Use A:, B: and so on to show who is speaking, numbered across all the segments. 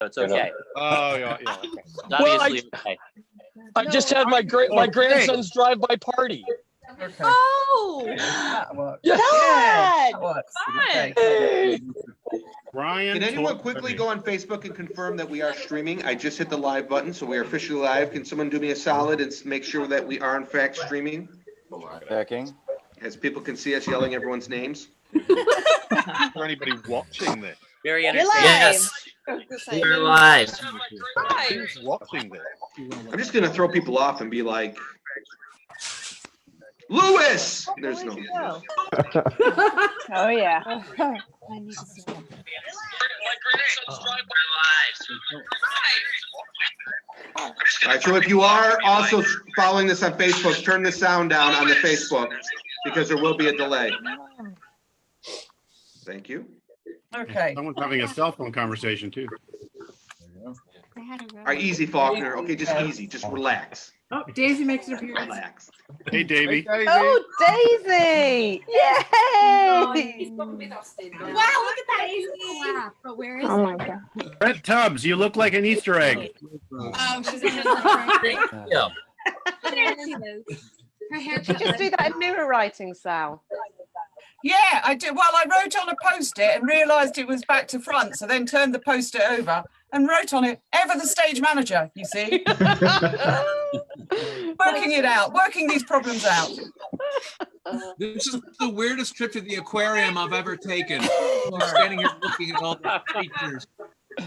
A: it's okay.
B: Oh, yeah. Okay.
A: It's obviously okay.
C: I just had my grandson's drive-by party.
D: Okay.
E: Oh,
D: That works.
C: Yeah.
E: Dad!
D: That works.
E: Fun.
D: Okay.
B: Brian.
F: Can anyone quickly go on Facebook and confirm that we are streaming? I just hit the live button, so we are officially live. Can someone do me a solid and make sure that we are in fact streaming?
G: Checking.
F: As people can see us yelling everyone's names.
B: For anybody watching this.
A: Very
E: You're
A: entertaining.
E: live.
A: Yes, we're live.
B: Who's watching this?
F: I'm just gonna throw people off and be like, Lewis! There's no.
H: Oh yeah.
E: I need to see them.
F: All right, so if you are also following this on Facebook, turn the sound down on the Facebook because there will be a delay. Thank you.
D: Okay.
B: Someone's having a cell phone conversation too.
F: All right, easy, Faulkner. Okay, just easy. Just relax.
I: Oh, Daisy makes an appearance.
F: Relax.
B: Hey, Davey.
H: Oh, Daisy! Yay!
E: Wow, look at that.
I: Wow, but where is
H: Oh my god.
B: Brett Tubbs, you look like an Easter egg.
I: Oh, she's in the
A: Yeah.
I: There she is. Her hair
H: Did you just do that in mirror writing, Sal?
D: Yeah, I did. Well, I wrote on a post-it and realised it was back to front, so then turned the post-it over and wrote on it, ever the stage manager, you see. Working it out, working these problems out.
J: This is the weirdest trip to the aquarium I've ever taken. I'm standing here looking at all the creatures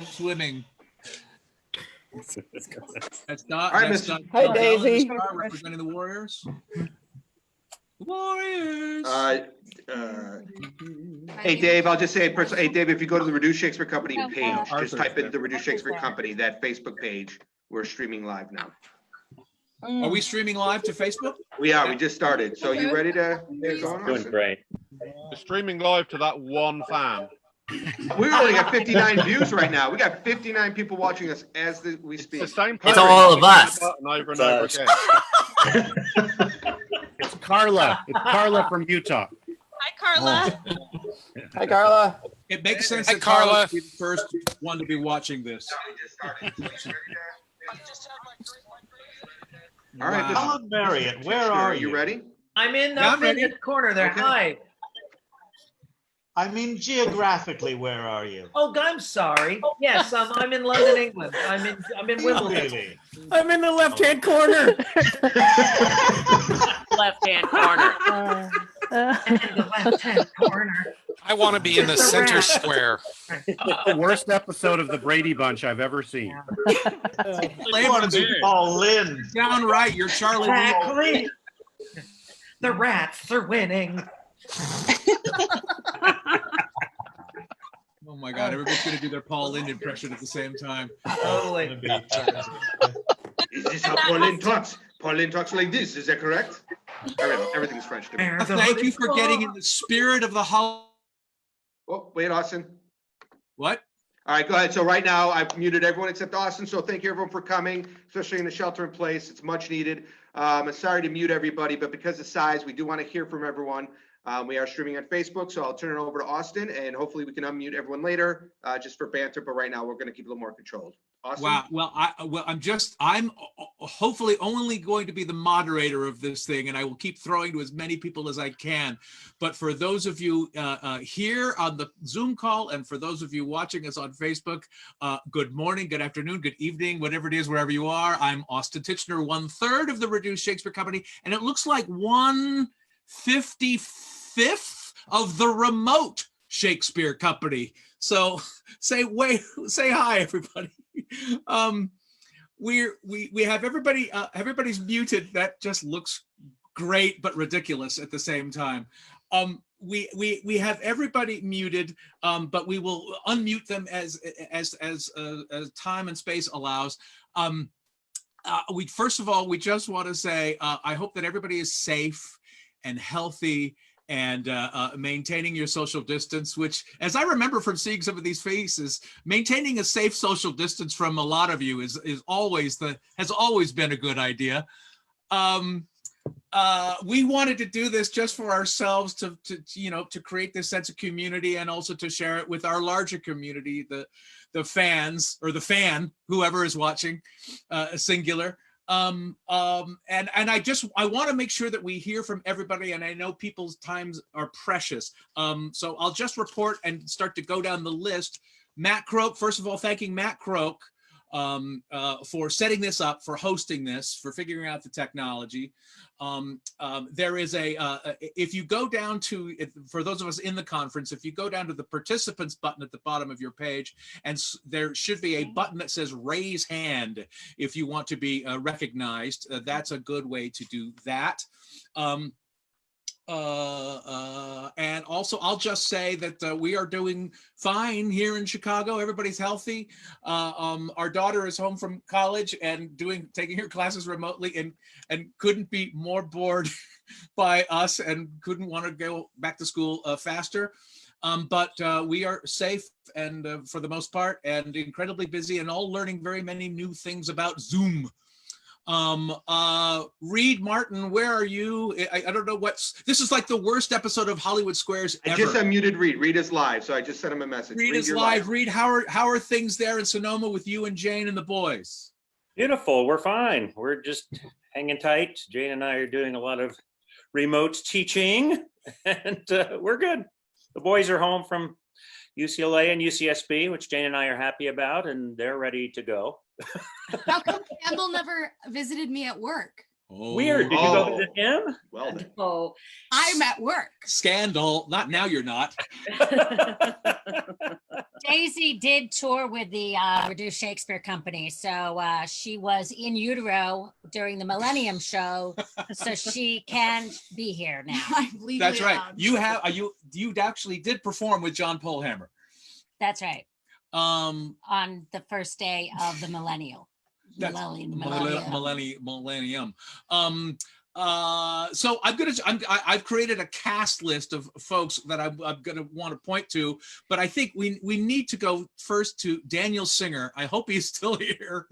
J: swimming. That's not.
F: All right,
J: That's
F: Mr.
J: not.
H: Hey,
J: Alan
H: Daisy.
J: Starr representing the Warriors. Warriors.
F: Hey, Dave, I'll just say, hey, Dave, if you go to the Reduced Shakespeare Company page, just type in the Reduced Shakespeare Company, that Facebook page. We're streaming live now.
J: Are we streaming live to Facebook?
F: We are. We just started. So you ready to get going?
A: Doing great.
B: We're streaming live to that one fan.
F: We only got 59 views right now. We got 59 people watching us as we speak.
B: It's the same
A: It's all of us.
B: Over and over again. It's Carla. It's Carla from Utah.
E: Hi, Carla.
G: Hi, Carla.
J: It makes sense
K: Hi,
J: that Carla
K: Carla.
J: would be the first one to be watching this.
F: All right, this-
J: Wow.
L: Marriott, where are
F: You
L: you?
F: ready?
A: I'm in
J: Yeah, I'm
A: the
J: ready.
A: corner there.
F: Okay.
A: Hi.
L: I mean, geographically, where are you?
A: Oh, I'm sorry. Yes, I'm in London, England. I'm in Wimbledon.
L: Really?
G: I'm in the left-hand corner.
A: Left-hand corner.
I: in the left-hand corner.
K: I want to be in the center square.
B: The worst episode of the Brady Bunch I've ever seen.
L: You want to be Paul Lynde.
J: Downright, you're Charlie. Wheeler.
A: Exactly. The rats are winning.
J: Oh my God, everybody's going to do their Paul Lynde impression at the same time.
A: Totally.
F: Is this how Paul Lynde talks? Paul Lynde talks like this. Is that correct? Everything's French to me.
J: Thank you for getting in the spirit of the holiday.
F: Oh, wait, Austin.
J: What?
F: All right, go ahead. So right now I've muted everyone except Austin. So thank you everyone for coming, especially in the shelter in place. It's much needed. I'm sorry to mute everybody, but because of size, we do want to hear from everyone. We are streaming on Facebook, so I'll turn it over to Austin, and hopefully we can unmute everyone later, just for banter. But right now we're going to keep it a little more controlled. Austin?
J: Wow. Well, I'm hopefully only going to be the moderator of this thing, and I will keep throwing to as many people as I can. But for those of you here on the Zoom call, and for those of you watching us on Facebook, good morning, good afternoon, good evening, whatever it is, wherever you are. I'm Austin Tichenor, 1/3 of the Reduced Shakespeare Company, and it looks like 1/55th of the remote Shakespeare Company. So say hi, everybody. We have everybody, everybody's muted. That just looks great, but ridiculous at the same time. We have everybody muted, but we will unmute them as time and space allows. First of all, we just want to say, I hope that everybody is safe and healthy and maintaining your social distance, which, as I remember from seeing some of these faces, maintaining a safe social distance from a lot of you has always been a good idea. we wanted to do this just for ourselves to create this sense of community, and also to share it with our larger community, the fans, or the fan, whoever is watching, singular. And I want to make sure that we hear from everybody, and I know people's times are precious. So I'll just report and start to go down the list. Matt Croke, first of all, thanking Matt Croke for setting this up, for hosting this, for figuring out the technology. There is if you go down to, for those of us in the conference, if you go down to the participants button at the bottom of your page, and there should be a button that says raise hand if you want to be recognized. That's a good way to do that. And also, I'll just say that we are doing fine here in Chicago. Everybody's healthy. Our daughter is home from college and taking her classes remotely, and couldn't be more bored by us, and couldn't want to go back to school faster. But we are safe, and for the most part, and incredibly busy, and all learning very many new things about Zoom. Reed Martin, where are you? I don't know this is like the worst episode of Hollywood Squares ever.
F: I just unmuted Reed. Reed is live, so I just sent him a message.
J: Reed is live. Reed, how are things there in Sonoma with you and Jane and the boys?
M: Beautiful. We're fine. We're just hanging tight. Jane and I are doing a lot of remote teaching, and we're good. The boys are home from UCLA and UCSB, which Jane and I are happy about, and they're ready to go.
I: How come Campbell never visited me at work?
J: Oh.
M: Weird. Did you go visit him?
F: Well then.
H: Oh,
I: I'm at work.
J: Scandal. Not now, you're not.
E: Daisy did tour with the Reduced Shakespeare Company, so she was in utero during the Millennium Show, so she can be here now.
J: That's right. You actually did perform with John Polhammer.
E: That's right. On the first day of the millennium.
J: Millennium. So I've created a cast list of folks that I'm gonna want to point to, but I think we need to go first to Daniel Singer. I hope he's still here.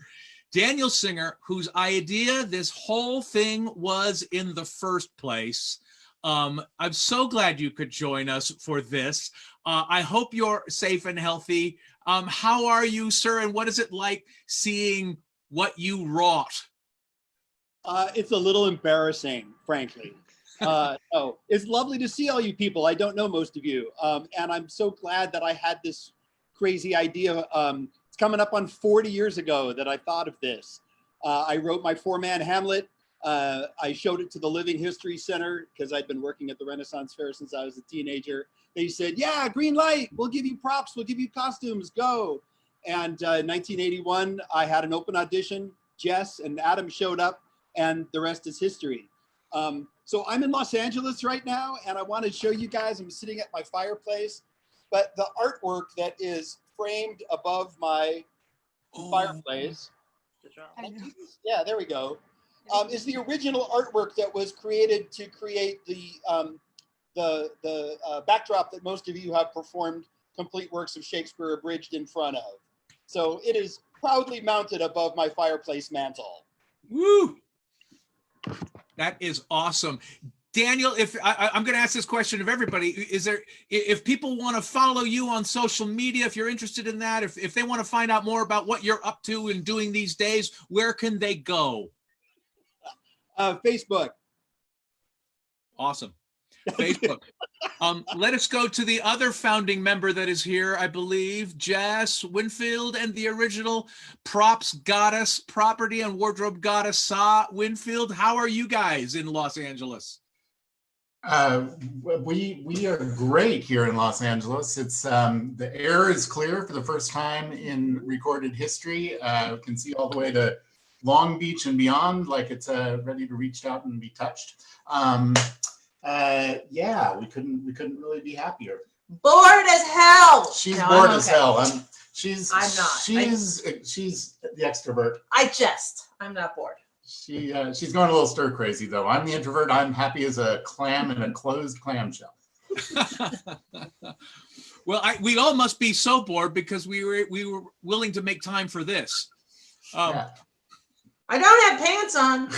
J: Daniel Singer, whose idea this whole thing was in the first place. I'm so glad you could join us for this. I hope you're safe and healthy. How are you, sir? And what is it like seeing what you wrought?
N: It's a little embarrassing, frankly. It's lovely to see all you people. I don't know most of you. And I'm so glad that I had this crazy idea. It's coming up on 40 years ago that I thought of this. I wrote my 4-man Hamlet. I showed it to the Living History Center because I'd been working at the Renaissance Fair since I was a teenager. They said, yeah, green light, we'll give you props, we'll give you costumes, go. And in 1981, I had an open audition. Jess and Adam showed up, and the rest is history. So I'm in Los Angeles right now, and I want to show you guys, I'm sitting at my fireplace, but the artwork that is framed above my fireplace, yeah, there we go, is the original artwork that was created to create the backdrop that most of you have performed complete works of Shakespeare abridged in front of. So it is proudly mounted above my fireplace mantle.
J: Woo! That is awesome. Daniel, if I'm going to ask this question of everybody, if people want to follow you on social media, if you're interested in that, if they want to find out more about what you're up to and doing these days, where can they go?
N: Facebook.
J: Awesome. Facebook. Let us go to the other founding member that is here, I believe, Jess, Winfield, and the original props goddess, property and wardrobe goddess, Sa Winfield. How are you guys in Los Angeles?
B: We are great here in Los Angeles. It's the air is clear for the first time in recorded history. We can see all the way to Long Beach and beyond, like it's ready to reach out and be touched. Yeah, we couldn't really be happier.
O: Bored as hell.
B: She's
O: No,
B: bored
O: I'm
B: as
O: okay.
B: hell. I'm not. She's the extrovert.
O: I'm not bored.
B: She's going a little stir crazy though. I'm the introvert. I'm happy as a clam in a closed clamshell.
J: Well, we all must be so bored because we were willing to make time for this.
O: I don't have pants on.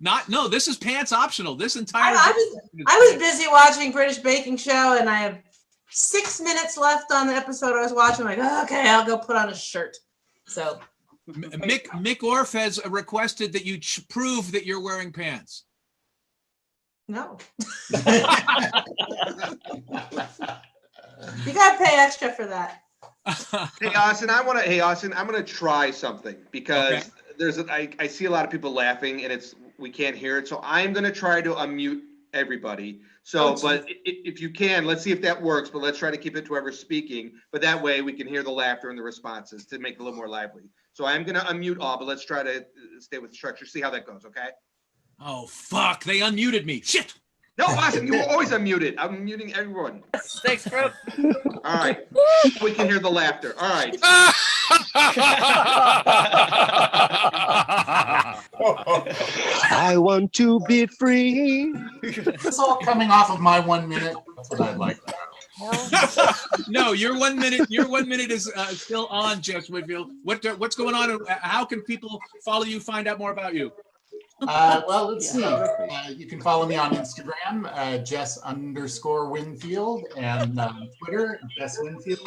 J: No, this is pants optional. This entire.
O: I was busy watching British Baking Show, and I have 6 minutes left on the episode I was watching. I'm like, okay, I'll go put on a shirt. So
J: Mick Orff has requested that you prove that you're wearing pants.
O: no. You gotta pay extra for that.
F: Hey Austin, I'm gonna try something because I see a lot of people laughing and we can't hear it. So I'm gonna try to unmute everybody. So, but if you can, let's see if that works. But let's try to keep it to whoever's speaking. But that way we can hear the laughter and the responses to make it a little more lively. So I'm gonna unmute all, but let's try to stay with the structure. See how that goes, okay?
J: Oh fuck! They unmuted me. Shit.
F: No, Austin, you were always unmuted. I'm muting everyone.
A: Thanks, bro.
F: All right. We can hear the laughter. All right.
G: I want to be free.
B: It's all coming off of my 1 minute. That's what I'd like.
J: No, your 1 minute. Your 1 minute is still on, Jess Winfield. What's going on? How can people follow you? Find out more about you.
B: Well, let's see. You can follow me on Instagram, Jess_Winfield, and Twitter, Jess Winfield,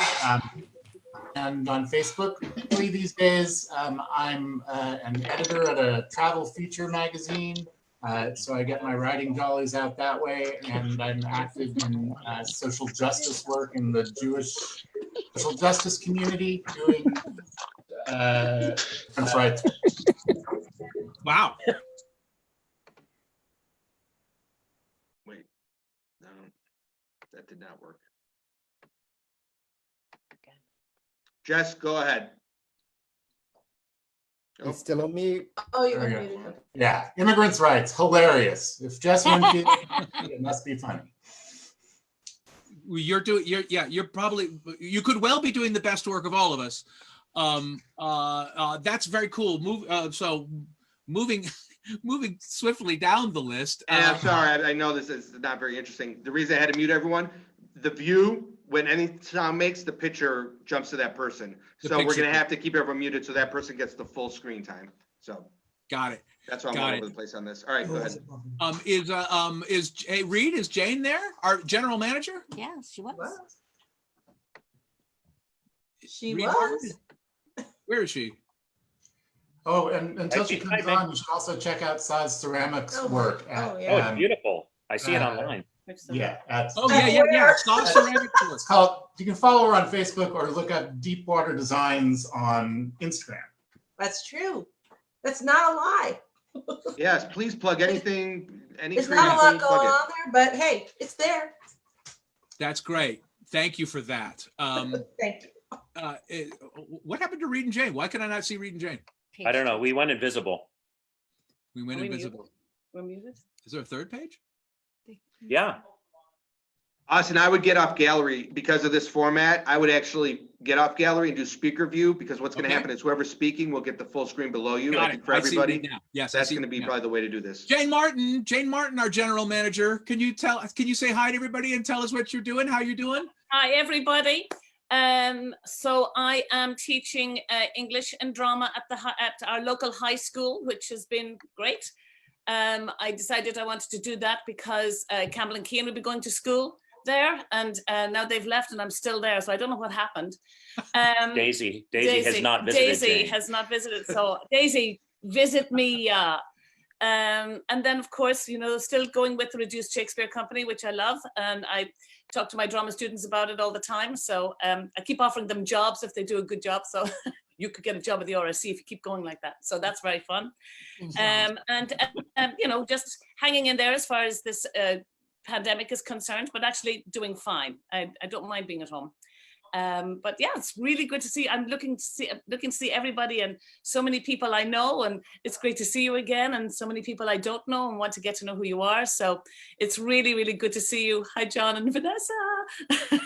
B: and on Facebook. Really these days, I'm an editor at a travel feature magazine, so I get my writing jollies out that way, and I'm active in social justice work in the Jewish social justice community, doing that's right.
J: Wow.
F: Wait, no, that did not work. Jess, go ahead.
G: It's still on mute.
O: Oh, you're
B: Okay.
O: muted.
B: Yeah, immigrants' rights, hilarious. If Jess Winfield, it must be funny.
J: You're probably, you could well be doing the best work of all of us. That's very cool. Moving swiftly down the list.
F: And I'm sorry, I know this is not very interesting. The reason I had to mute everyone, the view, when any sound makes, the picture jumps to that person. So we're going to have to keep everyone muted so that person gets the full screen time. So
J: got it.
F: That's why I'm all over the place on this. All right, go ahead.
J: Reed, is Jane there? Our general manager?
E: Yeah, she was.
O: She
J: Reed
O: was.
J: Martin? Where is she?
B: Oh, and until she comes
M: typing.
B: on, you should also check out Saz Ceramics' work.
O: Oh,
M: Oh, it's beautiful. I see it online.
B: Yeah.
J: Yeah. Saz Ceramics.
B: It's called. You can follow her on Facebook or look up Deepwater Designs on Instagram.
O: That's true. That's not a lie.
F: Yes, please plug anything.
O: There's not a lot going on there, but hey, it's there.
J: That's great. Thank you for that.
O: Thank you.
J: What happened to Reed and Jane? Why can I not see Reed and Jane?
M: I don't know. We went invisible.
J: We went invisible.
H: We're muted.
J: Is there a third page?
M: Yeah.
F: Austin, I would get off gallery because of this format. I would actually get off gallery and do speaker view because what's going to happen is whoever's speaking will get the full screen below you.
J: Got
F: I think
J: it.
F: for
J: I see
F: everybody.
J: Reed now. Yes,
F: that's going to be probably the way to do this.
J: Jane Martin, our general manager. Can you say hi to everybody and tell us what you're doing? How you doing?
P: Hi, everybody. So I am teaching English and drama at our local high school, which has been great. I decided I wanted to do that because Campbell and Keane will be going to school there, and now they've left and I'm still there, so I don't know what happened.
M: Daisy has not visited.
P: Daisy has not visited, so Daisy, visit me. And then, of course, still going with the Reduced Shakespeare Company, which I love, and I talk to my drama students about it all the time. So I keep offering them jobs if they do a good job. So you could get a job at the RSC if you keep going like that. So that's very fun. And just hanging in there as far as this pandemic is concerned, but actually doing fine. I don't mind being at home. But yeah, it's really good to see. I'm looking to see everybody and so many people I know, and it's great to see you again. And so many people I don't know and want to get to know who you are. So it's really, really good to see you. Hi, John and Vanessa. So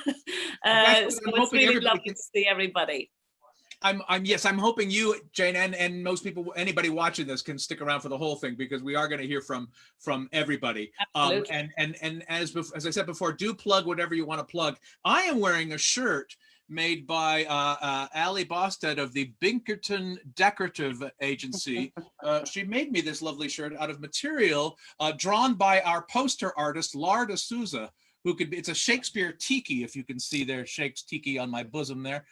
P: it's really lovely to see everybody.
J: I'm hoping you, Jane, and most people, anybody watching this, can stick around for the whole thing because we are going to hear from everybody. And as I said before, do plug whatever you want to plug. I am wearing a shirt made by Ali Bosted of the Binkerton Decorative Agency. She made me this lovely shirt out of material drawn by our poster artist, Larda Souza, who could be, it's a Shakespeare tiki, if you can see there, Shakes tiki on my bosom there.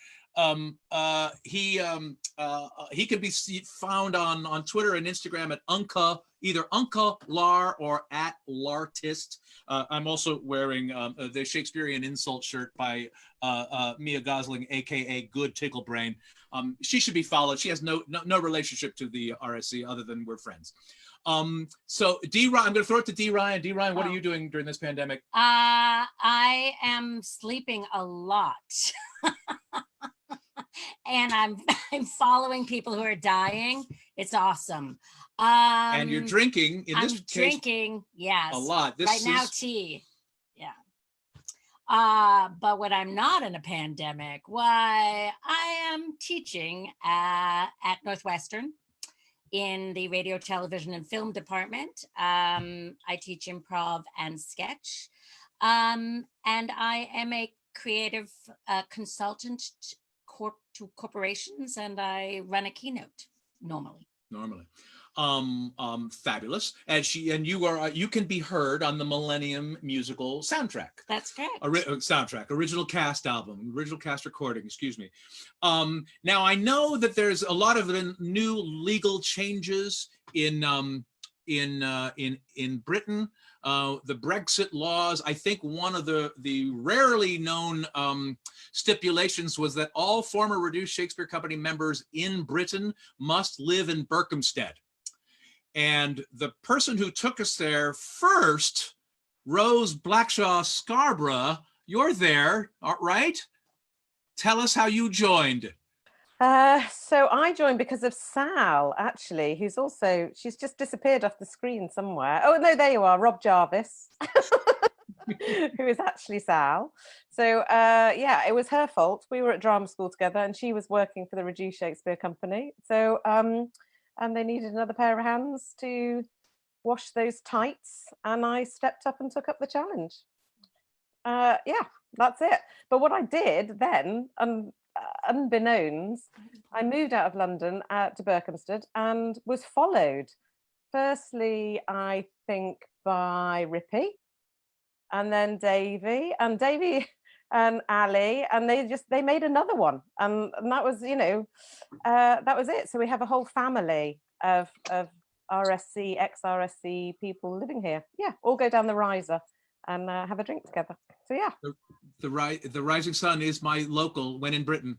J: He can be found on Twitter and Instagram at either Unca Lar or at Lartist. I'm also wearing the Shakespearean insult shirt by Mia Gosling, aka Good Tickle Brain. She should be followed. She has no relationship to the RSC other than we're friends. So D Ryan, I'm going to throw it to D Ryan. D Ryan, what are you doing during this pandemic?
E: I am sleeping a lot. And I'm following people who are dying. It's awesome.
J: And you're drinking in this
E: I'm
J: case,
E: drinking, yes.
J: a lot.
E: Right now, tea. Yeah. But when I'm not in a pandemic, why, I am teaching at Northwestern in the radio, television, and film department. I teach improv and sketch. And I am a creative consultant to corporations, and I run a keynote normally.
J: Fabulous. And you can be heard on the Millennium musical soundtrack.
E: That's correct.
J: Original cast recording, excuse me. Now I know that there's a lot of new legal changes in Britain. The Brexit laws. I think one of the rarely known stipulations was that all former Reduced Shakespeare Company members in Britain must live in Berkhamsted. And the person who took us there first, Rose Blackshaw Scarborough, you're there, right? Tell us how you joined.
H: So I joined because of Sal, actually, she's just disappeared off the screen somewhere. Oh, no, there you are, Rob Jarvis, who is actually Sal. So yeah, it was her fault. We were at drama school together and she was working for the Reduced Shakespeare Company. So, and they needed another pair of hands to wash those tights. And I stepped up and took up the challenge. Yeah, that's it. But what I did then, unbeknownst, I moved out of London to Berkhamsted and was followed. Firstly, I think by Rippy, and then Davy and Ali, and they made another one, and that was, that was it. So we have a whole family of RSC, ex-RSC people living here. Yeah, all go down the riser and have a drink together. So yeah.
J: The Rising Sun is my local when in Britain.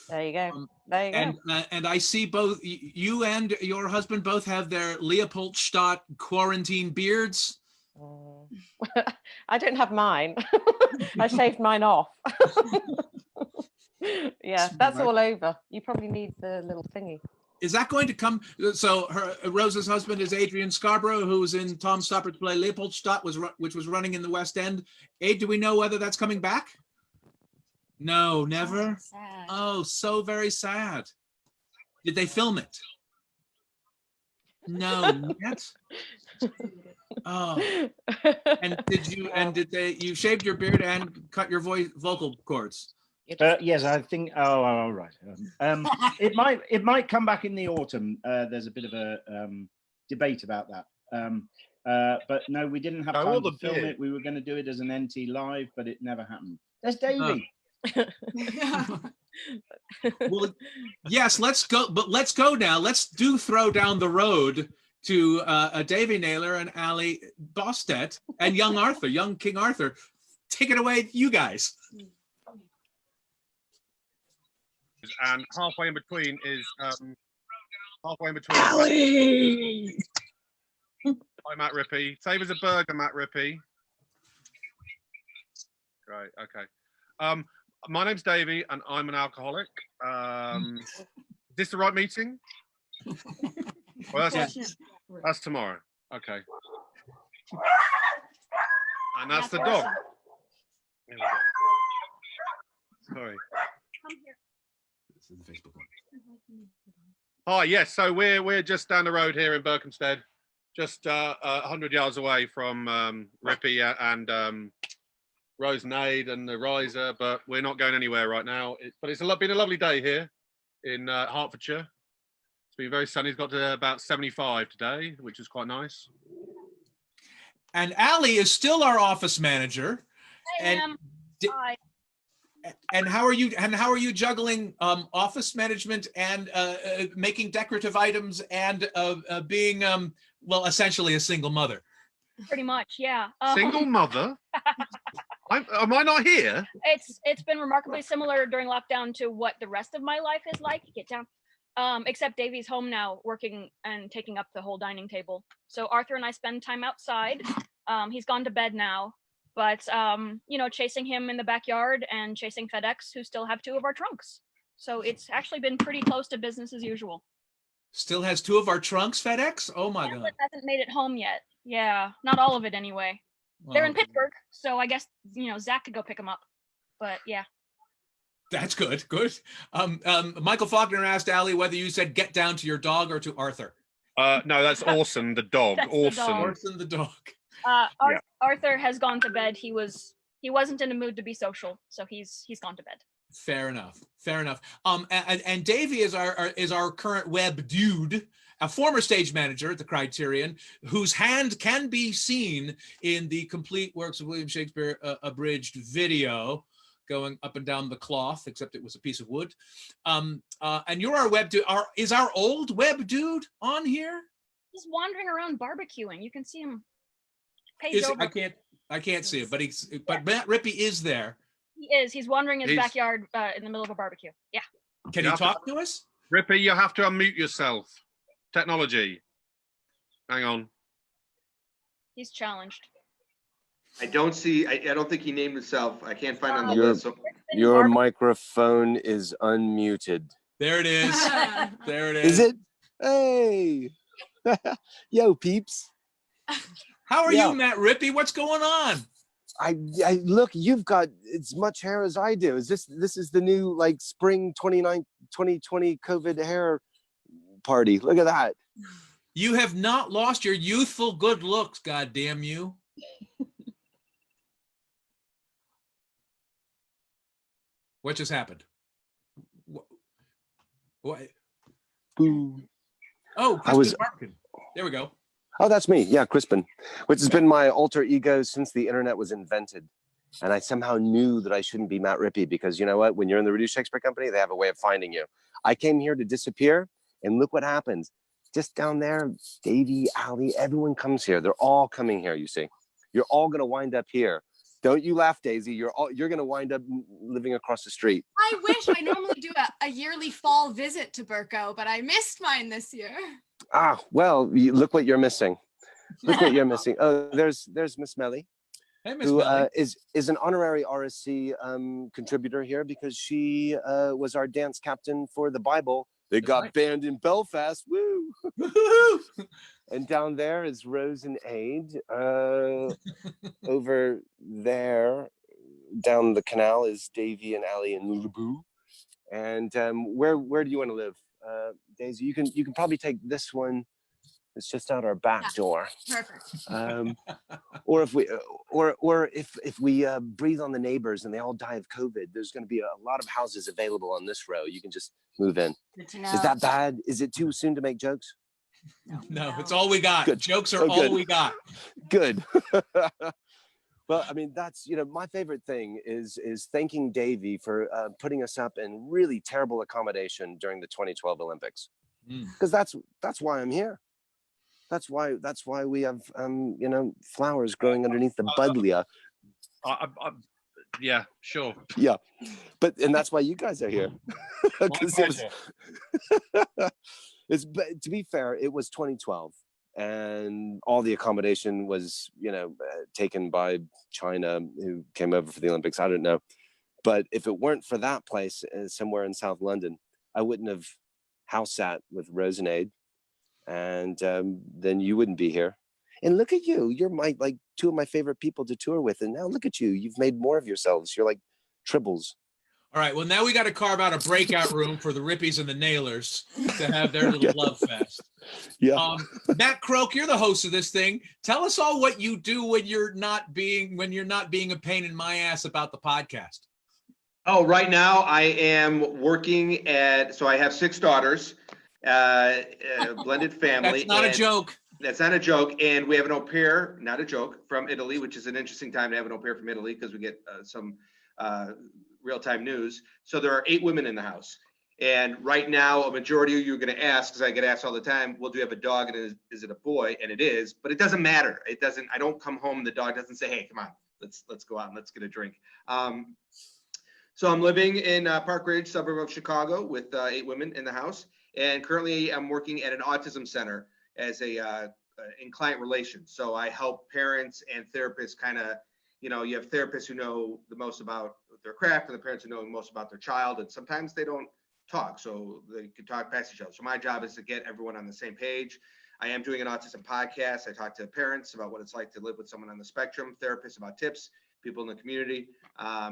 H: There you go. There you go.
J: And I see both you and your husband both have their Leopoldstadt quarantine beards.
H: I don't have mine. I shaved mine off. Yeah, that's all over. You probably need the little thingy.
J: Is that going to come? So Rose's husband is Adrian Scarborough, who was in Tom Stoppard's play Leopoldstadt, which was running in the West End. Aid, do we know whether that's coming back? No, never. Oh, so very sad. Did they film it? No, yet. Oh, and you shaved your beard and cut your vocal cords?
Q: Yes, I think. Oh, all right. It might come back in the autumn. There's a bit of a debate about that. But no, we didn't have time to film it. We were going to do it as an NT live, but it never happened. There's Davey.
J: Well, yes, let's go. But let's go now. Let's throw down the road to Davy Naylor and Ali Bostet and young King Arthur. Take it away, you guys.
R: And halfway in between is Ali. Hi, Matt Rippey. Save as a burger, Matt Rippey. Great. Okay. My name's Davey, and I'm an alcoholic. Is this the right meeting? Well, that's tomorrow. Okay. And that's the dog. Sorry.
J: This is the Facebook one.
R: Hi, yes. So we're just down the road here in Berkhamsted, just 100 yards away from Rippy and Rosenade and the riser, but we're not going anywhere right now. But it's been a lovely day here in Hertfordshire. It's been very sunny. It's got to about 75 today, which is quite nice.
J: And Ali is still our office manager. And how are you? And how are you juggling office management and making decorative items and being well, essentially a single mother?
S: Pretty much, yeah.
R: Single mother? Am I not here?
S: It's been remarkably similar during lockdown to what the rest of my life is like. Get down. Except Davey's home now, working and taking up the whole dining table. So Arthur and I spend time outside. He's gone to bed now, but you know, chasing him in the backyard and chasing FedEx, who still have 2 of our trunks. So it's actually been pretty close to business as usual.
J: Still has 2 of our trunks, FedEx? Oh my God.
S: Hasn't made it home yet. Yeah, not all of it anyway. They're in Pittsburgh, so I guess, you know, Zach could go pick them up. But yeah.
J: That's good. Good. Michael Faulkner asked Ali whether you said "get down" to your dog or to Arthur.
R: No, that's Orson the dog.
S: That's
R: Orson.
S: the dog.
J: Orson the dog.
S: Arthur has gone to bed. He wasn't in a mood to be social, so he's gone to bed.
J: Fair enough. Fair enough. And Davey is our current web dude, a former stage manager at the Criterion, whose hand can be seen in the complete works of William Shakespeare abridged video, going up and down the cloth, except it was a piece of wood. And you're our web dude. Is our old web dude on here?
S: He's wandering around barbecuing. You can see him. Page over.
J: I can't see it, but Matt Rippey is there.
S: He is. He's wandering his backyard in the middle of a barbecue. Yeah.
J: Can you talk to us?
R: Rippey, you have to unmute yourself. Technology. Hang on.
S: He's challenged.
F: I don't think he named himself. I can't find on the
G: Your,
F: list. So.
G: your microphone is unmuted.
J: There it is. There it
G: Is it? Hey. Yo, peeps.
J: How are you, Matt Rippey? What's going on?
G: I look, you've got as much hair as I do. This is the new like spring 2020 COVID hair party. Look at that.
J: You have not lost your youthful good looks, God damn you. What just happened? What?
G: Boom.
J: Oh, Crispin Martin. There we go.
G: Oh, that's me. Yeah, Crispin, which has been my alter ego since the internet was invented. And I somehow knew that I shouldn't be Matt Rippey because you know what? When you're in the Reduced Shakespeare Company, they have a way of finding you. I came here to disappear, and look what happens. Just down there, Davey, Ali, everyone comes here. They're all coming here, you see. You're all going to wind up here. Don't you laugh, Daisy. You're going to wind up living across the street.
I: I wish. I normally do a yearly fall visit to Burko, but I missed mine this year.
G: Ah, well, look what you're missing. Look what you're missing. Oh, there's Miss Melly,
J: hey, Miss
G: who
J: Melly.
G: is an honorary RSC contributor here because she was our dance captain for the Bible. They got banned in Belfast. Woo! And down there is Rose and Aid. Over there, down the canal, is Davey and Ali and Lulubu. And where do you want to live, Daisy? You can probably take this one. It's just out our back door.
I: Perfect.
G: Or if we breathe on the neighbors and they all die of COVID, there's going to be a lot of houses available on this row. You can just move in.
E: Good to know.
G: Is that bad? Is it too soon to make jokes?
J: No, it's all we got.
G: Good.
J: Jokes are all
G: good.
J: we got.
G: Good. Well, I mean, that's, my favorite thing is thanking Davey for putting us up in really terrible accommodation during the 2012 Olympics. Because that's why I'm here. That's why we have flowers growing underneath the buglia.
R: Yeah, sure.
G: Yeah, and that's why you guys are here. But to be fair, it was 2012, and all the accommodation was taken by China, who came over for the Olympics. I don't know, but if it weren't for that place somewhere in South London, I wouldn't have house sat with Rosenade. And then you wouldn't be here. And look at you. You're two of my favorite people to tour with. And now look at you. You've made more of yourselves. You're like tribbles.
J: All right. Well, now we got to carve out a breakout room for the Rippies and the Nailers to have their little love fest.
G: Yeah.
J: Matt Croke, you're the host of this thing. Tell us all what you do when you're not being a pain in my ass about the podcast.
F: Oh, right now I am working so I have 6 daughters, blended family.
J: That's not a joke.
F: That's not a joke. And we have an au pair, not a joke, from Italy, which is an interesting time to have an au pair from Italy because we get some real-time news. So there are 8 women in the house. And right now, a majority of you are going to ask, because I get asked all the time, well, do you have a dog and is it a boy? And it is, but it doesn't matter. I don't come home, the dog doesn't say, hey, come on, let's go out and let's get a drink. So I'm living in Park Ridge, suburb of Chicago, with 8 women in the house. And currently I'm working at an autism center as in client relations. So I help parents and therapists kind of, you have therapists who know the most about their craft and the parents who know the most about their child. And sometimes they don't talk, so they can talk past each other. So my job is to get everyone on the same page. I am doing an autism podcast. I talk to parents about what it's like to live with someone on the spectrum, therapists about tips, people in the community.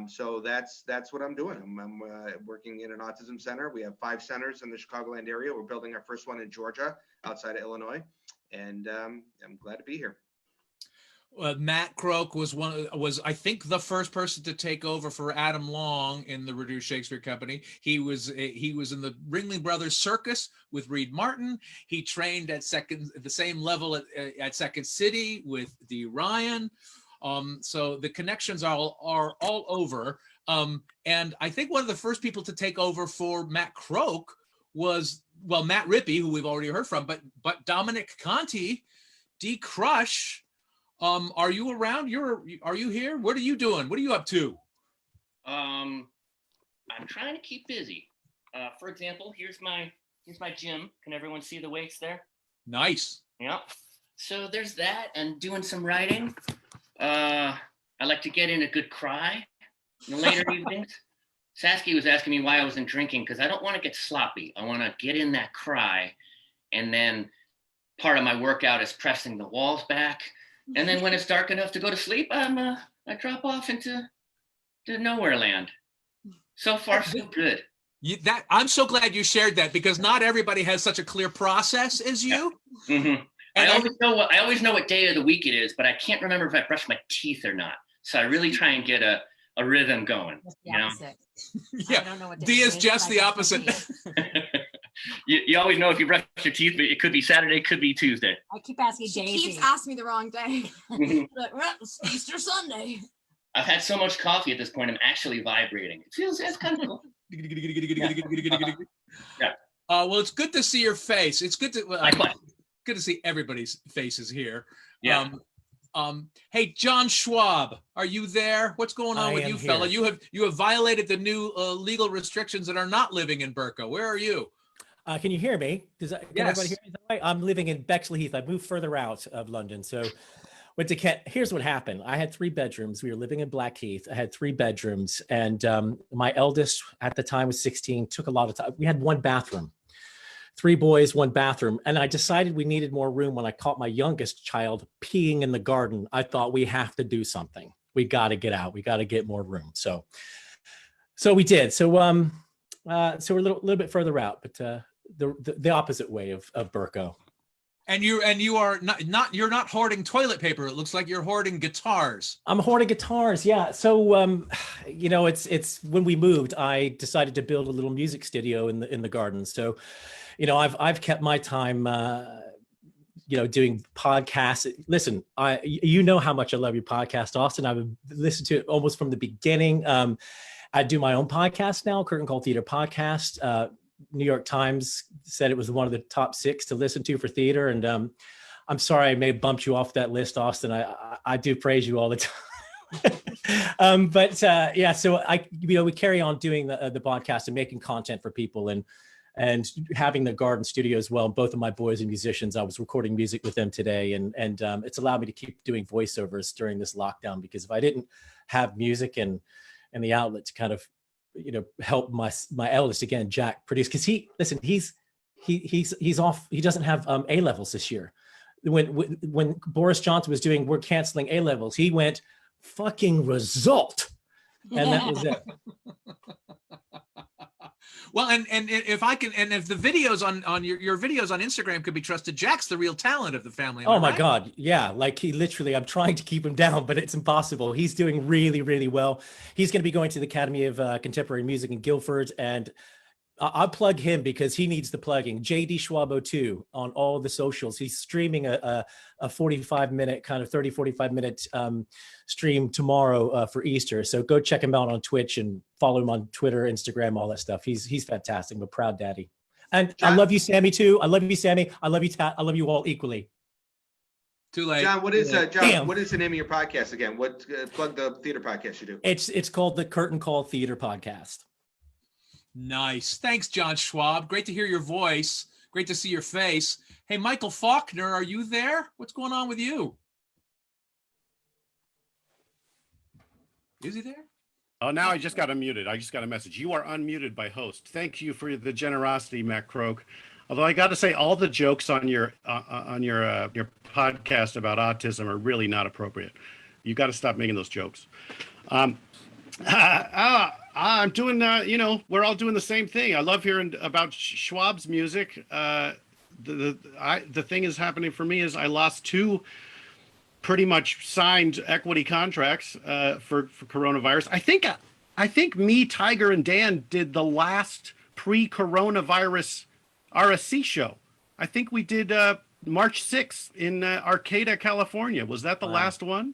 F: So that's what I'm doing. I'm working in an autism center. We have 5 centers in the Chicagoland area. We're building our first one in Georgia, outside of Illinois. And I'm glad to be here.
J: Matt Croke was I think the first person to take over for Adam Long in the Reduced Shakespeare Company. He was in the Ringling Brothers Circus with Reed Martin. He trained at the same level at Second City with Dee Ryan. So the connections are all over. And I think one of the first people to take over for Matt Croke was, well, Matt Rippey, who we've already heard from, but Dominic Conti, D Crush. Are you around? Are you here? What are you doing? What are you up to?
T: I'm trying to keep busy. For example, here's my gym. Can everyone see the weights there?
J: Nice.
T: Yeah. So there's that, and doing some writing. I like to get in a good cry in the later evenings. Saskia was asking me why I wasn't drinking, because I don't want to get sloppy. I want to get in that cry, and then part of my workout is pressing the walls back. And then when it's dark enough to go to sleep, I drop off into nowhere land. So far, so good.
J: I'm so glad you shared that, because not everybody has such a clear process as you.
T: Yeah. Mm-hmm. I always know what day of the week it is, but I can't remember if I brush my teeth or not. So I really try and get a rhythm going.
E: Yeah.
J: I don't know what D is just the opposite.
T: You always know if you brush your teeth, but it could be Saturday, it could be Tuesday.
E: I keep asking
I: She
E: Daisy.
I: keeps asking me the wrong day.
T: Mhm.
I: Like, well, it's Easter Sunday.
T: I've had so much coffee at this point, I'm actually vibrating. It's kind of cool. Yeah.
J: Well, it's good to see your face. It's good to see everybody's faces here.
T: Yeah.
J: Hey, John Schwab, are you there? What's going on with you, fella? You have violated the new legal restrictions and are not living in Burco. Where are you?
U: Can you hear me? Can everybody hear me? Is that right? I'm living in Bexley Heath. I moved further out of London. So went to Kent. Here's what happened. I had 3 bedrooms. We were living in Blackheath. I had 3 bedrooms. And my eldest at the time was 16, took a lot of time. We had 1 bathroom, 3 boys, 1 bathroom. And I decided we needed more room. When I caught my youngest child peeing in the garden, I thought we have to do something. We got to get out. We got to get more room. So we did. So we're a little bit further out, but the opposite way of Burco.
J: And you are you're not hoarding toilet paper. It looks like you're hoarding guitars.
U: I'm hoarding guitars. Yeah. So, it's when we moved, I decided to build a little music studio in the garden. So, I've kept my time, doing podcasts. Listen, you know how much I love your podcast, Austin. I've listened to it almost from the beginning. I do my own podcast now, Curtain Call Theater Podcast. New York Times said it was one of the top 6 to listen to for theater. And I'm sorry I may have bumped you off that list, Austin. I do praise you all the time. So we carry on doing the podcast and making content for people and having the garden studio as well. Both of my boys are musicians. I was recording music with them today, and it's allowed me to keep doing voiceovers during this lockdown, because if I didn't have music and the outlet to kind of help my eldest, again, Jack, produce, because he's off. He doesn't have A levels this year. When Boris Johnson was doing, we're canceling A levels, he went fucking result, and that was it.
J: Well, and if I can, and if the videos on your videos on Instagram could be trusted, Jack's the real talent of the family. Am I
U: Oh my
J: right?
U: God. Yeah. Like he literally, I'm trying to keep him down, but it's impossible. He's doing really, really well. He's going to be going to the Academy of Contemporary Music in Guildford, and I'll plug him because he needs the plugging. JD Schwabo 2 on all the socials. He's streaming a 45-minute, kind of 45-minute stream tomorrow for Easter. So go check him out on Twitch and follow him on Twitter, Instagram, all that stuff. He's fantastic. I'm a proud daddy. And
F: John,
U: I love you, Sammy, too. I love you, Sammy. I love you, Tat. I love you all equally.
J: Too late.
F: John, what is
U: Damn.
F: what is the name of your podcast again? What plug the theater podcast you do?
U: It's called the Curtain Call Theater Podcast.
J: Nice. Thanks, John Schwab. Great to hear your voice. Great to see your face. Hey, Michael Faulkner, are you there? What's going on with you? Is he there?
C: Oh, now I just got unmuted. I just got a message. You are unmuted by host. Thank you for the generosity, Matt Croke. Although I got to say, all the jokes on your podcast about autism are really not appropriate. You got to stop making those jokes. I'm doing, we're all doing the same thing. I love hearing about Schwab's music. The thing is happening for me is I lost 2 pretty much signed equity contracts for coronavirus. I think me, Tiger, and Dan did the last pre-coronavirus RSC show. I think we did March 6th in Arcata, California. Was that the last one?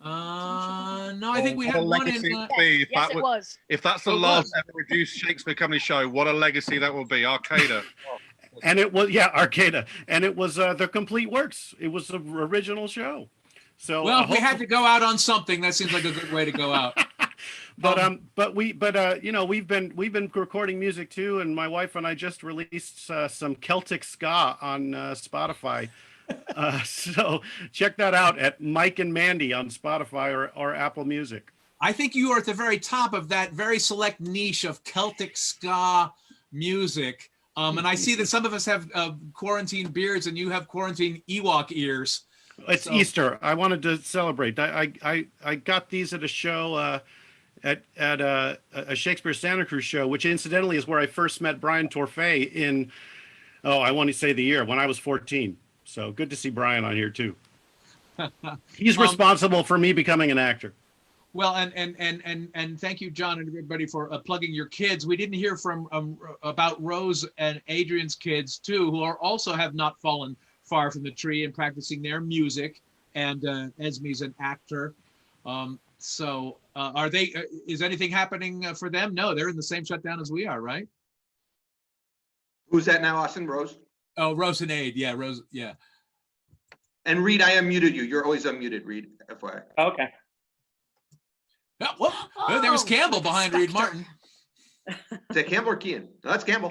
J: No, I think we had one
R: legacy
J: in.
R: it would be if
S: Yes,
R: that
S: it was.
R: If that's the last ever Reduced Shakespeare Company show, what a legacy that will be. Arcata.
C: And it was, Arcata. And it was the complete works. It was the original show. So
J: Well, if we had to go out on something, that seems like a good way to go out.
C: we've been recording music too, and my wife and I just released some Celtic ska on Spotify. So check that out at Mike and Mandy on Spotify or Apple Music.
J: I think you are at the very top of that very select niche of Celtic ska music. And I see that some of us have quarantine beards and you have quarantine Ewok ears.
C: It's Easter. I wanted to celebrate. I got these at a show at a Shakespeare Santa Cruz show, which incidentally is where I first met Brian Torfay in, I want to say the year, when I was 14. So good to see Brian on here too. He's responsible for me becoming an actor.
J: Well, and thank you, John, and everybody for plugging your kids. We didn't hear from about Rose and Adrian's kids too, who are also have not fallen far from the tree and practicing their music. And Esme's an actor. So are they? Is anything happening for them? No, they're in the same shutdown as we are, right?
F: Who's that now, Austin? Rose?
J: Oh, Rose and Aid. Yeah, Rose. Yeah.
F: And Reed, I unmuted you. You're always unmuted, Reed. FYI.
M: Okay.
J: Oh, there was Campbell behind Reed Martin.
F: Is that Campbell or Kean? No, that's Campbell.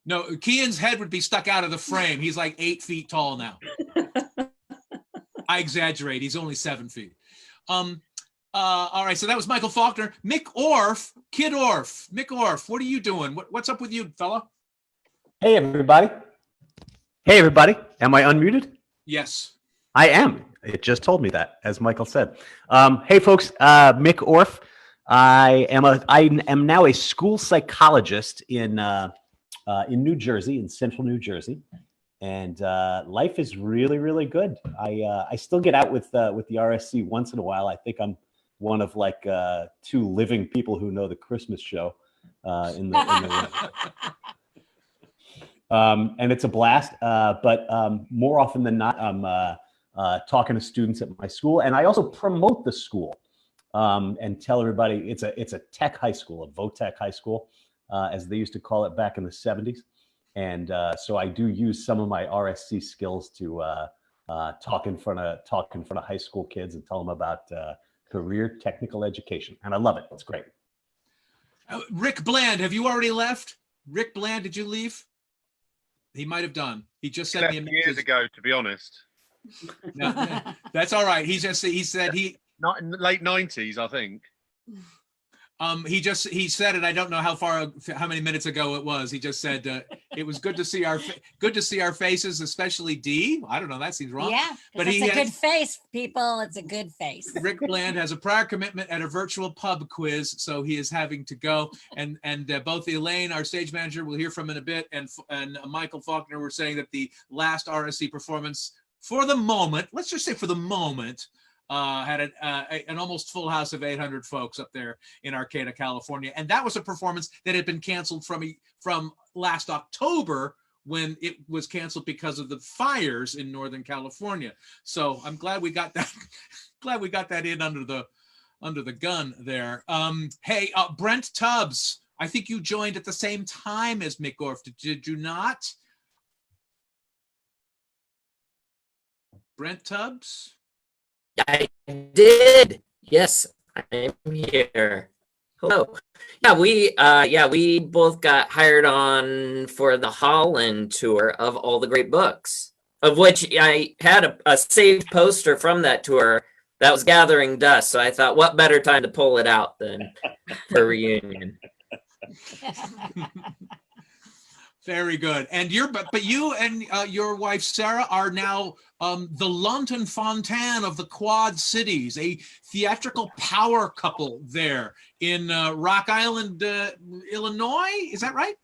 J: No, Kean's head would be stuck out of the frame. He's like 8 feet tall now. I exaggerate. He's only 7 feet. All right, so that was Michael Faulkner. Mick Orff, Kid Orff. Mick Orff, what are you doing? What's up with you, fella?
V: Hey, everybody. Hey, everybody. Am I unmuted?
J: Yes.
V: I am. It just told me that, as Michael said. Hey, folks. Mick Orff. I am now a school psychologist in New Jersey, in central New Jersey, and life is really, really good. I still get out with the RSC once in a while. I think I'm one of like 2 living people who know the Christmas show in the and it's a blast. But more often than not, I'm talking to students at my school, and I also promote the school and tell everybody it's a tech high school, a VOTech high school, as they used to call it back in the 70s. And so I do use some of my RSC skills to talk in front of high school kids and tell them about career technical education, and I love it. It's great.
J: Rick Bland, have you already left? Rick Bland, did you leave? He might have done. He just sent me a message
R: years ago, to be honest.
J: No, that's all right. He said
R: not in the late 90s, I think.
J: He said it. I don't know how many minutes ago it was. He just said It was good to see our faces, especially Dee. I don't know, that seems wrong.
E: Yeah,
J: but
E: it's a good face, people. It's a good face.
J: Rick Bland has a prior commitment at a virtual pub quiz, so he is having to go. And both Elaine, our stage manager, we'll hear from in a bit, and Michael Faulkner were saying that the last RSC performance, for the moment, let's just say for the moment, had an almost full house of 800 folks up there in Arcata, California. And that was a performance that had been canceled from last October, when it was canceled because of the fires in Northern California. So I'm glad we got that, in under the gun there. Hey, Brent Tubbs, I think you joined at the same time as Mick Orff. Did you not? Brent Tubbs?
D: I did. Yes, I'm here. Hello. Yeah, we both got hired on for the Holland tour of All the Great Books, of which I had a saved poster from that tour that was gathering dust. So I thought, what better time to pull it out than for a reunion?
J: Very good. And but you and your wife Sarah are now the London Fontanne of the Quad Cities, a theatrical power couple there in Rock Island, Illinois. Is that right?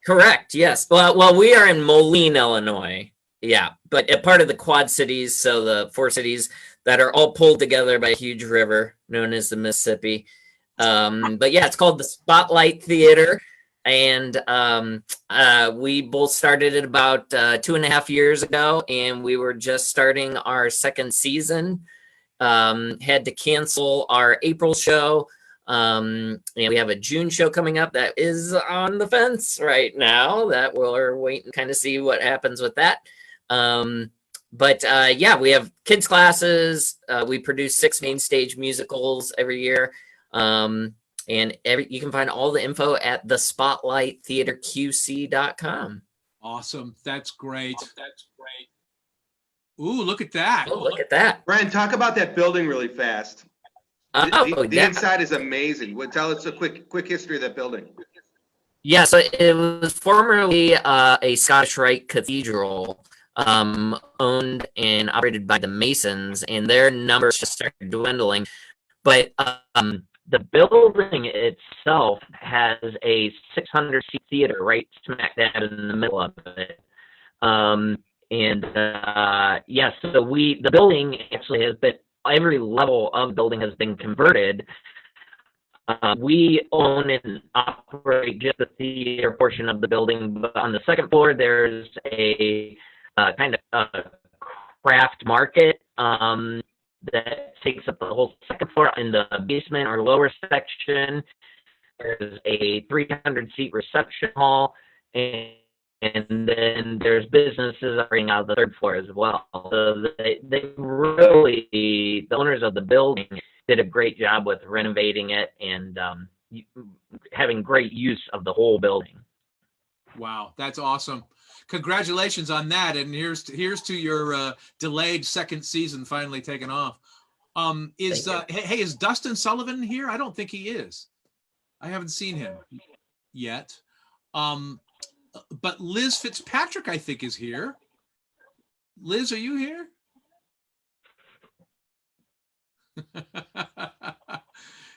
D: Correct. Yes. Well, we are in Moline, Illinois. Yeah, but a part of the Quad Cities, so the 4 cities that are all pulled together by a huge river known as the Mississippi. But yeah, it's called the Spotlight Theater. And we both started it about 2.5 years ago, and we were just starting our second season. Had to cancel our April show, and we have a June show coming up that is on the fence right now. That we're waiting to kind of see what happens with that. But yeah, we have kids classes. We produce 6 main stage musicals every year. And you can find all the info at thespotlighttheaterqc.com.
J: Awesome. That's great. Ooh, look at that.
D: Oh, look at that.
F: Brian, talk about that building really fast. The inside is amazing. Tell us a quick history of that building.
D: Yeah, so it was formerly a Scottish Rite cathedral, owned and operated by the Masons, and their numbers just started dwindling. But the building itself has a 600-seat theater right smack dab in the middle of it. Yeah, so the building actually has been, every level of the building has been converted. We own and operate just the theater portion of the building, but on the second floor, there's a kind of craft market that takes up the whole second floor. In the basement or lower section, there's a 300-seat reception hall, and then there's businesses operating out of the third floor as well. So they really, the owners of the building did a great job with renovating it and having great use of the whole building.
J: Wow, that's awesome. Congratulations on that, and here's to your delayed second season finally taking off. Is Dustin Sullivan here? I don't think he is. I haven't seen him yet. But Liz Fitzpatrick, I think, is here. Liz, are you here?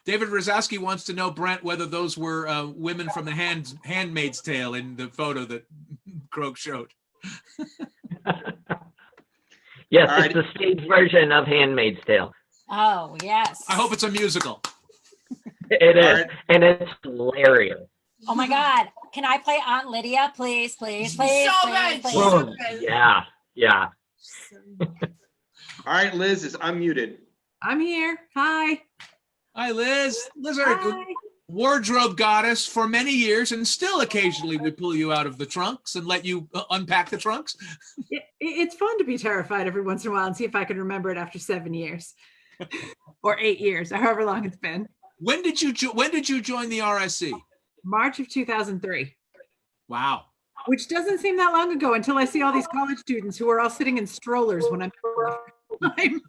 J: David Rosowski wants to know, Brent, whether those were women from the Handmaid's Tale in the photo that Croke showed.
D: Yes, it's the stage version of Handmaid's Tale.
E: Oh, yes.
J: I hope it's a musical.
D: It is, and it's hilarious.
E: Oh my God. Can I play Aunt Lydia, please, please, please?
O: So
E: please,
O: good.
E: please.
O: So good.
D: Yeah.
F: All right, Liz is unmuted.
K: I'm here. Hi.
J: Hi, Liz. Liz, our wardrobe goddess for many years, and still occasionally we pull you out of the trunks and let you unpack the trunks.
K: It's fun to be terrified every once in a while and see if I can remember it after 7 years or 8 years, or however long it's been.
J: When did you join the RSC?
K: March of 2003.
J: Wow.
K: Which doesn't seem that long ago until I see all these college students who are all sitting in strollers when I'm time.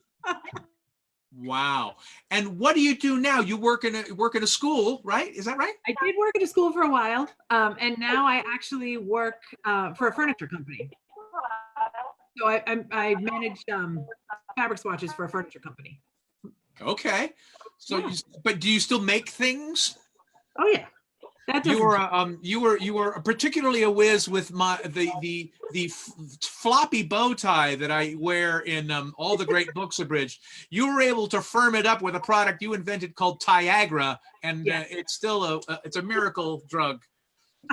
J: Wow. And what do you do now? You work in a school, right? Is that right?
K: I did work at a school for a while, and now I actually work for a furniture company. So I manage fabric swatches for a furniture company.
J: Okay. So, but do you still make things?
K: Oh yeah.
J: You were particularly a whiz with the floppy bow tie that I wear in all the great books abridged. You were able to firm it up with a product you invented called Tiagra, and it's still it's a miracle drug,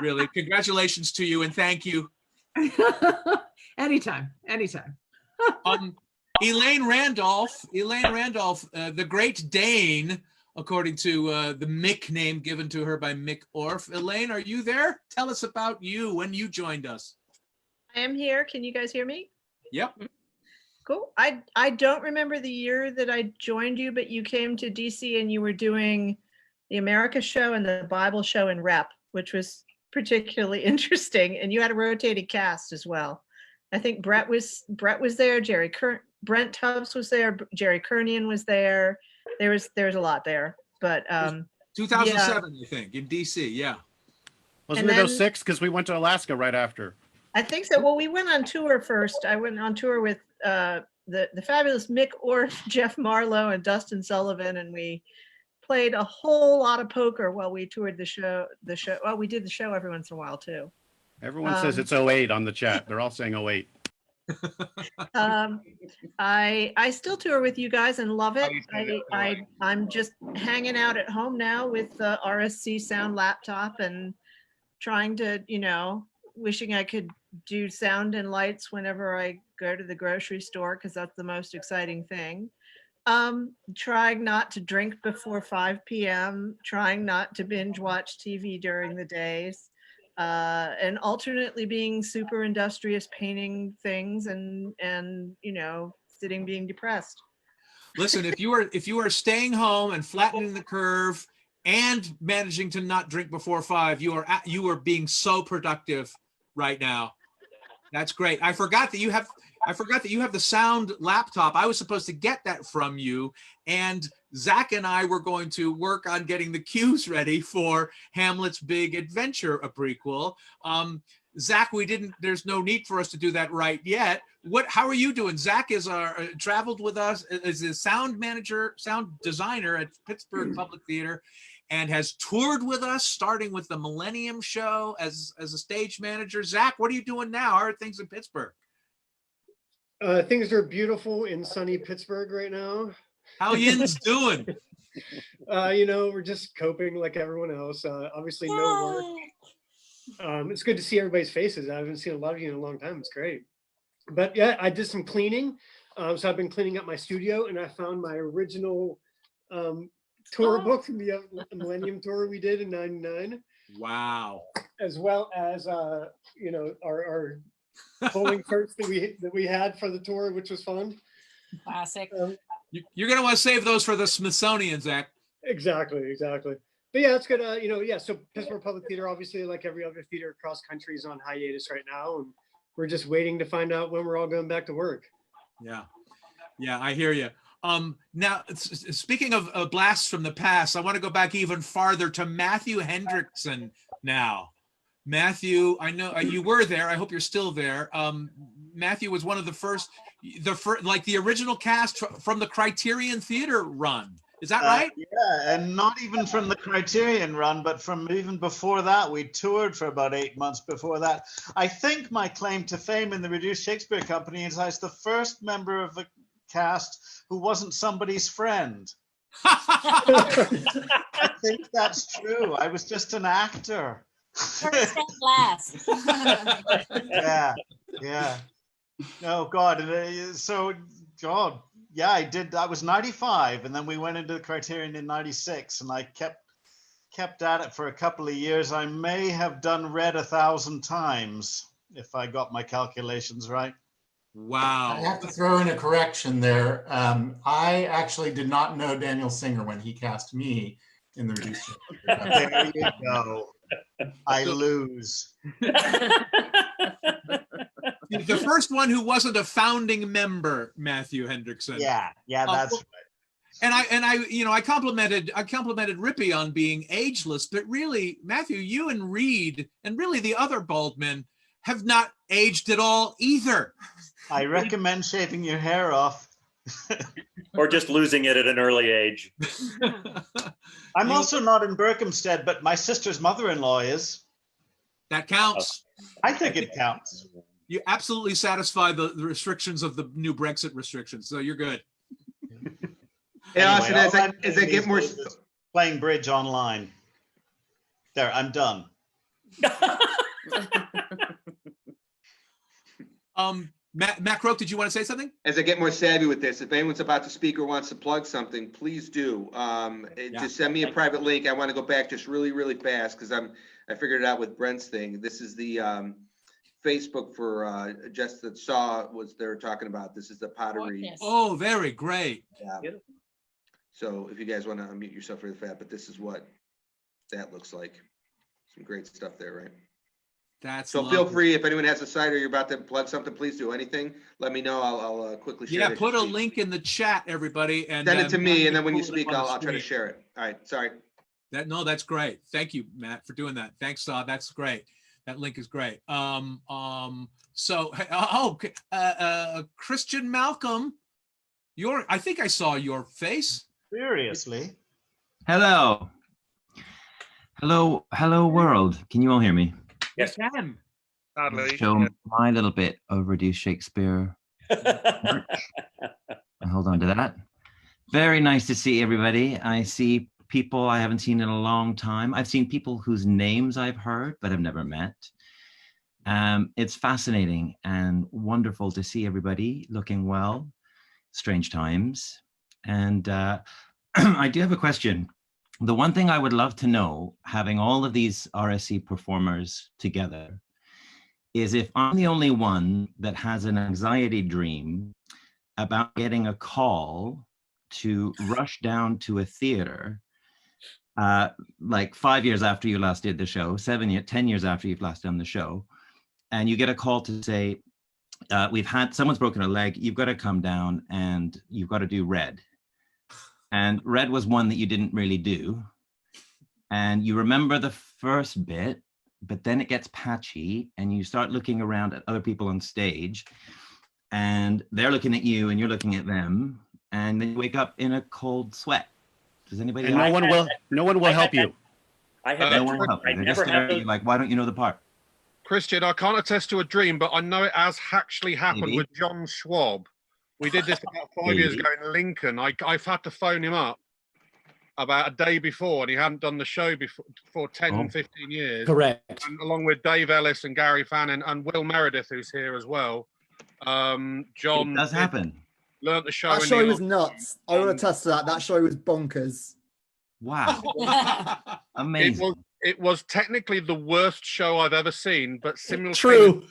J: really. Congratulations to you and thank you.
K: Anytime.
J: Elaine Randolph, the Great Dane, according to the Mick name given to her by Mick Orff. Elaine, are you there? Tell us about you, when you joined us.
L: I am here. Can you guys hear me?
J: Yep.
L: Cool. I don't remember the year that I joined you, but you came to DC and you were doing the America show and the Bible show in Rep, which was particularly interesting. And you had a rotating cast as well. I think Brett was there. Brent Tubbs was there. Jerry Kernian was there. There was a lot there, but
J: 2007, I think, in DC. Yeah.
C: Wasn't it 06? Because we went to Alaska right after.
L: I think so. Well, we went on tour first. I went on tour with the fabulous Mick Orff, Jeff Marlowe, and Dustin Sullivan, and we played a whole lot of poker while we toured the show. Well, we did the show every once in a while too.
C: Everyone says it's 08 on the chat. They're all saying 08.
L: I still tour with you guys and love it. I'm just hanging out at home now with the RSC sound laptop and trying to, wishing I could do sound and lights whenever I go to the grocery store, because that's the most exciting thing. Trying not to drink before 5 p.m., trying not to binge watch TV during the days. And alternately being super industrious, painting things and sitting being depressed.
J: Listen, if you are staying home and flattening the curve and managing to not drink before 5, you are being so productive right now. That's great. I forgot that you have the sound laptop. I was supposed to get that from you, and Zach and I were going to work on getting the cues ready for Hamlet's Big Adventure, a prequel. Zach, there's no need for us to do that right yet. How are you doing? Zach is traveled with us, is a sound designer at Pittsburgh Public Theater, and has toured with us, starting with the Millennium Show as a stage manager. Zach, what are you doing now? How are things in Pittsburgh?
N: Things are beautiful in sunny Pittsburgh right now.
J: How yin's doing?
N: We're just coping like everyone else. Obviously no work. It's good to see everybody's faces. I haven't seen a lot of you in a long time. It's great. But yeah, I did some cleaning. So I've been cleaning up my studio, and I found my original tour book from the Millennium Tour we did in '99.
J: Wow.
N: As well as our polling carts that we had for the tour, which was fun.
E: Classic.
J: You're going to want to save those for the Smithsonian, Zach.
N: Exactly. But yeah, it's good. So Pittsburgh Public Theater, obviously, like every other theater across country, is on hiatus right now, and we're just waiting to find out when we're all going back to work.
J: Yeah, I hear you. Now, speaking of blasts from the past, I want to go back even farther to Matthew Hendrickson now. Matthew, I know you were there. I hope you're still there. Matthew was one of the first, like the original cast from the Criterion Theater run. Is that right?
W: Yeah, and not even from the Criterion run, but from even before that. We toured for about 8 months before that. I think my claim to fame in the Reduced Shakespeare Company is I was the first member of the cast who wasn't somebody's friend. I think that's true. I was just an actor.
E: First and last.
W: Yeah. Oh God. So God. Yeah, I did. I was 95, and then we went into the Criterion in 96, and I kept at it for a couple of years. I may have done Red 1,000 times if I got my calculations right.
J: Wow.
B: I have to throw in a correction there. I actually did not know Daniel Singer when he cast me in the Reduced Shakespeare Company.
W: There you go. I lose.
J: The first one who wasn't a founding member, Matthew Hendrickson.
W: Yeah, that's right.
J: And I complimented Rippy on being ageless, but really, Matthew, you and Reed, and really the other bald men, have not aged at all either.
W: I recommend shaving your hair off.
M: Or just losing it at an early age.
W: I'm also not in Berkhamsted, but my sister's mother-in-law is.
J: That counts.
W: I think it counts.
J: You absolutely satisfy the restrictions of the new Brexit restrictions, so you're good.
F: Hey, Austin,
W: all
F: as
W: I'm
F: I
W: doing
F: get
W: these
F: more,
W: days is playing bridge online. There, I'm done.
J: Matt Croke, did you want to say something?
F: as I get more savvy with this, if anyone's about to speak or wants to plug something, please do. Just send me a private link. I want to go back just really, really fast because I figured it out with Brent's thing. This is the Facebook for Jess that saw was they were talking about. This is the pottery.
J: Oh, very great.
F: Yeah. So if you guys want to unmute yourself for the fact, but this is what that looks like. Some great stuff there, right?
J: That's
F: so
J: lovely.
F: feel free if anyone has a site or you're about to plug something, please do anything. Let me know. I'll quickly share.
J: Yeah,
F: this.
J: put a link in the chat, everybody, and
F: Send it to me, and then when you
J: pull it
F: speak,
J: up on the
F: I'll try to
J: screen.
F: share it. All right, sorry.
J: That's great. Thank you, Matt, for doing that. Thanks, that's great. That link is great. Christian Malcolm, I think I saw your face.
W: Seriously?
A: Hello. Hello, world. Can you all hear me?
J: Yes, can.
R: Sadly.
A: Show my little bit of Reduced Shakespeare. Hold on to that. Very nice to see everybody. I see people I haven't seen in a long time. I've seen people whose names I've heard, but I've never met. It's fascinating and wonderful to see everybody looking well. Strange times. And I do have a question. The one thing I would love to know, having all of these RSC performers together, is if I'm the only one that has an anxiety dream about getting a call to rush down to a theater, like 5 years after you last did the show, 10 years after you've last done the show, and you get a call to say, someone's broken a leg, you've got to come down and you've got to do Red. And Red was one that you didn't really do. And you remember the first bit, but then it gets patchy and you start looking around at other people on stage and they're looking at you and you're looking at them. And then you wake up in a cold sweat. Does anybody?
C: And no one will help you.
M: I had
A: no one will help you. They're just staring at you like, why don't you know the part?
R: Christian, I can't attest to a dream, but I know it has actually happened with John Schwab. We did this about 5 years ago in Lincoln. I've had to phone him up about a day before, and he hadn't done the show before for 10, 15 years.
C: Correct.
R: And along with Dave Ellis and Gary Fannin and Will Meredith, who's here as well. John.
A: It does happen.
R: Learned the show.
H: That show was nuts. I want to attest to that. That show was bonkers.
A: Wow. Amazing.
R: It was technically the worst show I've ever seen, but simultaneously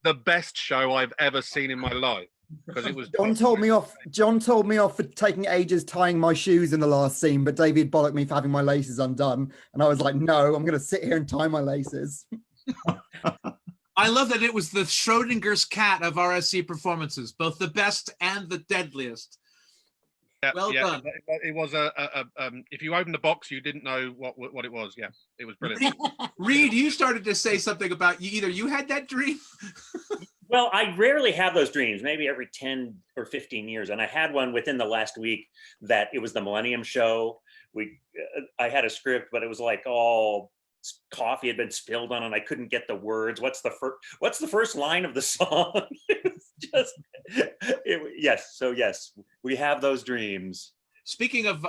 R: the best show I've ever seen in my life. Because it was
H: John told me off for taking ages tying my shoes in the last scene, but David bollocked me for having my laces undone. And I was like, no, I'm going to sit here and tie my laces.
J: I love that it was the Schrodinger's cat of RSC performances, both the best and the deadliest.
R: Yeah,
J: well done.
R: It was if you opened the box, you didn't know what it was. Yeah, it was brilliant.
J: Reed, you started to say something about you had that dream.
M: Well, I rarely have those dreams, maybe every 10 or 15 years. And I had one within the last week that it was the Millennium Show. I had a script, but it was like all coffee had been spilled on it. I couldn't get the words. What's the first line of the song? Yes, we have those dreams.
J: Speaking of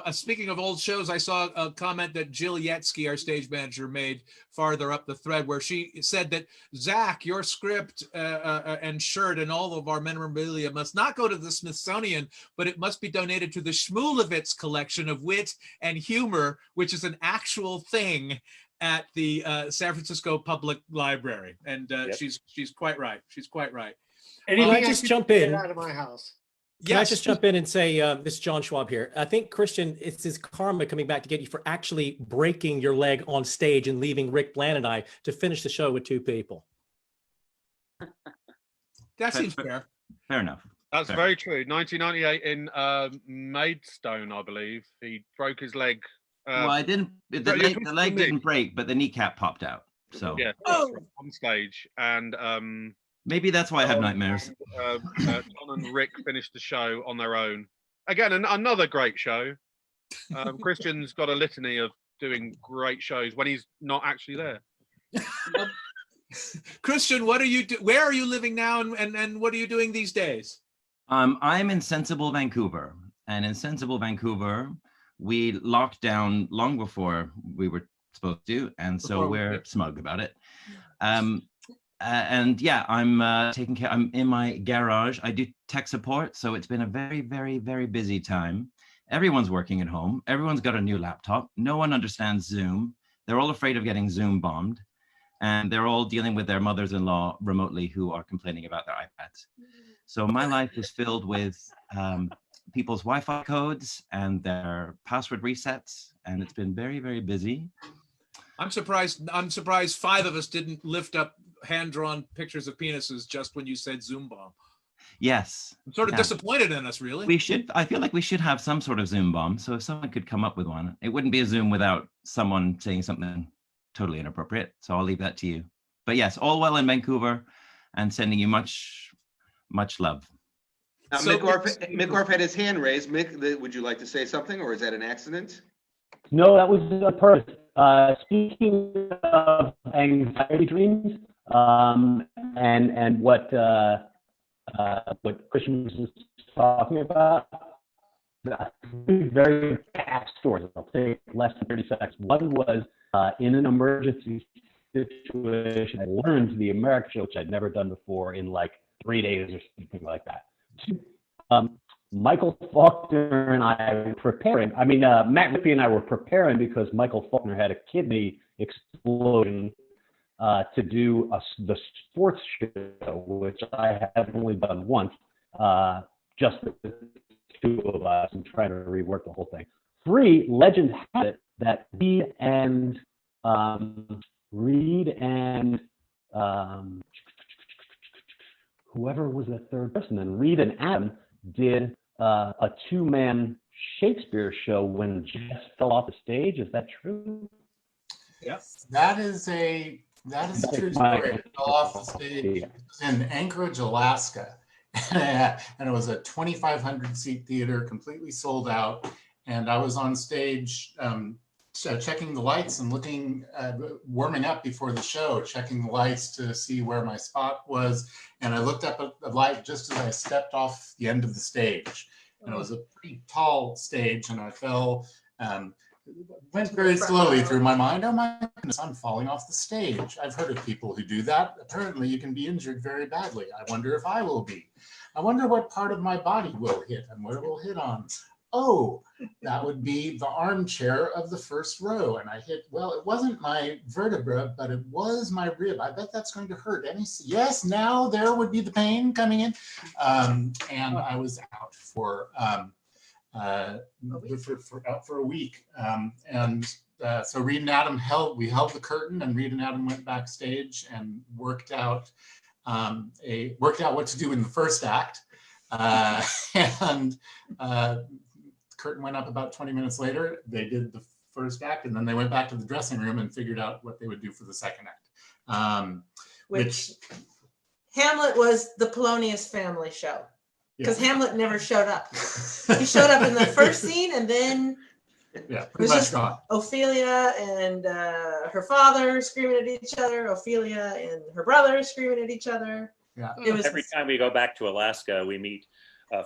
J: old shows, I saw a comment that Jill Yetsky, our stage manager, made farther up the thread, where she said that Zach, your script and shirt and all of our memorabilia must not go to the Smithsonian, but it must be donated to the Shmulevitz collection of wit and humor, which is an actual thing at the San Francisco Public Library. And she's quite right. She's quite right.
C: Can I just jump in?
N: Get out of my house.
C: Can I just jump in and say, this is John Schwab here. I think, Christian, it's his karma coming back to get you for actually breaking your leg on stage and leaving Rick Bland and I to finish the show with two people.
J: That seems fair.
A: Fair enough.
R: That's very true. 1998 in Maidstone, I believe. He broke his leg.
A: Well, I didn't. The leg didn't break, but the kneecap popped out. So
R: yeah, that's right, on stage, and
A: maybe that's why I have nightmares.
R: John and Rick finished the show on their own. Again, another great show. Christian's got a litany of doing great shows when he's not actually there.
J: Christian, what are you where are you living now, and what are you doing these days?
A: I'm in sensible Vancouver, and in sensible Vancouver, we locked down long before we were supposed to, and so we're smug about it. And yeah, I'm taking care. I'm in my garage. I do tech support, so it's been a very, very, very busy time. Everyone's working at home. Everyone's got a new laptop. No one understands Zoom. They're all afraid of getting Zoom bombed, and they're all dealing with their mothers-in-law remotely who are complaining about their iPads. So my life is filled with people's Wi-Fi codes and their password resets, and it's been very, very busy.
J: I'm surprised 5 of us didn't lift up hand-drawn pictures of penises just when you said Zoom bomb.
A: Yes.
J: I'm sort of disappointed in us, really.
A: I feel like we should have some sort of Zoom bomb. So if someone could come up with one, it wouldn't be a Zoom without someone saying something totally inappropriate. So I'll leave that to you. But yes, all well in Vancouver, and sending you much, much love.
F: Mick Orff had his hand raised. Mick, would you like to say something, or is that an accident?
V: No, that was a purpose. Speaking of anxiety dreams, and what Christian was talking about, very fast stories. I'll take less than 30 seconds. One was in an emergency situation, I learned the American, which I'd never done before, in like 3 days or something like that. Michael Faulkner and I were preparing. Matt Rippey and I were preparing because Michael Faulkner had a kidney explosion to do the sports show, which I have only done once, just the 2 of us, and trying to rework the whole thing. 3, legend has it that Reed and whoever was the third person, then Reed and Adam did a 2-man Shakespeare show when Jess fell off the stage. Is that true?
B: Yes, that is a true story. It fell off the stage. It was in Anchorage, Alaska, and it was a 2,500 seat theater, completely sold out. And I was on stage checking the lights and looking, warming up before the show, checking the lights to see where my spot was. And I looked up at the light just as I stepped off the end of the stage. And it was a pretty tall stage, and I fell, went very slowly through my mind. Oh my goodness, I'm falling off the stage. I've heard of people who do that. Apparently you can be injured very badly. I wonder if I will be. I wonder what part of my body will hit and where it will hit on. Oh, that would be the armchair of the first row. And I hit, well, it wasn't my vertebra, but it was my rib. I bet that's going to hurt. Yes, now there would be the pain coming in. And I was out for a week. So Reed and Adam held the curtain, and Reed and Adam went backstage and worked out what to do in the first act. Curtain went up about 20 minutes later. They did the first act, and then they went back to the dressing room and figured out what they would do for the second act. Which
O: Hamlet was the Polonius family show, because Hamlet never showed up. He showed up in the first scene, and then it was just Ophelia and her father screaming at each other, Ophelia and her brother screaming at each other.
B: Yeah.
O: It was
M: Every time we go back to Alaska, we meet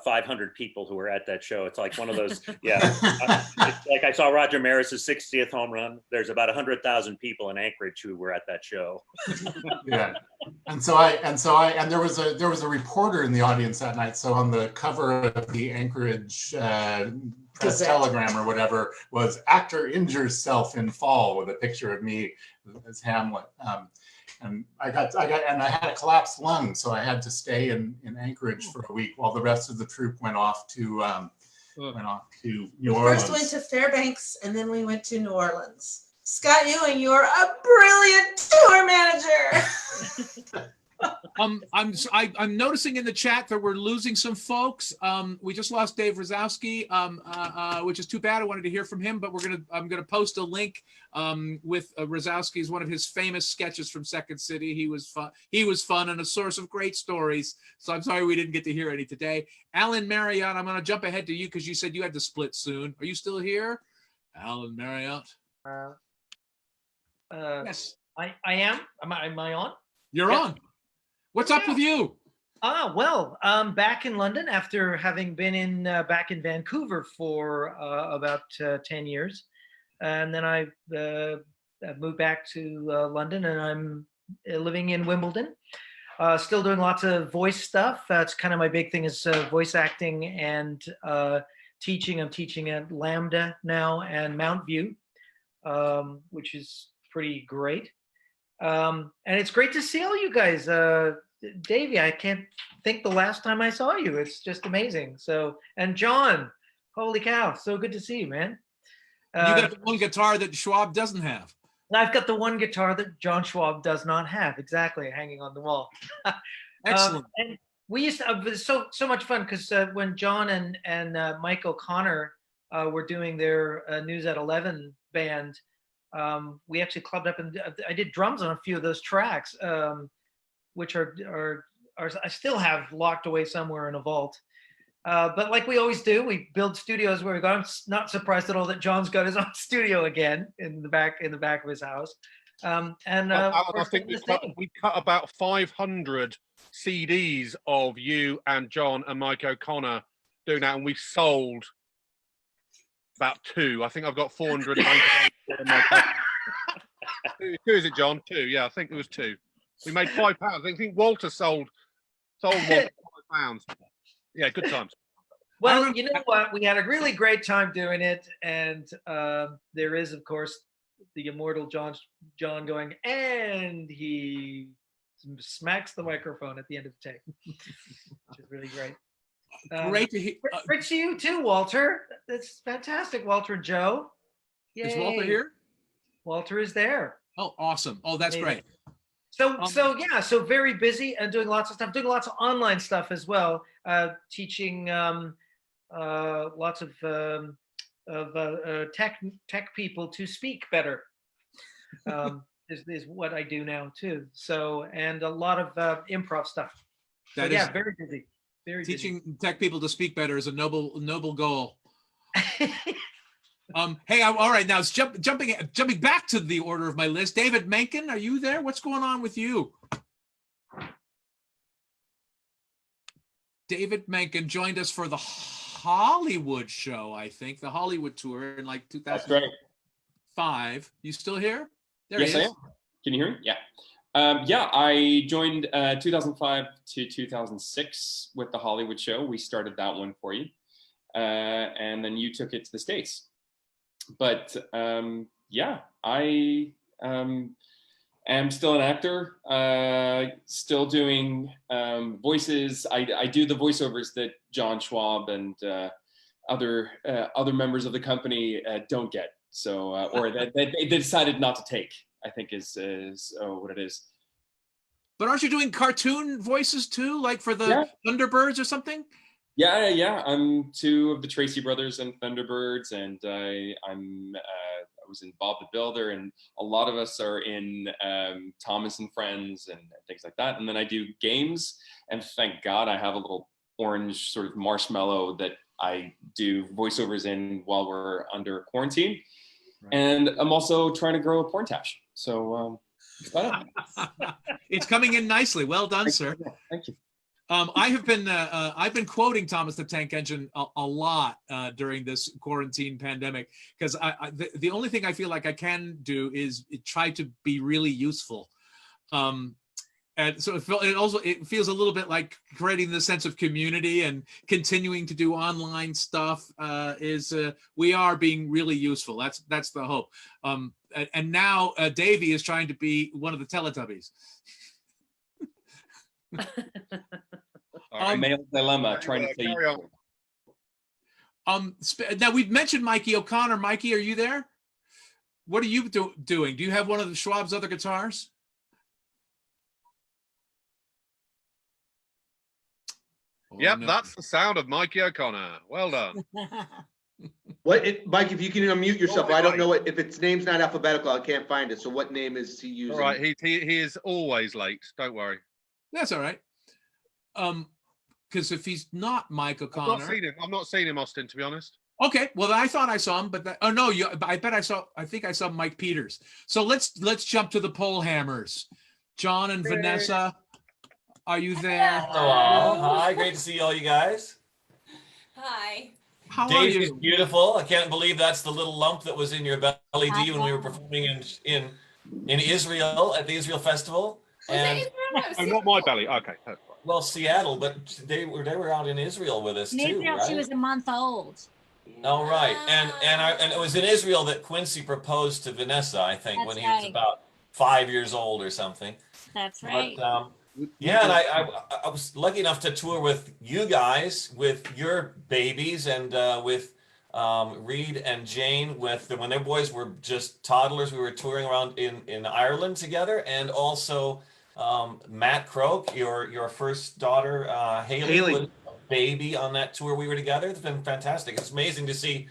M: 500 people who were at that show. It's like one of those, it's like I saw Roger Maris's 60th home run. There's about 100,000 people in Anchorage who were at that show.
B: Yeah, and there was a reporter in the audience that night. So on the cover of the Anchorage Press Telegram or whatever was "Actor injures self in fall" with a picture of me as Hamlet. And I had a collapsed lung, so I had to stay in Anchorage for a week while the rest of the troupe went off to New Orleans.
O: First went to Fairbanks, and then we went to New Orleans. Scott Ewing, you're a brilliant tour manager.
J: I'm noticing in the chat that we're losing some folks. We just lost Dave Rosowski, which is too bad. I wanted to hear from him, but I'm gonna post a link with Rosowski's one of his famous sketches from Second City. He was fun and a source of great stories. So I'm sorry we didn't get to hear any today. Alan Marriott, I'm gonna jump ahead to you because you said you had to split soon. Are you still here, Alan Marriott?
G: Yes, I am. Am I on?
J: You're on. What's up with you?
G: Well, I'm back in London after having been back in Vancouver for about 10 years. And then I moved back to London, and I'm living in Wimbledon. Still doing lots of voice stuff. That's kind of my big thing is voice acting and teaching. I'm teaching at Lambda now and Mount View, which is pretty great. And it's great to see all you guys. Davey, I can't think the last time I saw you. It's just amazing. So, and John, holy cow, so good to see you, man.
J: You got the one guitar that Schwab doesn't have.
G: I've got the one guitar that John Schwab does not have, exactly, hanging on the wall.
J: Excellent.
G: And we used to, it was so much fun because when John and Mike O'Connor were doing their News at 11 band, we actually clubbed up and I did drums on a few of those tracks, which are I still have locked away somewhere in a vault. But like we always do, we build studios where we go. I'm not surprised at all that John's got his own studio again in the back of his house.
R: Alan, I think we cut about 500 CDs of you and John and Mike O'Connor doing that, and we sold about 2. I think I've got 498. Two, is it, John? 2, yeah, I think it was 2. We made £5. I think Walter sold Walter £5. Yeah, good times.
G: Well, you know what? We had a really great time doing it, and there is, of course, the immortal John going, and he smacks the microphone at the end of the tape, which is really great.
J: Great to hear.
G: Great to see you too, Walter. That's fantastic, Walter and Joe. Yay.
J: Is Walter here?
G: Walter is there.
J: Oh, awesome. Oh, that's great.
G: So yeah, so very busy and doing lots of stuff, doing lots of online stuff as well, teaching lots of tech people to speak better. Is what I do now too. So, and a lot of improv stuff. So, yeah, very busy. Very
J: teaching
G: busy.
J: tech people to speak better is a noble goal. Hey, all right. Now it's jumping back to the order of my list. David Menken, are you there? What's going on with you? David Menken joined us for the Hollywood show, I think, the Hollywood tour in like 2005. You still here? There
P: Yes,
J: he
P: I
J: is.
P: am. Can you hear me? Yeah. Yeah, I joined 2005 to 2006 with the Hollywood show. We started that one for you. And then you took it to the States. But yeah, I am still an actor, still doing voices. I do the voiceovers that John Schwab and other members of the company don't get. So, or that they decided not to take, I think is what it is.
J: But aren't you doing cartoon voices too, like for the Thunderbirds or something?
P: Yeah. I'm 2 of the Tracy brothers and Thunderbirds, and I was in Bob the Builder, and a lot of us are in Thomas and Friends and things like that. And then I do games, and thank God I have a little orange sort of marshmallow that I do voiceovers in while we're under quarantine. Right. And I'm also trying to grow a porn tash. So
J: it's coming in nicely. Well done, sir.
P: Thank you.
J: I've been quoting Thomas the Tank Engine a lot during this quarantine pandemic, because the only thing I feel like I can do is try to be really useful. And so it feels a little bit like creating the sense of community and continuing to do online stuff. We are being really useful. That's the hope. And now Davey is trying to be one of the Teletubbies.
P: Male dilemma, trying to say.
J: Now we've mentioned Mikey O'Connor. Mikey, are you there? What are you doing? Do you have one of the Schwab's other guitars?
R: Yep, that's the sound of Mikey O'Connor. Well done.
F: Mike, if you can unmute yourself, I don't know if its name's not alphabetical, I can't find it. So what name is he using?
R: All right, he is always late. Don't worry.
J: That's all right. Because if he's not Mike O'Connor,
R: I've not seen him, Austin, to be honest.
J: Okay, well I thought I saw him, but I think I saw Mike Peters. So let's jump to the pole hammers. John and Vanessa, are you there?
I: Hello. Hi, great to see all you guys.
Q: Hi.
J: How
I: Dave
J: are
I: is
J: you?
I: beautiful. I can't believe that's the little lump that was in your belly, D, when we were performing in Israel at the Israel Festival. And
R: not my belly. Okay.
I: well, Seattle, but they were out in Israel with us
E: In
I: too,
E: Israel,
I: right?
E: she was a month old.
I: All right, and it was in Israel that Quincy proposed to Vanessa, I think,
E: That's
I: when he was
E: right.
I: about 5 years old or something.
E: That's right.
I: But, yeah, and I was lucky enough to tour with you guys, with your babies, and with Reed and Jane, when their boys were just toddlers. We were touring around in Ireland together, and also Matt Croke, your first daughter, Haley. Was a baby on that tour we were together. It's been fantastic. It's amazing to see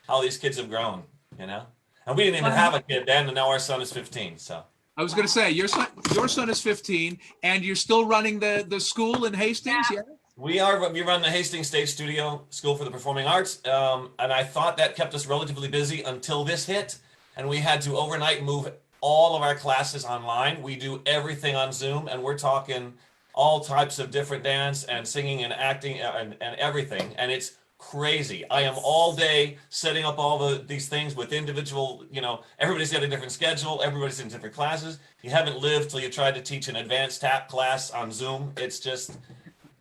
I: how these kids have grown, you know? And we didn't even have a kid then, and now our son is 15, so.
J: I was going to say, your son is 15, and you're still running the school in Hastings, yeah?
I: We run the Hastings State Studio School for the Performing Arts, and I thought that kept us relatively busy until this hit, and we had to overnight move all of our classes online. We do everything on Zoom, and we're talking all types of different dance and singing and acting and everything, and it's crazy. I am all day setting up all these things with individual, everybody's got a different schedule, everybody's in different classes. You haven't lived till you tried to teach an advanced tap class on Zoom. It's just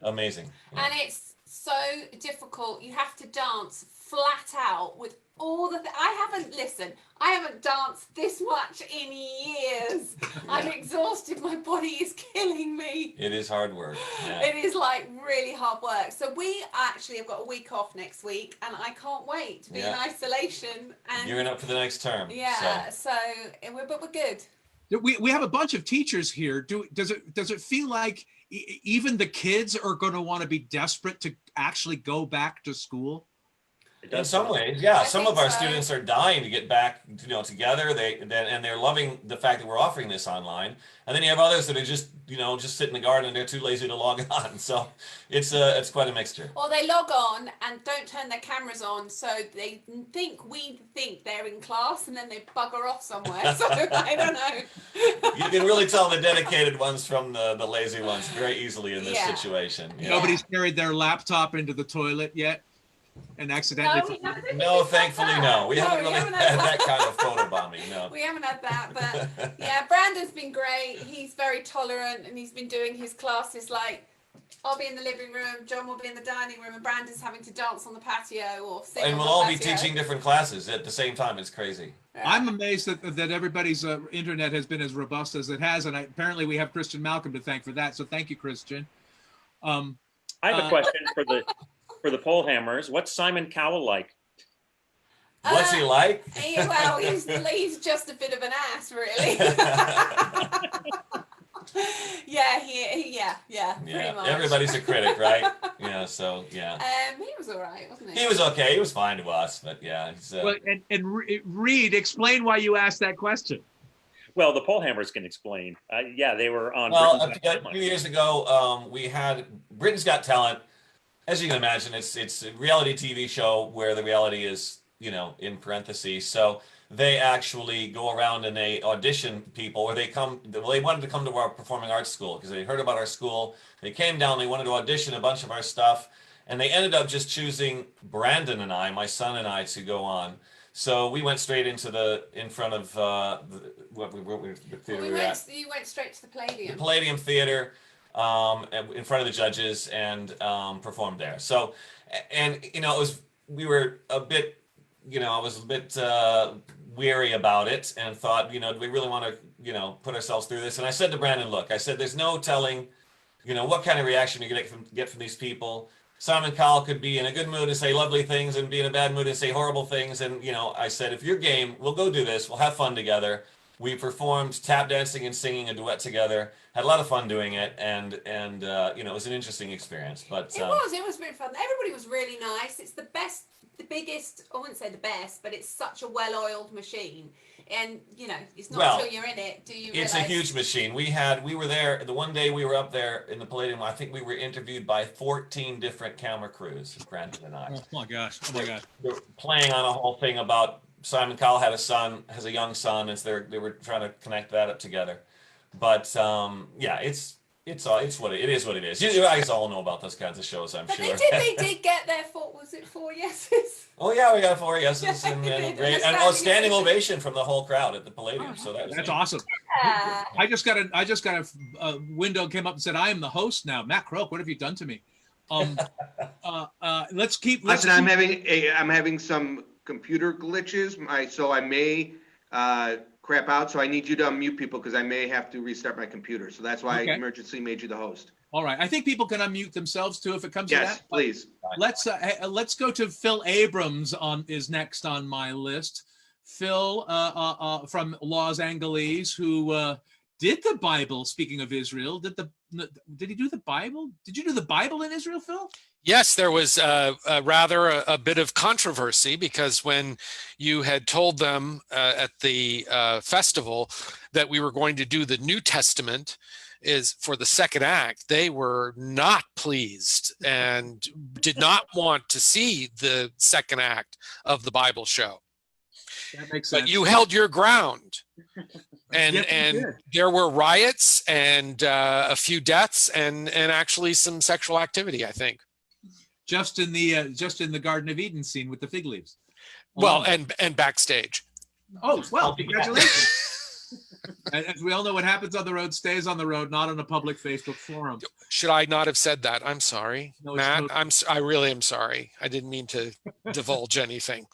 I: amazing.
Q: And it's so difficult. You have to dance flat out with all the I haven't danced this much in years. I'm exhausted. My body is killing me.
I: It is hard work. Yeah.
Q: It is like really hard work. So we actually have got a week off next week, and I can't wait to be in isolation. And
I: you're in up for the next term.
Q: Yeah. So we're good.
J: We have a bunch of teachers here. Does it feel like even the kids are going to want to be desperate to actually go back to school?
I: In some ways, yeah. Some of our students are dying to get back, together. They're loving the fact that we're offering this online. And then you have others that are just sit in the garden and they're too lazy to log on. So it's quite a mixture.
Q: Or they log on and don't turn their cameras on, so we think they're in class, and then they bugger off somewhere. So I don't know.
I: You can really tell the dedicated ones from the lazy ones very easily in this situation. Yeah.
J: Nobody's carried their laptop into the toilet yet and accidentally.
I: No, thankfully, no. We haven't really had that kind of photobombing. No.
Q: We haven't had that, but yeah, Brandon's been great. He's very tolerant, and he's been doing his classes like I'll be in the living room, John will be in the dining room, and Brandon's having to dance on the patio or sing.
I: And
Q: on
I: we'll
Q: the
I: all be
Q: patio.
I: teaching different classes at the same time. It's crazy.
J: I'm amazed that everybody's internet has been as robust as it has, and apparently we have Christian Malcolm to thank for that. So thank you, Christian.
M: I have a question for the pole hammers. What's Simon Cowell like?
I: What's he like?
Q: Well, he's just a bit of an ass, really. Yeah, pretty much.
I: Everybody's a critic, right? Yeah, so yeah.
Q: He was all right, wasn't he?
I: He was okay. He was fine to us, but yeah.
J: Well, and Reed, explain why you asked that question.
M: Well, the pole hammers can explain. Yeah, they were on.
I: Well, a few years ago, we had Britain's Got Talent. As you can imagine, it's a reality TV show where the reality is, in parentheses. So they actually go around and they audition people, or they wanted to come to our performing arts school because they heard about our school. They came down, they wanted to audition a bunch of our stuff, and they ended up just choosing Brandon and I, my son and I, to go on. So we went straight into in front of the theater we were at.
Q: You went straight to the Palladium.
I: The Palladium Theater. In front of the judges and performed there. So, and we were a bit, I was a bit weary about it and thought, do we really want to, put ourselves through this? And I said to Brandon, look, I said, there's no telling, what kind of reaction you're going to get from these people. Simon Cowell could be in a good mood and say lovely things and be in a bad mood and say horrible things. And, I said, if you're game, we'll go do this. We'll have fun together. We performed tap dancing and singing a duet together. Had a lot of fun doing it, and you know, it was an interesting experience. But
Q: it was really fun. Everybody was really nice. It's the best, the biggest. I wouldn't say the best, but it's such a well-oiled machine. And you know, it's not until you're in it do you
I: It's
Q: realize.
I: a huge machine. We were there the one day we were up there in the Palladium. I think we were interviewed by 14 different camera crews, Brandon and I.
J: Oh my gosh! Oh my gosh!
I: They were playing on a whole thing about Simon Cowell has a young son, and so they were trying to connect that up together. But yeah, it's what it is. What it is. You guys all know about those kinds of shows, I'm sure.
Q: They did get their was it 4 yeses?
I: Oh yeah, we got 4 yeses and great and standing
Q: ovation.
I: ovation from the whole crowd at the Palladium. So
J: That's awesome.
Q: Yeah.
J: I just got a window came up and said, "I am the host now." Matt Croke, what have you done to me? Let's keep.
F: Listen, I'm having some computer glitches. So I may crap out. So I need you to unmute people because I may have to restart my computer. So that's why I emergency made you the host.
J: All right. I think people can unmute themselves too if it comes to that.
F: Yes, please.
J: Let's go to Phil Abrams is next on my list. Phil from Los Angeles, who did the Bible. Speaking of Israel, did he do the Bible? Did you do the Bible in Israel, Phil?
S: Yes, there was rather a bit of controversy because when you had told them at the festival that we were going to do the New Testament is for the second act, they were not pleased and did not want to see the second act of the Bible show.
J: That makes sense.
S: But you held your ground. And
J: Yes,
S: and there were riots and a few deaths and actually some sexual activity, I think.
J: Just in the Garden of Eden scene with the fig leaves.
S: Well, and backstage.
J: Oh, well, congratulations. As we all know, what happens on the road stays on the road, not on a public Facebook forum.
S: Should I not have said that? I'm sorry,
J: No, it's
S: Matt.
J: no-
S: I really am sorry. I didn't mean to divulge anything.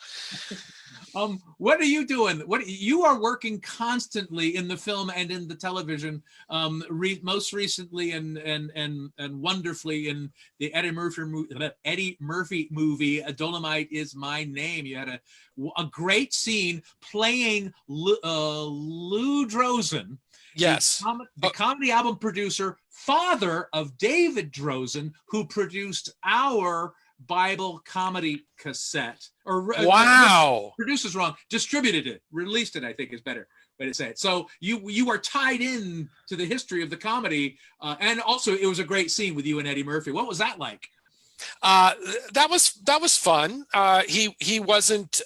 J: What are you doing? You are working constantly in the film and in the television. Most recently and wonderfully in the Eddie Murphy movie, "Dolomite Is My Name." You had a great scene playing Lou Drozen.
S: Yes,
J: the comedy album producer, father of David Drozen, who produced our Bible comedy cassette.
S: Wow.
J: Producers wrong. Distributed it, released it, I think is better way to say it. So you are tied in to the history of the comedy, and also it was a great scene with you and Eddie Murphy. What was that like?
S: That was fun. He wasn't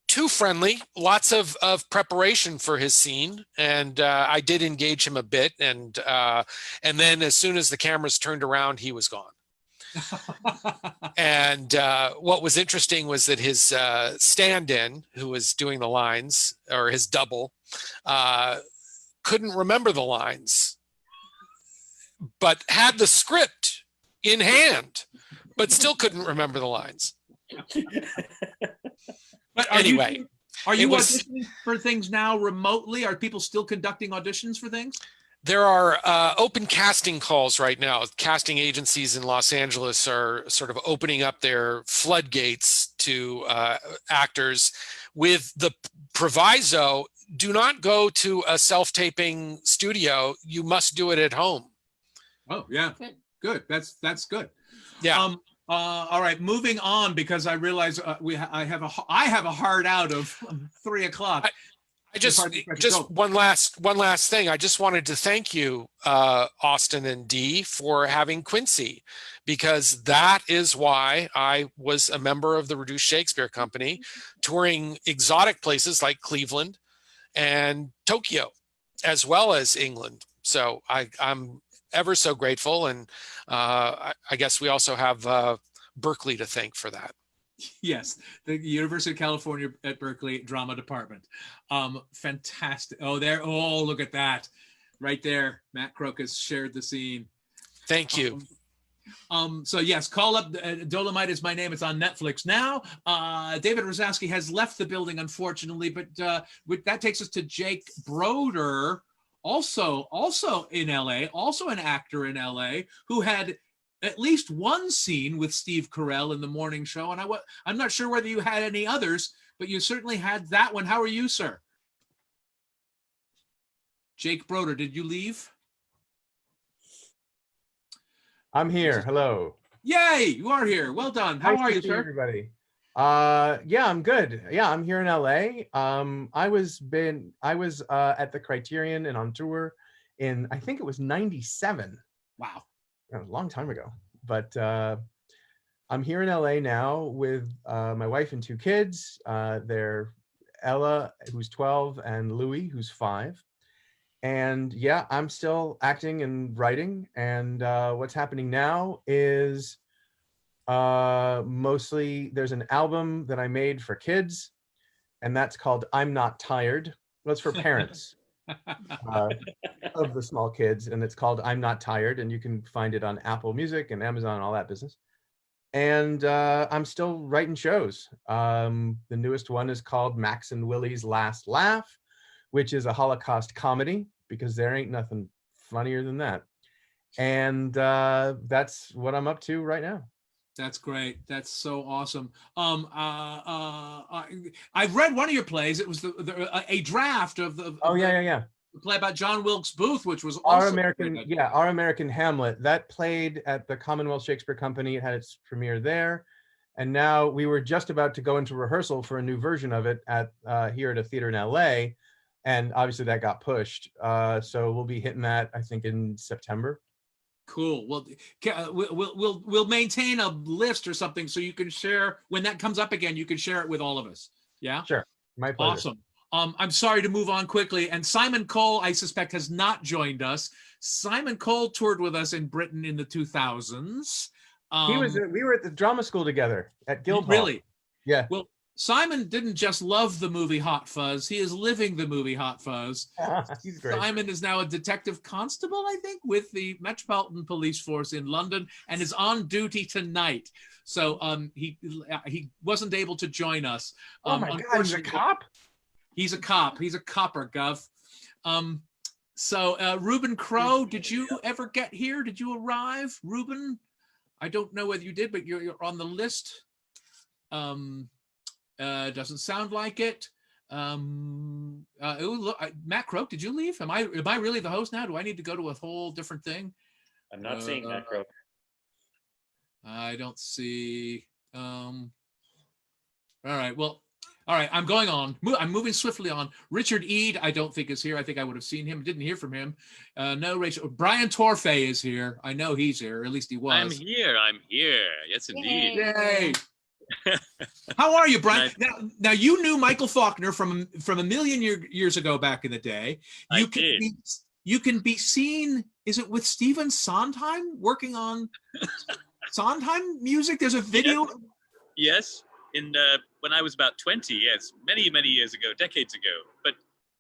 S: too friendly. Lots of preparation for his scene, and I did engage him a bit, and then as soon as the cameras turned around, he was gone. And what was interesting was that his stand-in, who was doing the lines, or his double, couldn't remember the lines, but had the script in hand, but still couldn't remember the lines.
J: But
S: anyway,
J: are you auditioning for things now remotely? Are people still conducting auditions for things?
S: There are open casting calls right now. Casting agencies in Los Angeles are sort of opening up their floodgates to actors with the proviso, do not go to a self-taping studio. You must do it at home.
J: Oh, yeah. Good. That's good.
S: Yeah.
J: All right, moving on, because I realize I have a hard out of 3 o'clock.
S: Just one last thing. I just wanted to thank you, Austin and Dee, for having Quincy, because that is why I was a member of the Reduced Shakespeare Company, touring exotic places like Cleveland and Tokyo, as well as England. So I'm ever so grateful, and I guess we also have Berkeley to thank for that.
J: Yes, the University of California at Berkeley Drama Department. Fantastic. Oh, look at that. Right there. Matt Croke has shared the scene.
S: Thank you.
J: So yes, call up Dolomite Is My Name. It's on Netflix now. David Rosowski has left the building, unfortunately, but that takes us to Jake Broder, also in LA, also an actor in LA, who had at least one scene with Steve Carell in the morning show. And I'm not sure whether you had any others, but you certainly had that one. How are you, sir? Jake Broder, did you leave?
D: I'm here. Hello.
J: Yay, you are here. Well done. How
D: Nice
J: are
D: to
J: you,
D: see
J: sir?
D: everybody. Yeah, I'm good. Yeah, I'm here in LA. I was at the Criterion and on tour in, I think it was 97.
J: Wow.
D: That was a long time ago. But I'm here in LA now with my wife and 2 kids. They're Ella, who's 12, and Louie, who's 5. And yeah, I'm still acting and writing. And what's happening now is mostly there's an album that I made for kids, and that's called I'm Not Tired. Well, it's for parents of the small kids, and it's called I'm Not Tired, and you can find it on Apple Music and Amazon and all that business. And I'm still writing shows. The newest one is called Max and Willie's Last Laugh, which is a Holocaust comedy, because there ain't nothing funnier than that. And that's what I'm up to right now.
J: That's great. That's so awesome. I've read one of your plays. It was a draft of the play about John Wilkes Booth, which was also
D: Our American Hamlet, that played at the Commonwealth Shakespeare Company. It had its premiere there, and now we were just about to go into rehearsal for a new version of it at here at a theater in LA, and obviously that got pushed. So we'll be hitting that, I think, in September.
J: Cool. Well, we'll maintain a list or something so you can share when that comes up again. You can share it with all of us. Yeah.
D: Sure. My pleasure.
J: Awesome. I'm sorry to move on quickly. And Simon Cole, I suspect, has not joined us. Simon Cole toured with us in Britain in the 2000s.
D: We were at the drama school together at Guildhall.
J: Really?
D: Yeah.
J: Well, Simon didn't just love the movie Hot Fuzz. He is living the movie Hot Fuzz.
D: He's great.
J: Simon is now a detective constable, I think, with the Metropolitan Police Force in London, and is on duty tonight. So he wasn't able to join us.
D: Oh my God, he's a cop?
J: He's a cop. He's a copper, Gov. So Reuben Crow, did you ever get here? Did you arrive, Reuben? I don't know whether you did, but you're on the list. Doesn't sound like it. Look, Matt Croke, did you leave? Am I really the host now? Do I need to go to a whole different thing?
M: I'm not seeing Matt Croke.
J: I don't see. All right. Well, all right. I'm going on. I'm moving swiftly on. Richard Eade, I don't think is here. I think I would have seen him. Didn't hear from him. No, Rachel. Brian Torfay is here. I know he's here. Or at least he was.
T: I'm here. Yes, indeed.
J: Yay. How are you, Brian? Now you knew Michael Faulkner from a million years ago back in the day. You can be seen. Is it with Stephen Sondheim working on Sondheim music? There's a video.
T: Yes, when I was about 20. Yes, many years ago, decades ago. But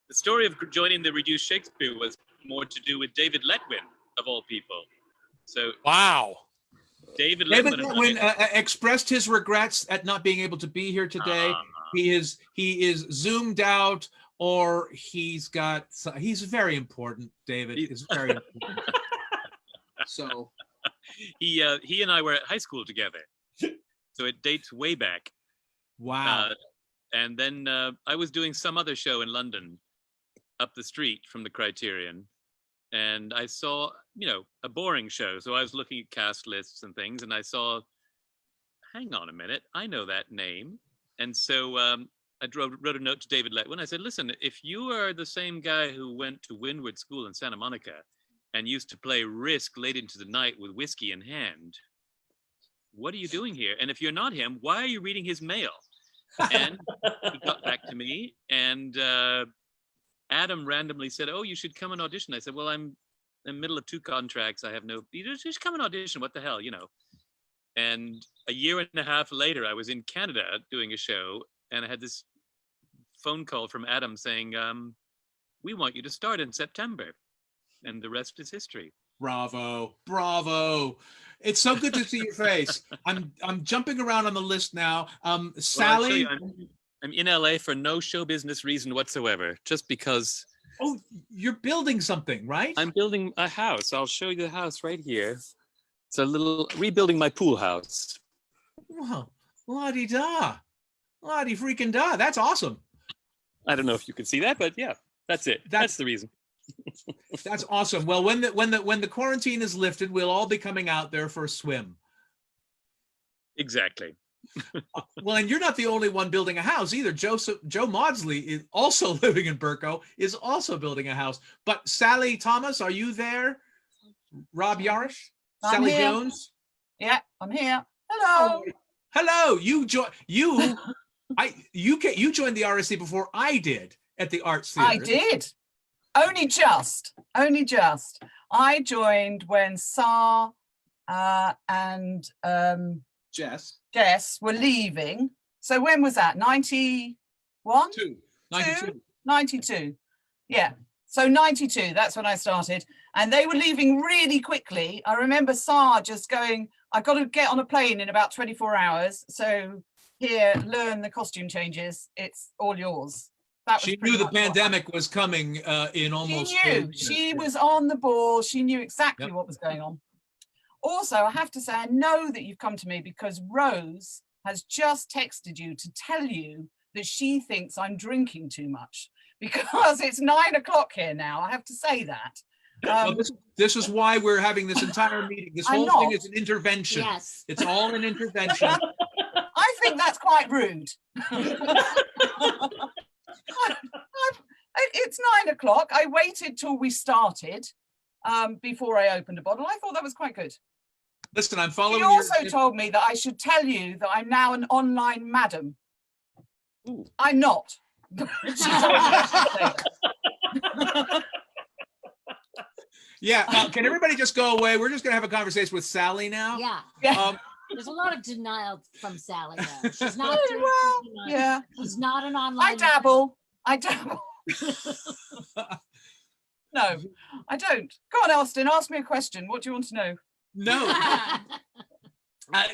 T: the story of joining the Reduced Shakespeare was more to do with David Letwin, of all people. So
S: wow.
T: David
J: Letwin expressed his regrets at not being able to be here today. He is zoomed out, or he's very important. David is very important. So
T: he and I were at high school together, so it dates way back.
J: Wow.
T: And then I was doing some other show in London, up the street from the Criterion. And I saw, a boring show. So I was looking at cast lists and things, and I saw, hang on a minute, I know that name. And so I wrote a note to David Letwin. I said, listen, if you are the same guy who went to Windward School in Santa Monica and used to play Risk late into the night with whiskey in hand, what are you doing here? And if you're not him, why are you reading his mail? And he got back to me, and Adam randomly said, oh, you should come and audition. I said, well, I'm in the middle of 2 contracts. I have you just come and audition. What the hell, And a year and a half later, I was in Canada doing a show, and I had this phone call from Adam saying, we want you to start in September. And the rest is history.
J: Bravo. It's so good to see your face. I'm jumping around on the list now. Sally.
T: Well, I'm in LA for no show business reason whatsoever, just because.
J: Oh, you're building something, right?
T: I'm building a house. I'll show you the house right here. It's a little rebuilding my pool house.
J: Wow, la-di-da. La-di-freaking-da. That's awesome.
T: I don't know if you can see that, but yeah, that's it. That's the reason.
J: That's awesome. Well, when the quarantine is lifted, we'll all be coming out there for a swim.
T: Exactly.
J: Well, and you're not the only one building a house either. Joe Maudsley is also living in Burco, is also building a house. But Sally Thomas, are you there? Rob Yarish?
K: I'm
J: Sally
K: here.
J: Jones?
K: Yeah, I'm here. Hello.
J: Hello. You joined the RSC before I did at the Arts Theatre.
K: I did. Only just. I joined when Sar and
J: Jess
K: were leaving. So when was that? 91? 92. Yeah. So 92, that's when I started. And they were leaving really quickly. I remember Sar just going, I've got to get on a plane in about 24 hours. So here, learn the costume changes. It's all yours.
J: She knew the pandemic was coming in almost.
K: She knew. She was on the ball. She knew exactly what was going on. Also, I have to say, I know that you've come to me because Rose has just texted you to tell you that she thinks I'm drinking too much because it's 9 o'clock here now. I have to say that.
J: Well, this is why we're having this entire meeting. This whole thing is an intervention.
K: Yes.
J: It's all an intervention.
K: I think that's quite rude. It's 9 o'clock. I waited till we started before I opened a bottle. I thought that was quite good.
J: Listen, I'm following.
K: He also told me that I should tell you that I'm now an online madam.
J: Ooh.
K: I'm not. She told me I should say that.
J: Yeah, can everybody just go away? We're just going to have a conversation with Sally now.
E: Yeah. There's a lot of denial from Sally though. She's not doing
K: yeah.
E: She's not an online.
K: I dabble. No, I don't. Go on, Austin. Ask me a question. What do you want to know?
J: No.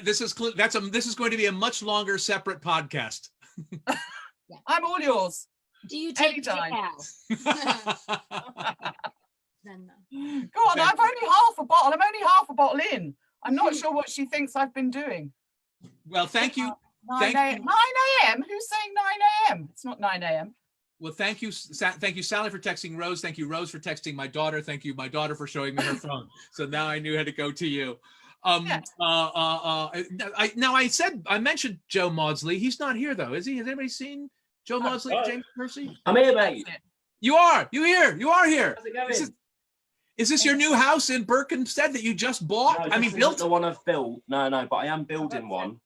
J: This is going to be a much longer separate podcast.
K: I'm all yours.
E: Do you take
K: anytime?
E: Go
K: on, I've only half a bottle. I'm only half a bottle in. I'm not sure what she thinks I've been doing.
J: Well, thank you.
K: 9 a.m. Who's saying 9 a.m.? It's not 9 a.m.
J: Well, thank you, Sally, for texting Rose. Thank you, Rose, for texting my daughter. Thank you, my daughter, for showing me her phone. So now I knew how to go to you. I mentioned Joe Maudsley. He's not here though, is he? Has anybody seen Joe Maudsley? James Percy?
L: I'm here, mate.
J: You are. You here? You are here.
L: How's it going?
J: Is this your new house in Berkhamsted that you just bought?
L: No, built the one I've built. No, but I am building one.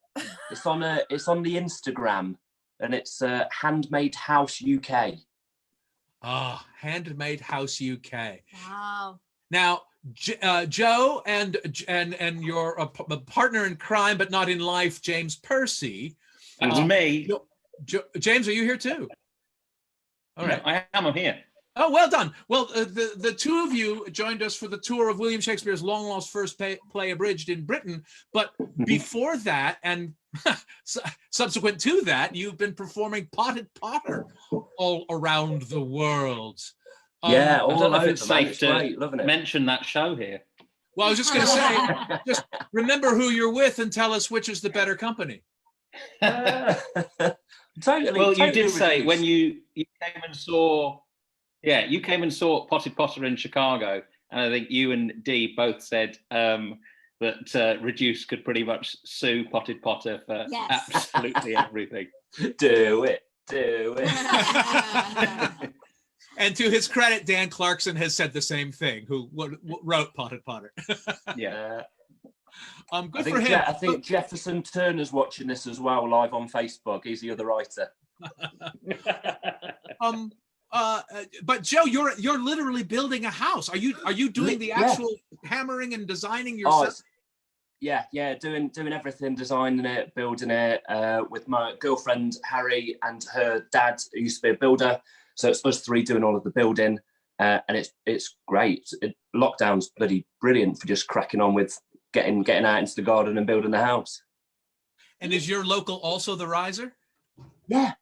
L: It's on the Instagram, and it's Handmade House UK.
J: Ah, Handmade House UK.
E: Wow.
J: Now, Joe and your partner in crime, but not in life, James Percy.
L: That's me.
J: James, are you here too? All right.
L: I am. I'm here.
J: Oh, well done. Well, the two of you joined us for the tour of William Shakespeare's long lost first play abridged in Britain. But before that, and subsequent to that, you've been performing Potted Potter all around the world.
L: Yeah,
U: I don't know if it's
L: safe
U: to mention that show here.
J: Well, I was just going to say, just remember who you're with and tell us which is the better company.
L: Totally.
U: Well, you did say when you came and saw. Yeah, you came and saw Potted Potter in Chicago, and I think you and Dee both said that Reduced could pretty much sue Potted Potter for absolutely everything.
L: Do it.
J: And to his credit, Dan Clarkson has said the same thing, who wrote Potted Potter.
L: Yeah.
J: Good for him.
L: I think Jefferson Turner's watching this as well, live on Facebook. He's the other writer.
J: But Joe, you're literally building a house. Are you doing the actual hammering and designing yourself?
L: Doing everything, designing it, building it with my girlfriend Harry and her dad, who used to be a builder. So it's us three doing all of the building, and it's great. Lockdown's bloody brilliant for just cracking on with getting out into the garden and building the house.
J: And is your local also the Riser?
L: Yeah,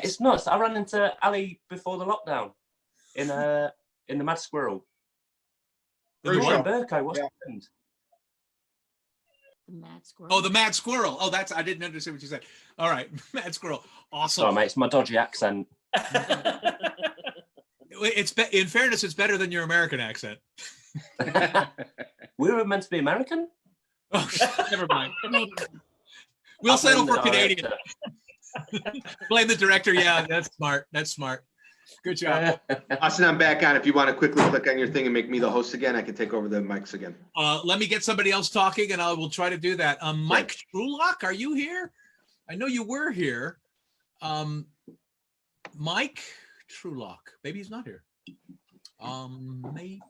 L: it's nuts. I ran into Ali before the lockdown in the Mad Squirrel. The one in Burco. What's happened?
E: The Mad Squirrel.
J: Oh, the Mad Squirrel. Oh, I didn't understand what you said. All right, Mad Squirrel. Awesome.
L: Sorry, mate, it's my dodgy accent.
J: in fairness, it's better than your American accent.
L: We were meant to be American.
J: Oh, never mind. We'll settle for Canadian. Blame the director. Yeah, that's smart. That's smart. Good job.
F: Austin, I'm back on. If you want to quickly click on your thing and make me the host again, I can take over the mics again.
J: Let me get somebody else talking, and I will try to do that. Mike Trulock, are you here? I know you were here. Mike Trulock. Maybe he's not here. Maybe.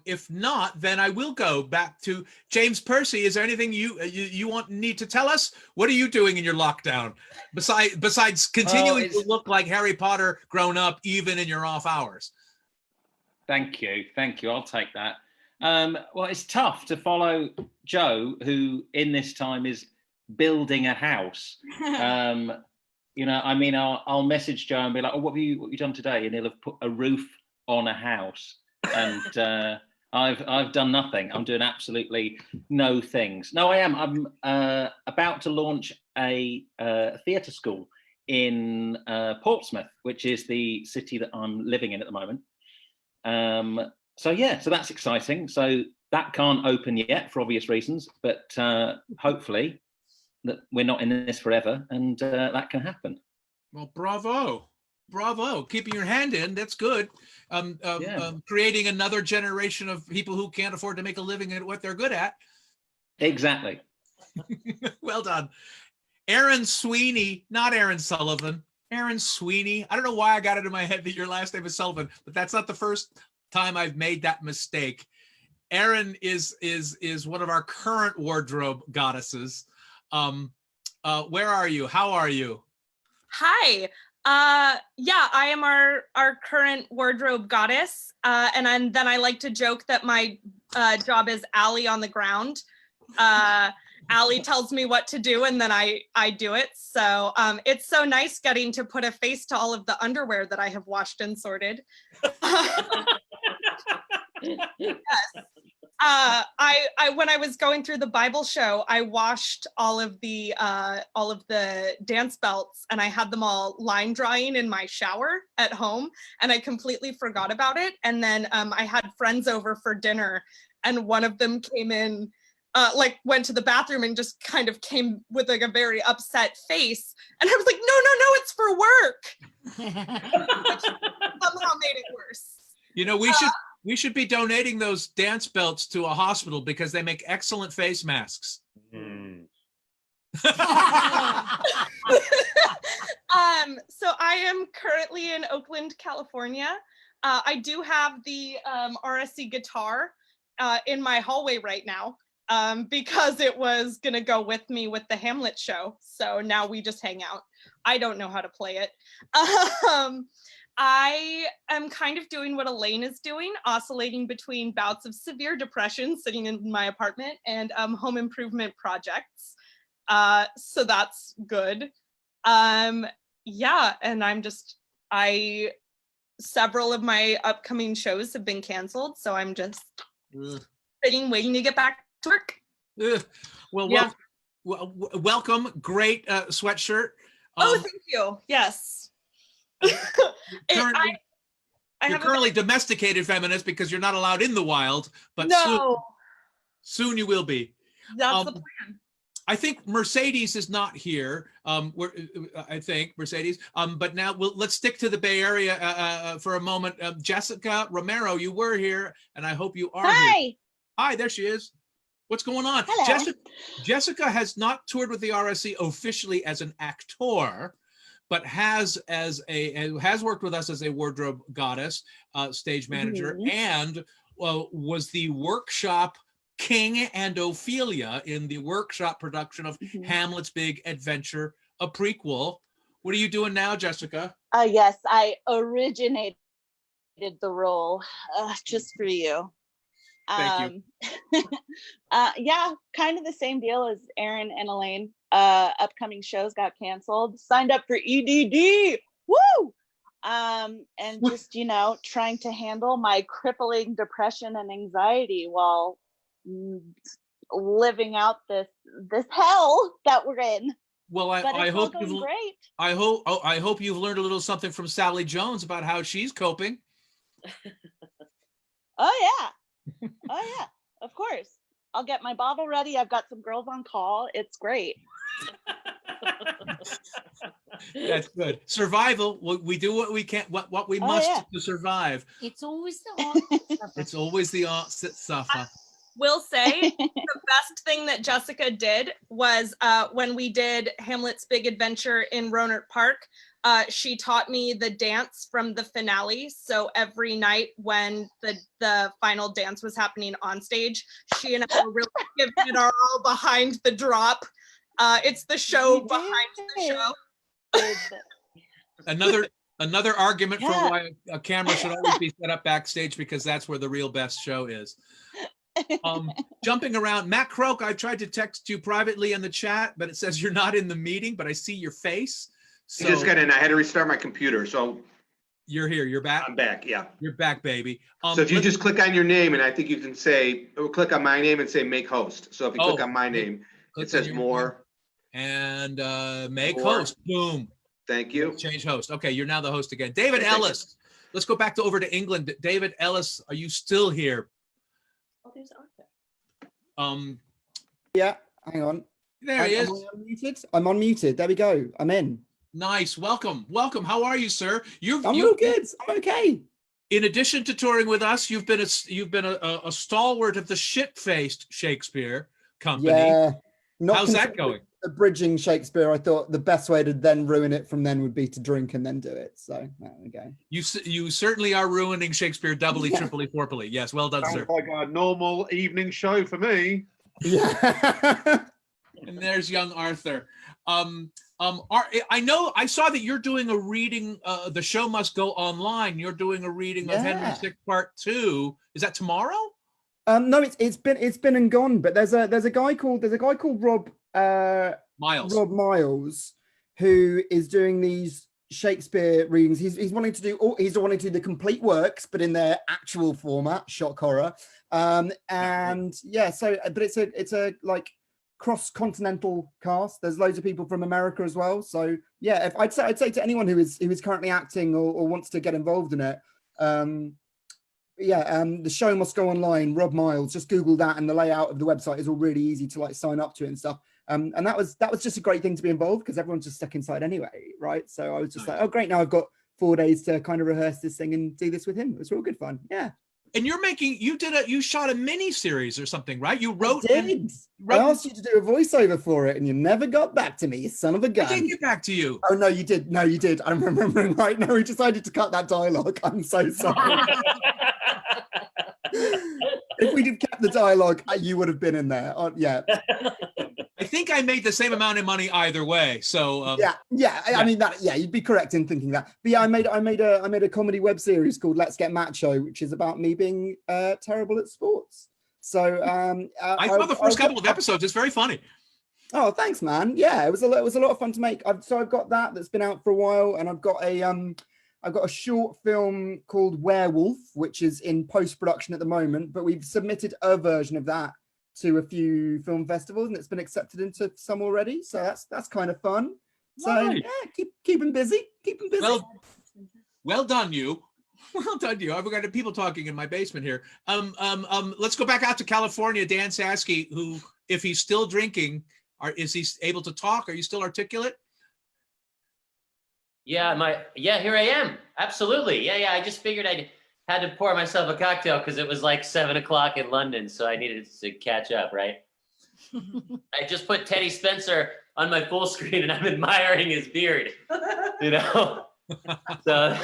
J: If not, then I will go back to James Percy. Is there anything you need to tell us? What are you doing in your lockdown besides continuing to look like Harry Potter grown up, even in your off hours?
U: Thank you. I'll take that. Well, it's tough to follow Joe, who in this time is building a house. You know, I mean, I'll message Joe and be like, "Oh, what have you done today?" And he'll have put a roof on a house. And I've done nothing. I'm doing absolutely no things. No, I am. I'm about to launch a theatre school in Portsmouth, which is the city that I'm living in at the moment. So that's exciting. So that can't open yet for obvious reasons, but hopefully that we're not in this forever, and that can happen.
J: Well, bravo. Keeping your hand in, that's good. Creating another generation of people who can't afford to make a living at what they're good at.
U: Exactly.
J: Well done. Aaron Sweeney, not Aaron Sullivan. Aaron Sweeney. I don't know why I got it in my head that your last name is Sullivan, but that's not the first time I've made that mistake. Aaron is one of our current wardrobe goddesses. Where are you? How are you?
H: Hi. I am our current wardrobe goddess. And then I like to joke that my job is Allie on the ground. Allie tells me what to do, and then I do it. So it's so nice getting to put a face to all of the underwear that I have washed and sorted. Yes. When I was going through the Bible show, I washed all of the dance belts, and I had them all line drying in my shower at home, and I completely forgot about it. And then I had friends over for dinner, and one of them came in, went to the bathroom and just kind of came with like a very upset face, and I was like, no, it's for work. Which somehow made it worse.
J: You know, we should be donating those dance belts to a hospital because they make excellent face masks.
H: So I am currently in Oakland, California. I do have the RSC guitar in my hallway right now because it was gonna go with me with the Hamlet show. So now we just hang out. I don't know how to play it. I am kind of doing what Elaine is doing, oscillating between bouts of severe depression, sitting in my apartment, and home improvement projects. So that's good. And several of my upcoming shows have been canceled, so I'm just sitting, waiting to get back to work.
J: Welcome. Great sweatshirt.
H: Thank you. Yes.
J: You're currently domesticated feminist because you're not allowed in the wild, but
H: no.
J: soon you will be.
H: That's the plan.
J: I think Mercedes is not here. I think Mercedes. But now let's stick to the Bay Area for a moment. Jessica Romero, you were here, and I hope you are here. Hi, there she is. What's going on?
N: Hello.
J: Jessica has not toured with the RSC officially as an actor, but has worked with us as a wardrobe goddess, stage manager, and was the workshop King and Ophelia in the workshop production of Hamlet's Big Adventure, a prequel. What are you doing now, Jessica?
N: Yes, I originated the role just for you.
J: Thank
N: you. Yeah, kind of the same deal as Aaron and Elaine. Upcoming shows got canceled. Signed up for EDD. Woo! And just, trying to handle my crippling depression and anxiety while living out this hell that we're in.
J: Well,
N: but
J: I
N: it's all
J: hope
N: going great.
J: I hope you've learned a little something from Sally Jones about how she's coping.
N: Oh yeah, of course. I'll get my bottle ready. I've got some girls on call. It's great.
J: That's good. Survival. We do what we can, what we must to survive.
E: It's always the
J: It's always the suffer.
H: Will say the best thing that Jessica did was when we did Hamlet's Big Adventure in Rohnert Park, she taught me the dance from the finale. So every night when the final dance was happening on stage, she and I were really giving it our all behind the drop. It's the show behind the show.
J: Another argument for why a camera should always be set up backstage, because that's where the real best show is. Jumping around, Matt Croke, I tried to text you privately in the chat, but it says you're not in the meeting, but I see your face. So
F: I just got in. I had to restart my computer, so
J: you're here. You're back.
F: I'm back. Yeah.
J: You're back, baby.
F: So if you just click on your name, and I think you can say, or click on my name and say make host. So if you click on my name, it says more.
J: And make
F: More.
J: host. Boom.
F: Thank you.
J: Change host. Okay, you're now the host again. David Ellis. Let's go back over to England. David Ellis, are you still here?
L: Oh, there's Arthur.
A: Yeah, hang on.
J: There he is.
A: Am I unmuted? I'm unmuted. There we go. I'm in.
J: Nice. Welcome. How are you, sir?
A: I'm real good. I'm okay.
J: In addition to touring with us, you've been a stalwart of the shit-faced Shakespeare Company.
A: Yeah.
J: How's that going?
A: Abridging Shakespeare, I thought the best way to then ruin it from then would be to drink and then do it. So there we go.
J: You certainly are ruining Shakespeare doubly, triply, fourply. Yes, well done, sir.
R: Sounds like a normal evening show for me.
A: Yeah.
J: And there's young Arthur. I saw that you're doing a reading. The show must go online. You're doing a reading of Henry VI Part 2. Is that tomorrow?
A: No, it's been and gone. But there's a guy called Rob Miles, who is doing these Shakespeare readings. He's wanting to do the complete works, but in their actual format, shock horror. But it's a like cross-continental cast. There's loads of people from America as well. So yeah, if I'd say to anyone who is currently acting or wants to get involved in it, the show must go online. Rob Miles, just Google that, and the layout of the website is all really easy to like sign up to it and stuff. And that was just a great thing to be involved, because everyone's just stuck inside anyway, right? So I was just like, oh great, now I've got 4 days to kind of rehearse this thing and do this with him. It was real good fun. Yeah.
J: And you shot a mini series or something, right? You wrote.
A: I asked you to do a voiceover for it, and you never got back to me, you son of a gun.
J: I didn't get back to you.
A: Oh no, you did. No, you did. I'm remembering right now. We decided to cut that dialogue. I'm so sorry. If we'd have kept the dialogue, you would have been in there. Yeah.
J: I think I made the same amount of money either way. So
A: I mean that. Yeah, you'd be correct in thinking that. But yeah, I made a comedy web series called Let's Get Macho, which is about me being terrible at sports. So
J: I saw the first couple of episodes. It's very funny.
A: Oh, thanks, man. Yeah, it was a lot of fun to make. I've got that's been out for a while, and I've got a short film called Werewolf, which is in post-production at the moment, but we've submitted a version of that to a few film festivals, and it's been accepted into some already. So that's kind of fun. So
J: Nice.
A: yeah, keep them busy.
J: Well done, you. Well done, you. I've got people talking in my basement here. Let's go back out to California. Dan Sasky, who, if he's still drinking, is he able to talk? Are you still articulate?
C: Yeah, here I am. Absolutely. Yeah. I just figured I had to pour myself a cocktail because it was like 7 o'clock in London, so I needed to catch up, right? I just put Teddy Spencer on my full screen and I'm admiring his beard, you know? So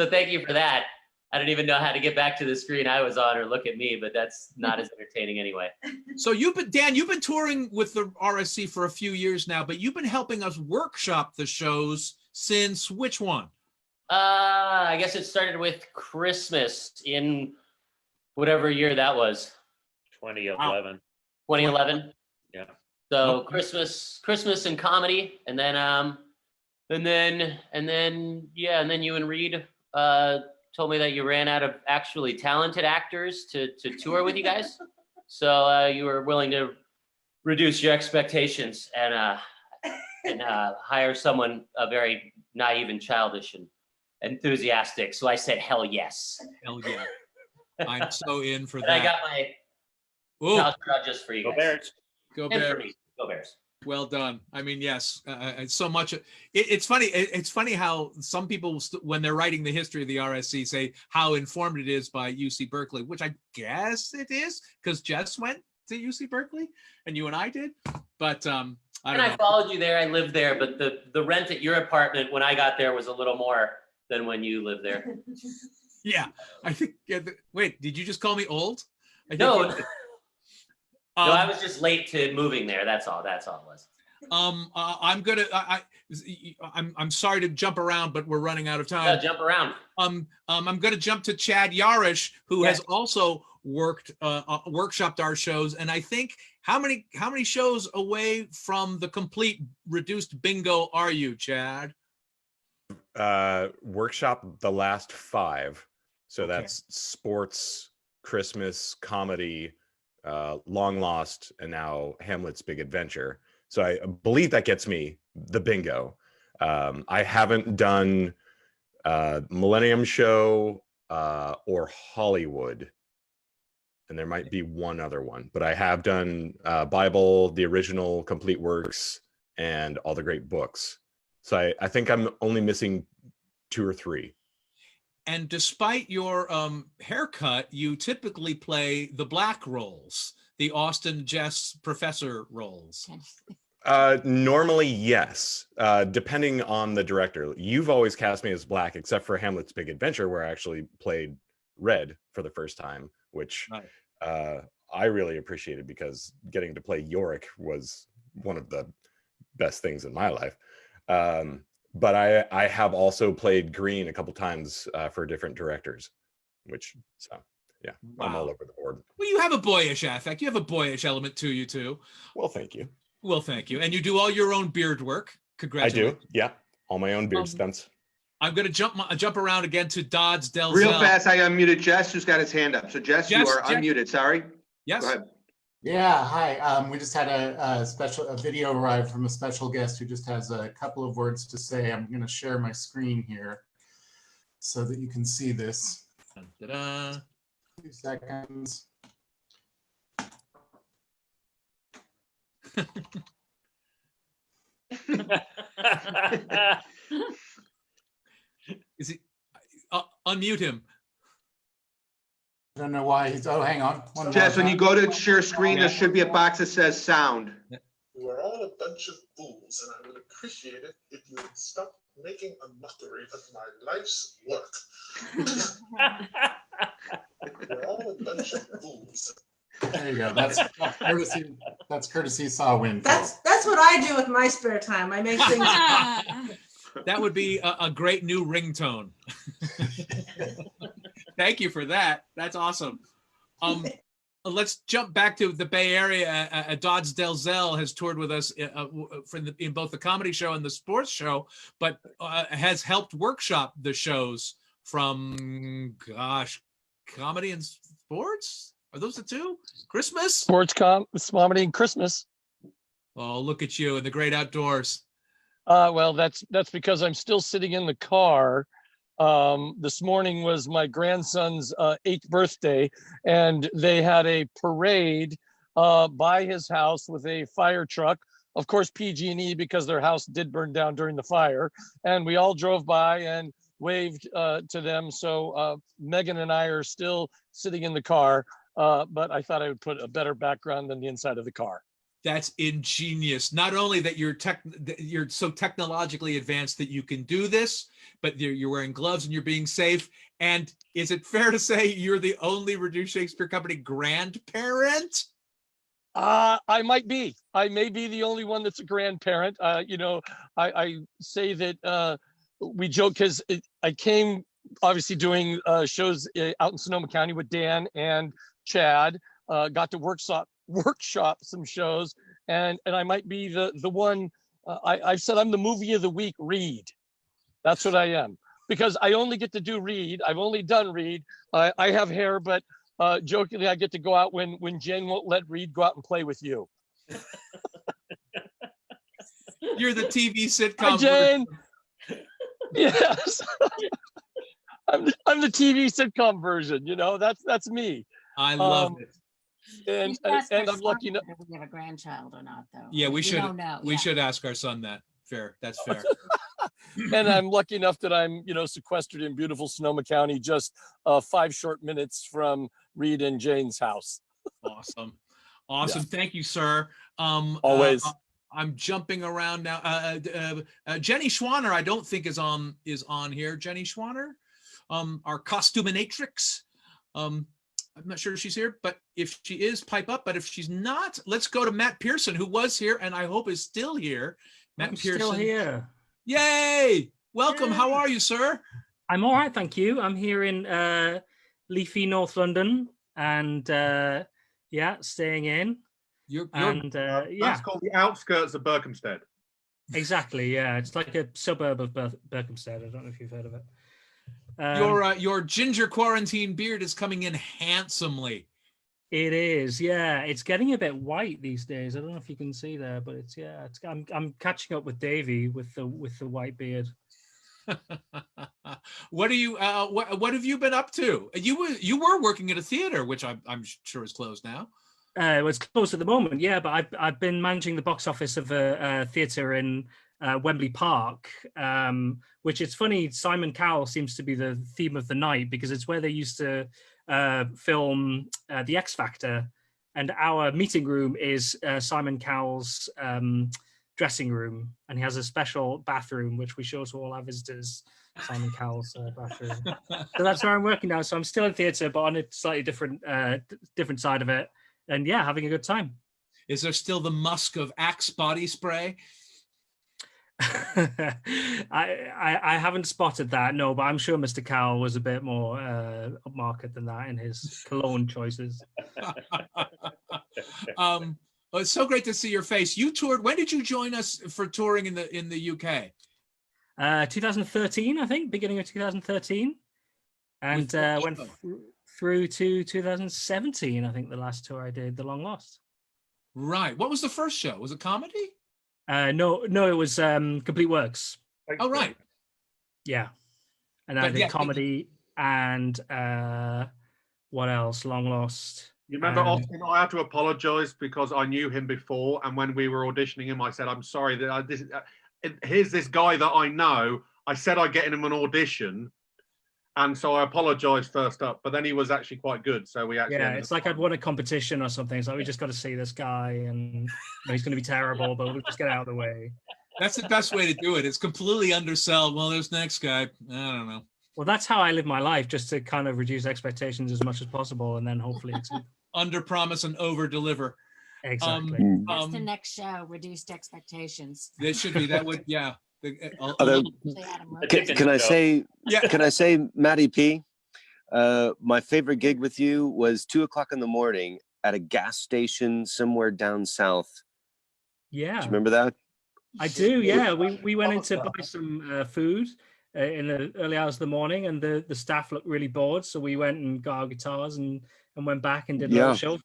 C: thank you for that. I don't even know how to get back to the screen I was on or look at me, but that's not as entertaining anyway.
J: So you've been touring with the RSC for a few years now, but you've been helping us workshop the shows since which one?
C: I guess it started with Christmas in whatever year that was.
M: 2011.
C: 2011.
M: Yeah.
C: So Christmas and comedy, and then you and Reed told me that you ran out of actually talented actors to tour with you guys. So you were willing to reduce your expectations, and and hire someone very naive and childish and enthusiastic. So I said, hell yes.
J: Hell yeah. I'm so in for
C: And
J: that.
C: I got my child just for you guys.
M: Go Bears.
J: Go
C: And for
J: Bears.
C: me. Go Bears.
J: Well done. I mean, yes, so much. It's funny. It's funny how some people, when they're writing the history of the RSC, say how informed it is by UC Berkeley, which I guess it is because Jess went to UC Berkeley and you and I did. But I don't know.
C: I followed you there. I lived there, but the rent at your apartment when I got there was a little more than when you lived there.
J: Yeah, I think. Yeah, wait, did you just call me old?
C: No. No, I was just late to moving there. That's all. That's all it was.
J: I'm sorry to jump around, but we're running out of time.
C: Yeah, jump around.
J: I'm going to jump to Chad Yarish, who has also workshopped our shows, and I think how many shows away from the complete reduced bingo are you, Chad?
B: Workshop the last 5, so that's sports, Christmas, comedy, Long Lost, and now Hamlet's Big Adventure. So I believe that gets me the bingo. I haven't done Millennium Show or Hollywood, and there might be one other one, but I have done Bible, the original complete works, and all the great books. So I think I'm only missing 2 or 3.
J: And despite your haircut, you typically play the black roles, the Austin Jess professor roles.
B: Normally, yes, depending on the director. You've always cast me as black, except for Hamlet's Big Adventure, where I actually played red for the first time, which I really appreciated because getting to play Yorick was one of the best things in my life. But I have also played green a couple times for different directors, so yeah, I'm all over the board.
J: Well, you have a boyish affect. You have a boyish element to you too.
B: Well, thank you.
J: Well, thank you. And you do all your own beard work. Congratulations.
B: I do. Yeah, all my own beard stunts.
J: I'm going to jump around again to Dodds Delzell.
F: Real fast, I unmuted Jess, who's got his hand up. So Jess, you are unmuted. Sorry.
J: Yes.
F: Go ahead.
V: Yeah, hi. We just had a video arrive from a special guest who just has a couple of words to say. I'm going to share my screen here so that you can see this.
J: Ta-da.
V: 2 seconds.
J: Is he? Unmute him.
V: I don't know why he's. Oh, hang on.
F: Jess, when you go to share screen, there should be a box that says sound.
W: We're all a bunch of fools, and I would appreciate it if you would stop making a mockery of my life's work. We're all a bunch of fools.
V: There you go. That's courtesy. That's courtesy Saw Winfield.
O: That's what I do with my spare time. I make things.
J: That would be a great new ringtone. Thank you for that. That's awesome. Let's jump back to the Bay Area. Dodds Delzell has toured with us in both the comedy show and the sports show, but has helped workshop the shows from, comedy and sports? Are those the two? Christmas?
X: Sports, comedy, and Christmas.
J: Oh, look at you in the great outdoors.
X: Well, that's because I'm still sitting in the car. This morning was my grandson's 8th birthday, and they had a parade by his house with a fire truck. Of course, PG&E, because their house did burn down during the fire. And we all drove by and waved to them. So Megan and I are still sitting in the car, but I thought I would put a better background than the inside of the car.
J: That's ingenious. Not only that you're so technologically advanced that you can do this, but you're wearing gloves and you're being safe. And is it fair to say you're the only Reduced Shakespeare Company grandparent?
X: I might be. I may be the only one that's a grandparent. I say that we joke because I came obviously doing shows out in Sonoma County with Dan and Chad. Got to workshop some shows, and I might be the one. I've said I'm the movie of the week, Reed. That's what I am, because I only get to do Reed. I've only done Reed. I have hair, but jokingly, I get to go out when Jen won't let Reed go out and play with you.
J: You're the TV sitcom.
X: Hi, Jane. Yes. I'm the TV sitcom version, that's me.
J: I love it.
E: You
X: And
E: should ask our
X: I'm lucky
E: son
X: enough.
E: if we have a grandchild or not, though.
J: Yeah, we should.
E: don't know.
J: We
E: Yeah.
J: should ask our son that. Fair. That's fair.
X: And I'm lucky enough that I'm, sequestered in beautiful Sonoma County, just 5 short minutes from Reed and Jane's house.
J: Awesome. Awesome.
X: Yeah.
J: Thank you, sir.
X: Always.
J: I'm jumping around now. Jenny Schwanner, I don't think is on here. Jenny Schwanner, our costuminatrix. I'm not sure if she's here, but if she is, pipe up. But if she's not, let's go to Matt Pearson, who was here and I hope is still here. Matt
G: I'm
J: Pearson.
G: still here.
J: Yay! Welcome. How are you, sir?
G: I'm all right, thank you. I'm here in leafy North London, and staying in.
R: That's called the outskirts of Berkhamsted.
G: Exactly. Yeah, it's like a suburb of Berkhamsted. I don't know if you've heard of it.
J: Your ginger quarantine beard is coming in handsomely.
G: It is, yeah. It's getting a bit white these days. I don't know if you can see there, but I'm catching up with Davey with the white beard.
J: What have you been up to? You were working at a theater, which I'm sure is closed now.
G: It's closed at the moment, yeah. But I've been managing the box office of a theater in Wembley Park, which it's funny. Simon Cowell seems to be the theme of the night because it's where they used to film The X Factor, and our meeting room is Simon Cowell's dressing room, and he has a special bathroom which we show to all our visitors. Simon Cowell's bathroom. So that's where I'm working now. So I'm still in theatre, but on a slightly different side of it, and yeah, having a good time.
J: Is there still the musk of Axe body spray?
G: I haven't spotted that, no, but I'm sure Mr. Cowell was a bit more upmarket than that in his cologne choices.
J: Well, it's so great to see your face. You toured. When did you join us for touring in the UK?
G: 2013, I think, beginning of 2013, and went through to 2017. I think the last tour I did, The Long Lost.
J: Right. What was the first show? Was it comedy?
G: No, it was Complete Works.
J: Oh, right.
G: Yeah. And I did comedy and what else? Long Lost.
R: You remember, Austin, I had to apologize because I knew him before, and when we were auditioning him, I said, I'm sorry that here's this guy that I know. I said I'd get him an audition, and so I apologized first up, but then he was actually quite good, so we actually...
G: Yeah, it's like I'd won a competition or something. It's like, we just got to see this guy, and he's going to be terrible, but we'll just get out of the way.
J: That's the best way to do it. It's completely undersell. Well, there's the next guy. I don't know.
G: Well, that's how I live my life, just to kind of reduce expectations as much as possible, and then hopefully exceed.
J: Under promise and over deliver.
G: Exactly.
E: That's the next show, Reduced Expectations.
J: There should be. That would, yeah.
I: Can I say, Matty P, my favorite gig with you was 2:00 in the morning at a gas station somewhere down south.
G: Yeah.
I: Do you remember that?
G: I do, yeah. We went in to buy some food in the early hours of the morning, and the staff looked really bored, so we went and got our guitars and went back and did a little show.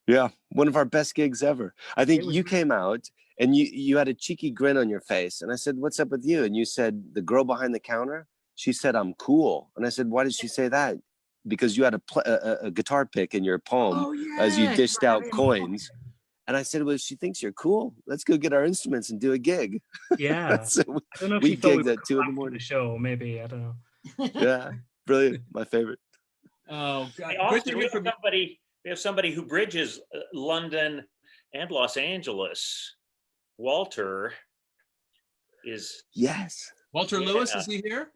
I: Yeah, one of our best gigs ever. I think you came out and you had a cheeky grin on your face, and I said, "What's up with you?" And you said, "The girl behind the counter, she said I'm cool." And I said, "Why did she say that?" Because you had a guitar pick in your palm as you dished out coins. And I said, "Well, she thinks you're cool. Let's go get our instruments and do a gig."
G: Yeah.
I: So
G: I don't know if
I: we
G: she thought
I: gigged at 2 in the morning.
G: The show, maybe, I don't know.
I: Yeah, brilliant. My favorite.
J: Oh, God.
M: Hey, Austin, we have somebody who bridges London and Los Angeles. Walter is.
I: Yes.
J: Walter Lewis, is he here?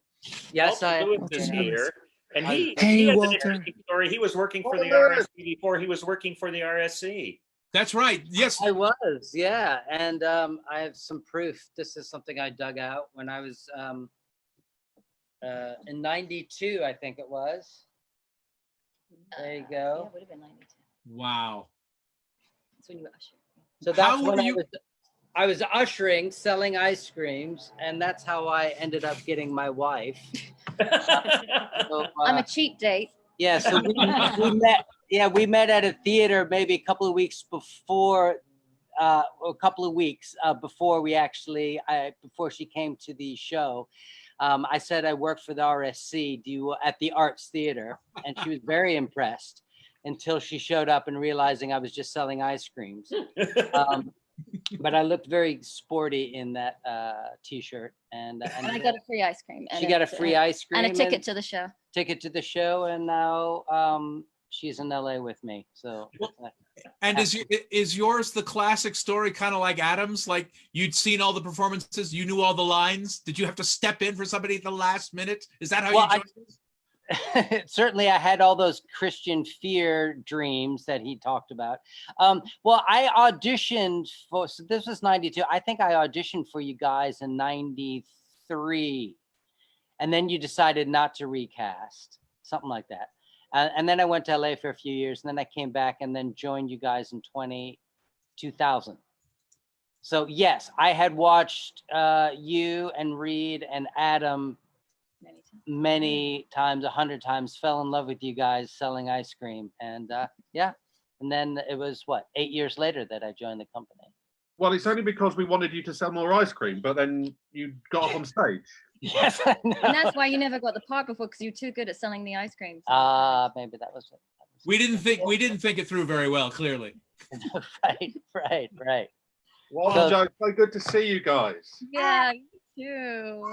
P: Yes,
M: Walter Lewis is here. And he
I: Hey,
M: has
I: Walter.
M: an interesting story. He was working for the RSC before he was working for the RSC.
J: That's right. Yes.
P: I was, yeah. And I have some proof. This is something I dug out when I was in 92, I think it was. There you go.
E: Yeah, it would have been 92.
J: Wow.
E: That's when you were ushering.
P: So that's when I was ushering, selling ice creams, and that's how I ended up getting my wife. So,
E: I'm a cheap date.
P: yeah, so we met. Yeah, we met at a theater maybe a couple of weeks before a couple of weeks before before she came to the show. I said I worked for the RSC at the Arts Theater, and she was very impressed until she showed up and realizing I was just selling ice creams. But I looked very sporty in that T-shirt, and
D: I got a free ice cream.
P: She got a free ice cream
D: and a ticket to the show.
P: And now she's in LA with me. So.
J: And is yours the classic story, kind of like Adam's? Like you'd seen all the performances, you knew all the lines. Did you have to step in for somebody at the last minute? Is that how you joined this?
P: Certainly, I had all those Christian fear dreams that he talked about. Well, I auditioned for, so this was 92. I think I auditioned for you guys in 93. And then you decided not to recast, something like that. And then I went to LA for a few years, and then I came back and then joined you guys in 2000. So yes, I had watched you and Reed and Adam many times, 100 times, fell in love with you guys selling ice cream. And yeah, and then it was 8 years later that I joined the company.
R: Well, it's only because we wanted you to sell more ice cream, but then you got up on stage.
P: Yes, I know.
D: And that's why you never got the part before, because you're too good at selling the ice cream.
P: Maybe that was it.
J: We didn't think it through very well, clearly.
P: Right.
R: Well, Joe, so good to see you guys.
D: Yeah, you too.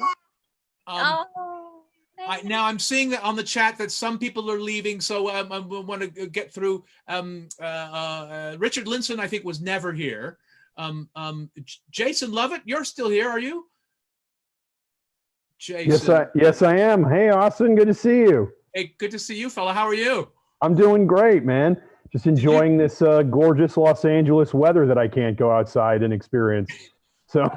J: Now I'm seeing that on the chat that some people are leaving, so I want to get through. Richard Linson, I think, was never here. Jason Lovett, you're still here, are you? Jason.
Q: Yes, I am. Hey, Austin, good to see you.
J: Hey, good to see you, fella. How are you?
Q: I'm doing great, man. Just enjoying this gorgeous Los Angeles weather that I can't go outside and experience. So,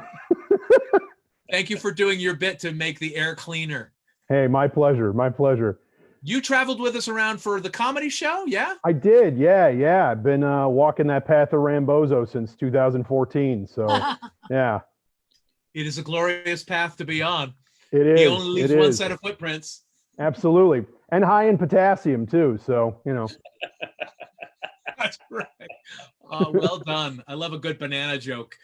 J: thank you for doing your bit to make the air cleaner.
Q: Hey, my pleasure. My pleasure.
J: You traveled with us around for the comedy show, yeah?
Q: I did, yeah. I've been walking that path of Rambozo since 2014. So, yeah.
J: It is a glorious path to be on.
Q: It is.
J: He only leaves one set of footprints.
Q: Absolutely. And high in potassium, too. So, you know.
J: That's right. Well done. I love a good banana joke.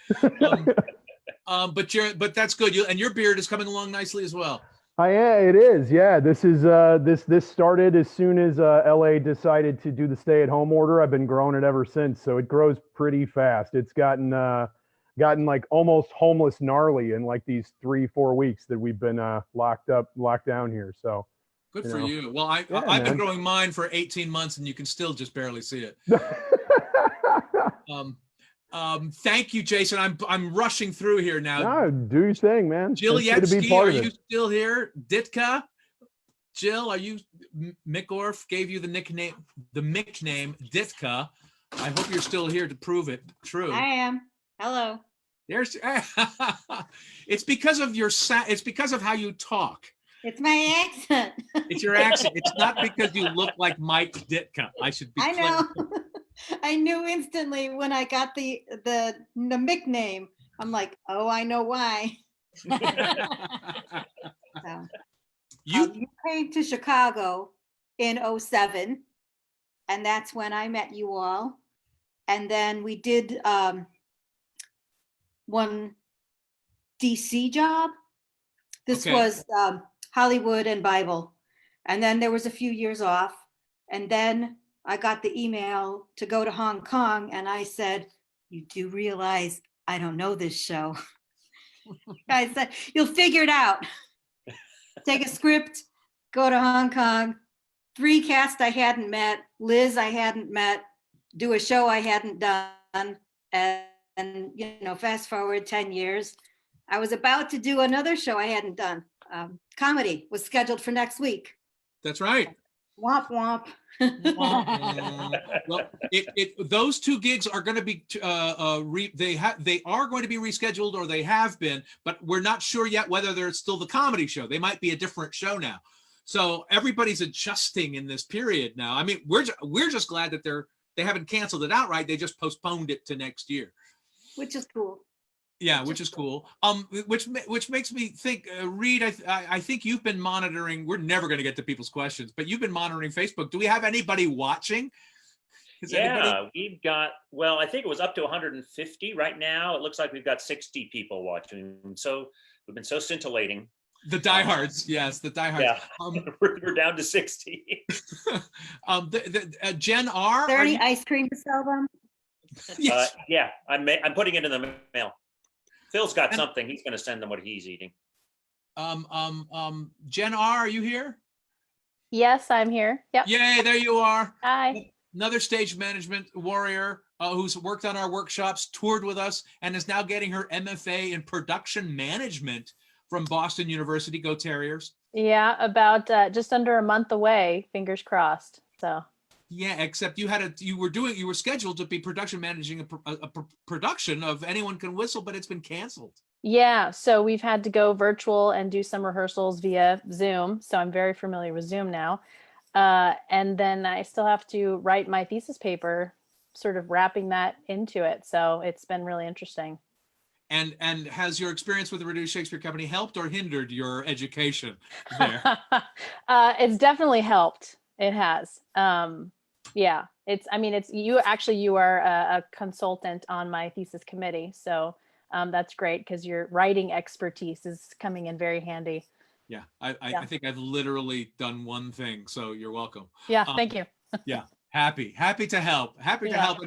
J: But that's good. Your beard is coming along nicely as well.
Q: Yeah, it is. Yeah, this is this started as soon as LA decided to do the stay-at-home order. I've been growing it ever since, so it grows pretty fast. It's gotten like almost homeless gnarly in like these 3-4 weeks that we've been locked down here. So
J: good for you. Well, I've been growing mine for 18 months, and you can still just barely see it. Thank you, Jason. I'm rushing through here now.
Q: No, do your thing, man.
J: Jilietsky, are you still here? Ditka, Jill, are you? Mickorf gave you the nickname Ditka. I hope you're still here to prove it true.
S: I am. Hello.
J: There's. It's because of it's because of how you talk.
S: It's my accent.
J: It's your accent. It's not because you look like Mike Ditka. I should be.
S: I know. I knew instantly when I got the nickname. I'm like, oh, I know why. You came to Chicago in 2007, and that's when I met you all. And then we did one DC job. This was Hollywood and Bible. And then there was a few years off. And then I got the email to go to Hong Kong, and I said, you do realize I don't know this show. I said, you'll figure it out. Take a script, go to Hong Kong, 3 cast I hadn't met, Liz I hadn't met, do a show I hadn't done, and fast forward 10 years. I was about to do another show I hadn't done. Comedy was scheduled for next week.
J: That's right.
S: Womp womp.
J: Well, those 2 gigs are going to be they are going to be rescheduled, or they have been, but we're not sure yet whether they're still the comedy show. They might be a different show now. So everybody's adjusting in this period now. I mean, we're just glad that they haven't canceled it outright. They just postponed it to next year,
S: which is cool.
J: Yeah, which is cool. Which makes me think, Reed, I think you've been monitoring. We're never going to get to people's questions, but you've been monitoring Facebook. Do we have anybody watching?
M: Yeah, we've got, well, I think it was up to 150 right now. It looks like we've got 60 people watching. So we've been so scintillating.
J: The diehards, yes, the diehards.
M: Yeah, we're down to 60.
J: Jen R.
S: Is there any ice cream to sell them?
J: Yes.
M: Yeah, I'm putting it in the mail. Phil's got something. He's going to send them what he's eating.
J: Jen R., are you here?
K: Yes, I'm here. Yep.
J: Yay, there you are.
K: Hi.
J: Another stage management warrior who's worked on our workshops, toured with us, and is now getting her MFA in production management from Boston University. Go Terriers.
K: Yeah, about just under a month away, fingers crossed. So.
J: Yeah, except you were scheduled to be production managing a production of Anyone Can Whistle, but it's been canceled.
K: Yeah, so we've had to go virtual and do some rehearsals via Zoom. So I'm very familiar with Zoom now. And then I still have to write my thesis paper, sort of wrapping that into it. So it's been really interesting.
J: And has your experience with the Reduced Shakespeare Company helped or hindered your education there?
K: It's definitely helped. It has. Yeah, you are a consultant on my thesis committee. So that's great because your writing expertise is coming in very handy.
J: Yeah, I think I've literally done one thing, so you're welcome.
K: Yeah, thank you.
J: Yeah, happy to help, to help,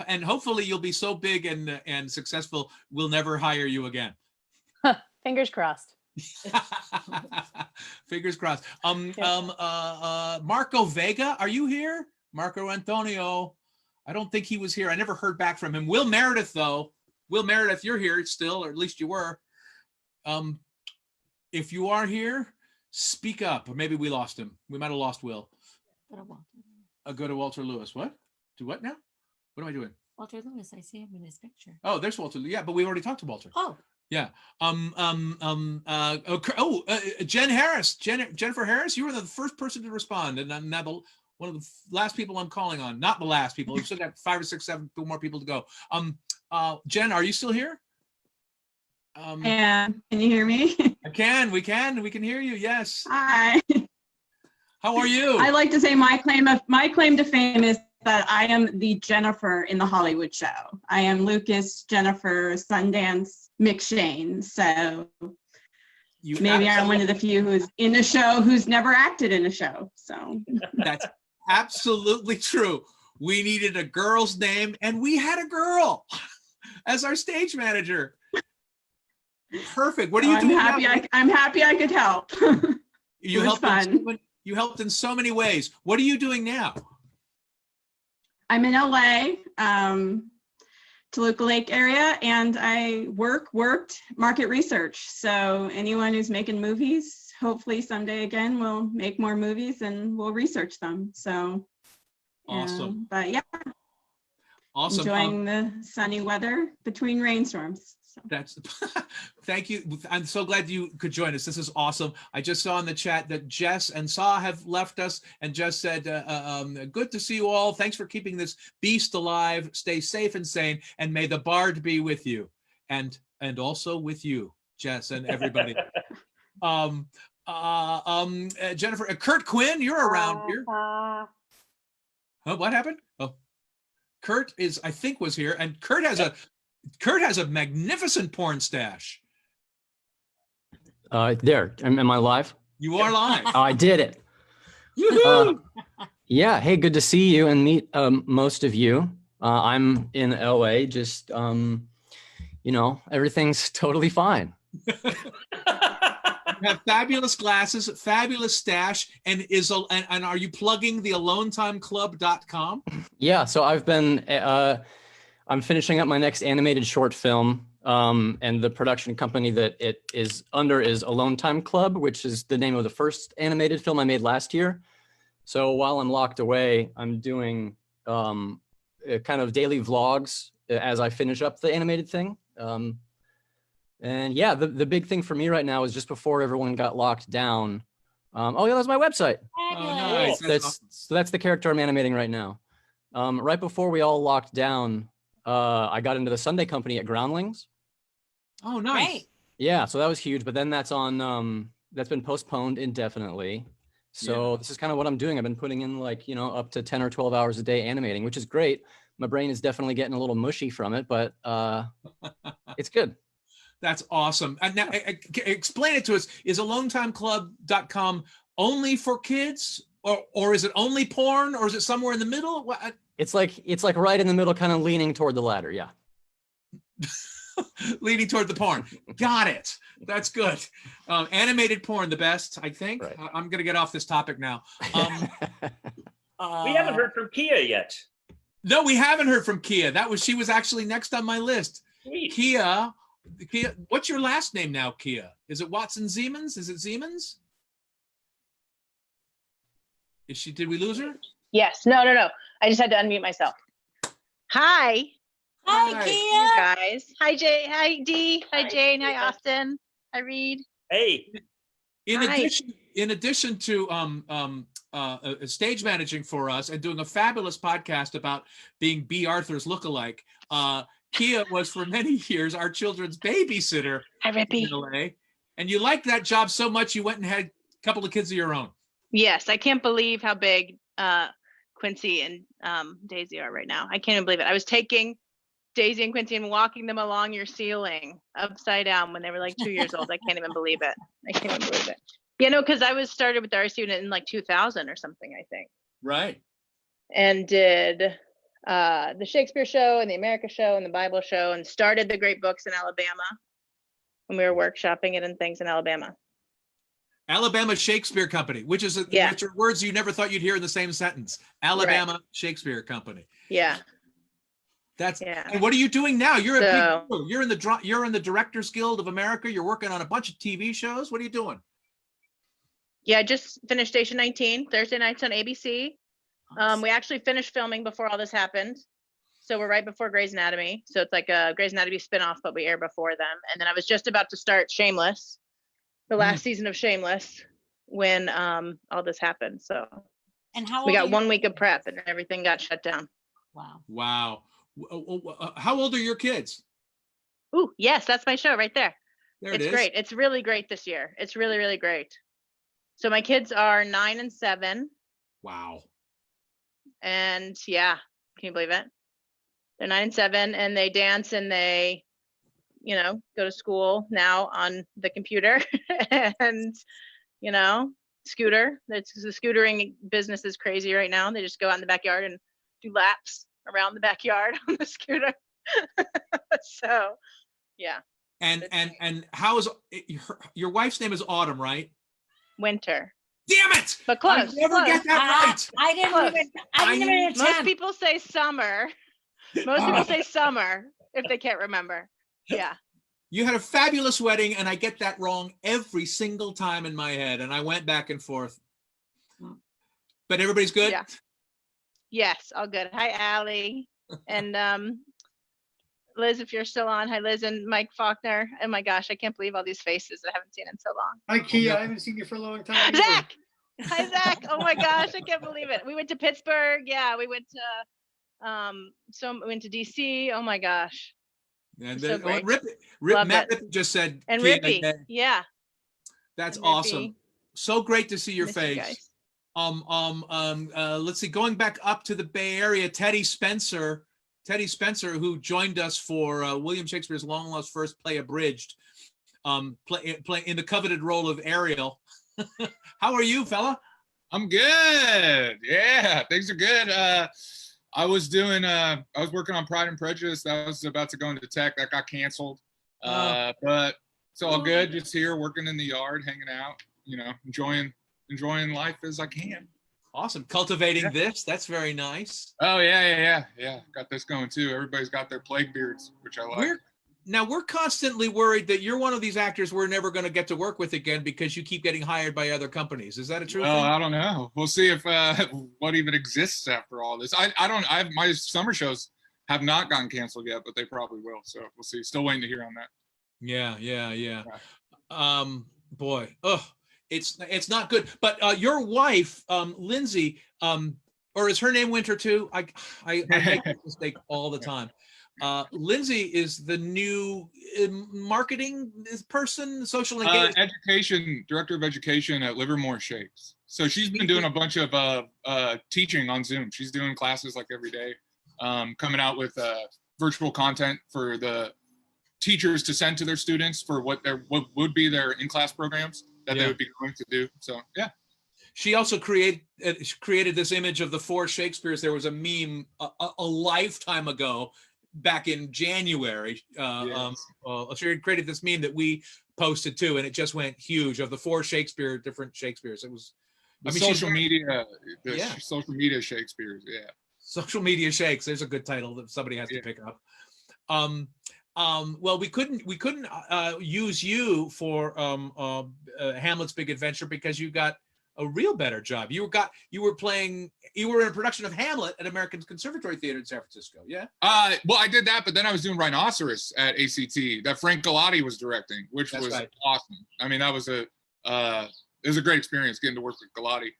J: and hopefully you'll be so big and successful, we'll never hire you again.
K: Fingers crossed.
J: Fingers crossed. Marco Vega, are you here? Marco Antonio, I don't think he was here. I never heard back from him. Will Meredith, though. Will Meredith, you're here still, or at least you were. If you are here, speak up. Or maybe we lost him. We might have lost Will. Go to Walter Lewis. What? Do what now? What am I doing?
E: Walter Lewis, I see him in his picture.
J: Oh, there's Walter. Yeah, but we already talked to Walter.
E: Oh.
J: Yeah. Jen Harris. Jennifer Harris, you were the first person to respond, and I'm now one of the last people I'm calling on. Not the last people. We've still got 5 or 6, 7 more people to go. Jen, are you still here?
N: Can you hear me?
J: We can hear you. Yes.
N: Hi.
J: How are you?
N: I like to say my claim to fame is that I am the Jennifer in the Hollywood show. I am Lucas, Jennifer, Sundance, McShane. So maybe I'm one of the few who's in a show who's never acted in a show. So
J: that's absolutely true. We needed a girl's name, and we had a girl as our stage manager. Perfect. What are you doing now?
N: I'm happy I could help.
J: You helped in so many ways. What are you doing now?
N: I'm in LA, Toluca Lake area, and I worked market research. So anyone who's making movies, hopefully someday again, will make more movies and we'll research them. So
J: awesome.
N: But yeah.
J: Awesome.
N: Enjoying the sunny weather between rainstorms. So.
J: That's thank you. I'm so glad you could join us. This is awesome. I just saw in the chat that Jess and Saw have left us, and Jess said, good to see you all. Thanks for keeping this beast alive. Stay safe and sane, and may the bard be with you, and also with you, Jess, and everybody. Jennifer, Kurt Quinn, you're around here. Oh, what happened? Oh, Kurt was here, and Kurt has a magnificent porn stash.
T: There, am I live?
J: You are live.
T: I did it. Yeah. Hey, good to see you and meet most of you. I'm in LA. Just everything's totally fine.
J: You have fabulous glasses, fabulous stash, and are you plugging the alonetimeclub.com?
T: Yeah. So I've been. I'm finishing up my next animated short film, and the production company that it is under is Alone Time Club, which is the name of the first animated film I made last year. So while I'm locked away, I'm doing kind of daily vlogs as I finish up the animated thing. And yeah, the big thing for me right now is just before everyone got locked down. Oh yeah, that's my website.
J: Oh, nice.
T: So that's the character I'm animating right now. Right before we all locked down, I got into the Sunday Company at Groundlings.
J: Oh, nice.
E: Great.
T: Yeah, so that was huge. But then that's been postponed indefinitely. So this is kind of what I'm doing. I've been putting in like, up to 10 or 12 hours a day animating, which is great. My brain is definitely getting a little mushy from it, but it's good.
J: That's awesome. And now explain it to us. Is alonetimeclub.com only for kids, or is it only porn, or is it somewhere in the middle?
T: It's like right in the middle, kind of leaning toward the latter. Yeah.
J: Leaning toward the porn. Got it. That's good. Animated porn, the best, I think. Right. I'm going to get off this topic now.
M: We haven't heard from Kia yet.
J: No, we haven't heard from Kia. She was actually next on my list.
M: Sweet.
J: Kia, what's your last name now, Kia? Is it Watson Siemens? Is it Siemens? Did we lose her?
A: Yes. No. I just had to unmute myself. Hi.
E: Hi, Kia.
A: You guys. Hi, Jay. Hi, Dee. Hi, Jane. Hi, Austin. Hi, Reed.
M: Hey.
J: In addition to stage managing for us and doing a fabulous podcast about being B. Arthur's lookalike, Kia was for many years our children's babysitter in LA. And you liked that job so much you went and had a couple of kids of your own.
A: Yes, I can't believe how big Quincy and Daisy are right now. I can't even believe it. I was taking Daisy and Quincy and walking them along your ceiling upside down when they were like 2 years old. I can't even believe it. Because I was started with the RC unit in like 2000 or something, I think.
J: Right.
A: And did the Shakespeare show and the America show and the Bible show, and started the Great Books in Alabama when we were workshopping it and things in Alabama.
J: Alabama Shakespeare Company, which are words you never thought you'd hear in the same sentence. Alabama Shakespeare Company.
A: Yeah.
J: And what are you doing now? You're in the Directors Guild of America. You're working on a bunch of TV shows. What are you doing?
A: Yeah, I just finished Station 19 Thursday nights on ABC. We actually finished filming before all this happened, so we're right before Grey's Anatomy. So it's like a Grey's Anatomy spinoff, but we air before them. And then I was just about to start Shameless, the last season of Shameless, when all this happened. So
E: and
A: we got 1 week of prep, and everything got shut down.
J: Wow. How old are your kids?
A: Ooh, yes, that's my show right there.
J: It's
A: great. It's really great this year. It's really, really great. So my kids are 9 and 7.
J: Wow.
A: And yeah, can you believe it? They're 9 and 7, and they dance and they, go to school now on the computer and, scooter. The scootering business is crazy right now. They just go out in the backyard and do laps around the backyard on the scooter. So, yeah.
J: And how is your wife's name is Autumn, right?
A: Winter.
J: Damn it!
A: But close.
J: I never get that right.
A: I didn't even attempt. Most people say summer. Most people say summer if they can't remember. Yeah.
J: You had a fabulous wedding, and I get that wrong every single time in my head, and I went back and forth. But everybody's good?
A: Yeah. Yes, all good. Hi, Allie. And Liz, if you're still on. Hi, Liz and Mike Faulkner. Oh my gosh, I can't believe all these faces I haven't seen in so long.
H: Hi, Kia. I haven't seen you for a long time.
A: Zach! Hi, Zach. Oh my gosh, I can't believe it. We went to Pittsburgh. Yeah, we went to we went to DC. Oh my gosh.
J: And
A: so
J: then
A: great.
J: Matt Rippey just said,
A: and
J: Kia,
A: Rippey, yeah.
J: That's
A: And
J: awesome.
A: Rippey.
J: So great to see your
A: Miss you
J: face.
A: guys.
J: Let's see, going back up to the Bay Area, Teddy Spencer, who joined us for William Shakespeare's long lost first play, Abridged, play in the coveted role of Ariel. How are you, fella?
L: I'm good. Yeah, things are good. I was working on Pride and Prejudice. That was about to go into tech. That got canceled. But it's all good. Just here working in the yard, hanging out, enjoying life as I can.
J: Awesome. Cultivating this. That's very nice.
L: Oh, yeah. Got this going too. Everybody's got their plague beards, which I like.
J: We're constantly worried that you're one of these actors we're never going to get to work with again because you keep getting hired by other companies. Is that a true thing?
L: I don't know. We'll see if what even exists after all this. My summer shows have not gotten canceled yet, but they probably will. So we'll see. Still waiting to hear on that.
J: Yeah. Boy, it's not good. But your wife, Lindsay, or is her name Winter too? I make that mistake all the time. Lindsay is the new marketing person, social engagement.
L: Education, director of education at Livermore Shakes. So she's been doing a bunch of teaching on Zoom. She's doing classes like every day, coming out with virtual content for the teachers to send to their students for what would be their in-class programs that they would be going to do. So yeah.
J: She also created this image of the 4 Shakespeares. There was a meme a lifetime ago, back in January. She created this meme that we posted too, and it just went huge, of the 4 different Shakespeares. It was,
L: social media Shakespeare's. Yeah.
J: Social media shakes. There's a good title that somebody has to pick up. Well, we couldn't use you for Hamlet's Big Adventure because you got a real better job. You were in a production of Hamlet at American Conservatory Theater in San Francisco. Yeah.
L: Well, I did that, but then I was doing Rhinoceros at ACT that Frank Galati was directing, which was awesome. I mean, that was it was a great experience getting to work with Galati.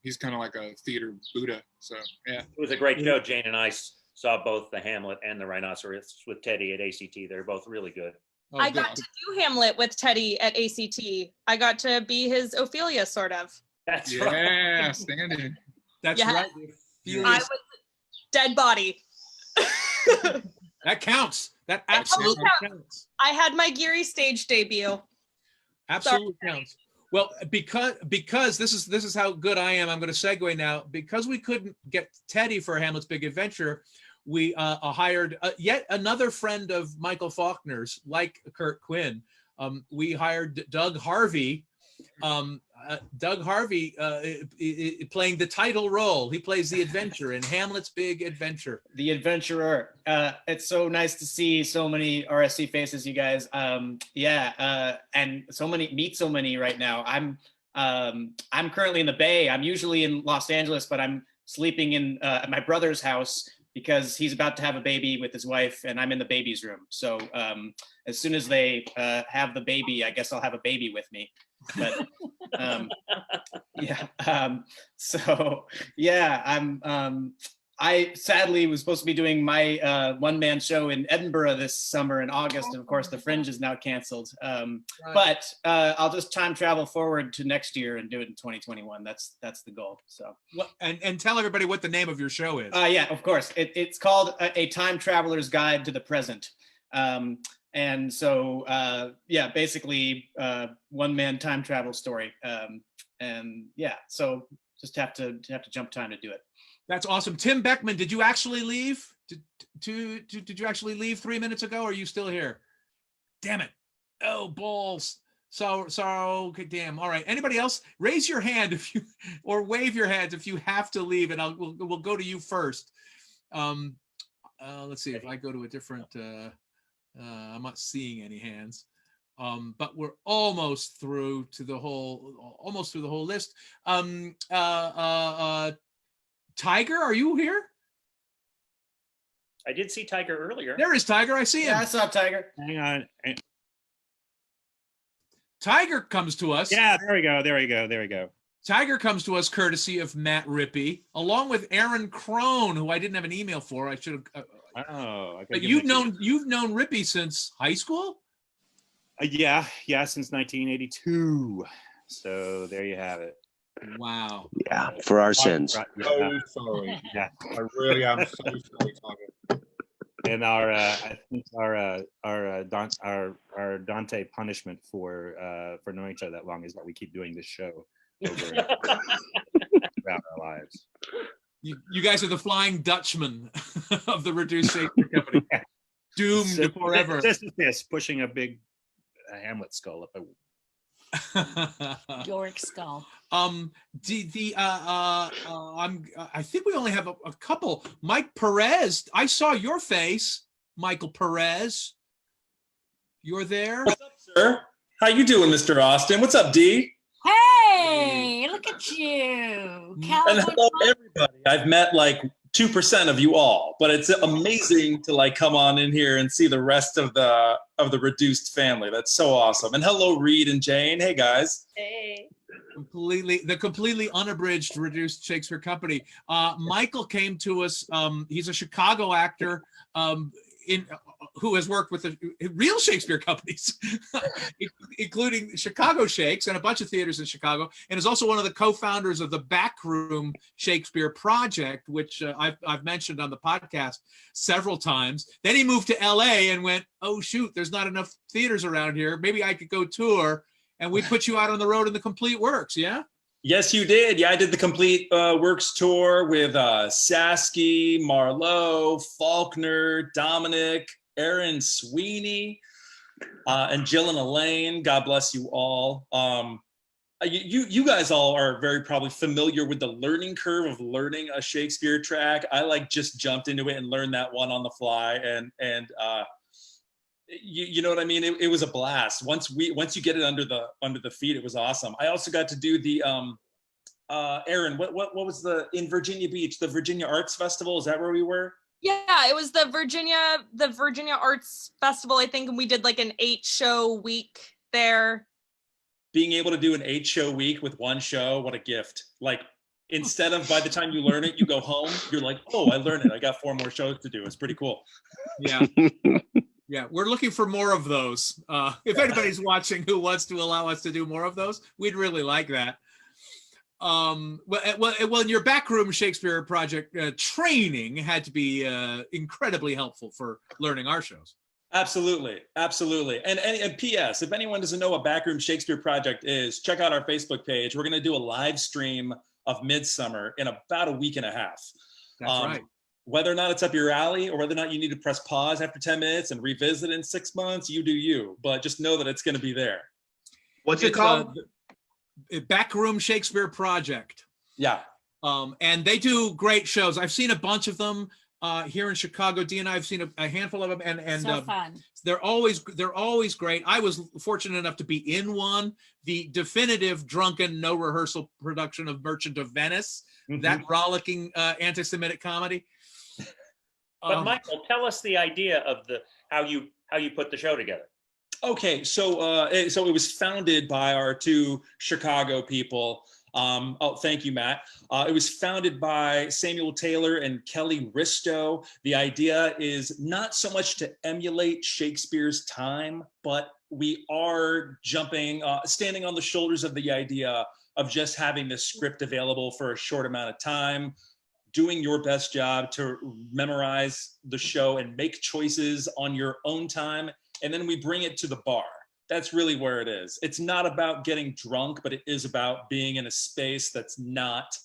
L: He's kind of like a theater Buddha. So yeah.
M: It was a great show. Jane and I saw both the Hamlet and the Rhinoceros with Teddy at ACT. They're both really good.
B: I got to do Hamlet with Teddy at ACT. I got to be his Ophelia, sort of.
M: That's
L: right. Yeah, standing.
J: That's right.
B: I was dead body.
J: That counts. That absolutely counts.
B: I had my Geary stage debut.
J: Absolutely counts. Well, because this is how good I am. I'm going to segue now. Because we couldn't get Teddy for Hamlet's Big Adventure, we hired yet another friend of Michael Faulkner's, like Kurt Quinn. We hired Doug Harvey. Doug Harvey playing the title role. He plays the adventurer in Hamlet's Big Adventure.
C: The adventurer. It's so nice to see so many RSC faces, you guys. And meet so many right now. I'm currently in the Bay. I'm usually in Los Angeles, but I'm sleeping in at my brother's house because he's about to have a baby with his wife, and I'm in the baby's room. So as soon as they have the baby, I guess I'll have a baby with me. But I sadly was supposed to be doing my one-man show in Edinburgh this summer in August, and of course the Fringe is now canceled. But I'll just time travel forward to next year and do it in 2021. That's the goal. So
J: and tell everybody what the name of your show is.
C: Yeah, of course. It's called A Time Traveler's Guide to the Present. And so basically one-man time travel story. So just have to jump time to do it.
J: That's awesome. Tim Beckman, did you actually leave? Did you actually leave 3 minutes ago? Or are you still here? Damn it. Oh, balls. So okay, damn. All right. Anybody else? Raise your hand or wave your hands if you have to leave, and we'll go to you first. Let's see if I go to a different. I'm not seeing any hands. But we're almost through the whole list. Tiger, are you here?
M: I did see Tiger earlier.
J: There is Tiger. I see him.
C: Yeah, I saw Tiger.
F: Hang on.
J: Tiger comes to us.
F: Yeah, there we go.
J: Tiger comes to us courtesy of Matt Rippey, along with Aaron Crone, who I didn't have an email for. I should have. But you've known Rippey since high school?
F: Yeah, since 1982. So there you have it.
J: Wow.
I: Yeah, for our sins.
R: So sorry.
F: Yeah,
R: I really am so sorry, Tiger.
F: And our Dante punishment for knowing each other that long is that we keep doing this show over and over throughout our lives.
J: You guys are the Flying Dutchman of the Reduced Shakespeare Company. Doomed forever.
F: This pushing a big Hamlet skull up a
E: Yorick skull.
J: I think we only have a couple. Mike Perez, I saw your face, Michael Perez. You're there.
U: What's up, sir? How you doing, Mr. Austin? What's up, D?
E: Hey, look at you.
U: And hello, everybody. I've met like 2% of you all, but it's amazing to come on in here and see the rest of the Reduced family. That's so awesome. And hello, Reed and Jane. Hey, guys.
E: Hey.
J: the completely unabridged Reduced Shakespeare Company. Michael came to us. He's a Chicago actor who has worked with the real Shakespeare companies, including Chicago Shakes and a bunch of theaters in Chicago, and is also one of the co-founders of the Backroom Shakespeare Project, which I've mentioned on the podcast several times. Then he moved to LA and went, oh shoot, there's not enough theaters around here. Maybe I could go tour. And we put you out on the road in the Complete Works, yeah?
U: Yes, you did. Yeah, I did the Complete Works tour with Sasky, Marlowe, Faulkner, Dominic, Aaron Sweeney, and Jill and Elaine. God bless you all. You guys all are very probably familiar with the learning curve of learning a Shakespeare track. I just jumped into it and learned that one on the fly, and you know what I mean? It was a blast. Once you get it under the feet, it was awesome. I also got to do the Aaron, what was in Virginia Beach, the Virginia Arts Festival? Is that where we were?
B: Yeah, it was the Virginia Arts Festival, I think, and we did like an 8-show week there.
U: Being able to do an 8-show week with one show, what a gift. Like, instead of by the time you learn it, you go home, you're like, oh, I learned it. I got 4 more shows to do. It's pretty cool.
J: Yeah. Yeah, we're looking for more of those. If anybody's watching who wants to allow us to do more of those, we'd really like that. Well, your Backroom Shakespeare Project training had to be incredibly helpful for learning our shows.
U: Absolutely. And P.S., if anyone doesn't know what Backroom Shakespeare Project is, check out our Facebook page. We're going to do a live stream of Midsummer in about a week and a half.
J: That's right.
U: Whether or not it's up your alley or whether or not you need to press pause after 10 minutes and revisit in 6 months, you do you. But just know that it's going to be there.
J: What's it called? Backroom Shakespeare Project.
U: Yeah.
J: And they do great shows. I've seen a bunch of them here in Chicago. Dee and I have seen a handful of them, and
E: So fun.
J: they're always great. I was fortunate enough to be in one, the definitive drunken, no rehearsal production of Merchant of Venice, that rollicking anti-Semitic comedy.
M: But Michael, tell us the idea of how you put the show together.
U: Okay, so it was founded by our 2 Chicago people. Thank you, Matt. It was founded by Samuel Taylor and Kelly Risto. The idea is not so much to emulate Shakespeare's time, but we are standing on the shoulders of the idea of just having this script available for a short amount of time, doing your best job to memorize the show and make choices on your own time, and then we bring it to the bar. That's really where it is. It's not about getting drunk, but it is about being in a space that's not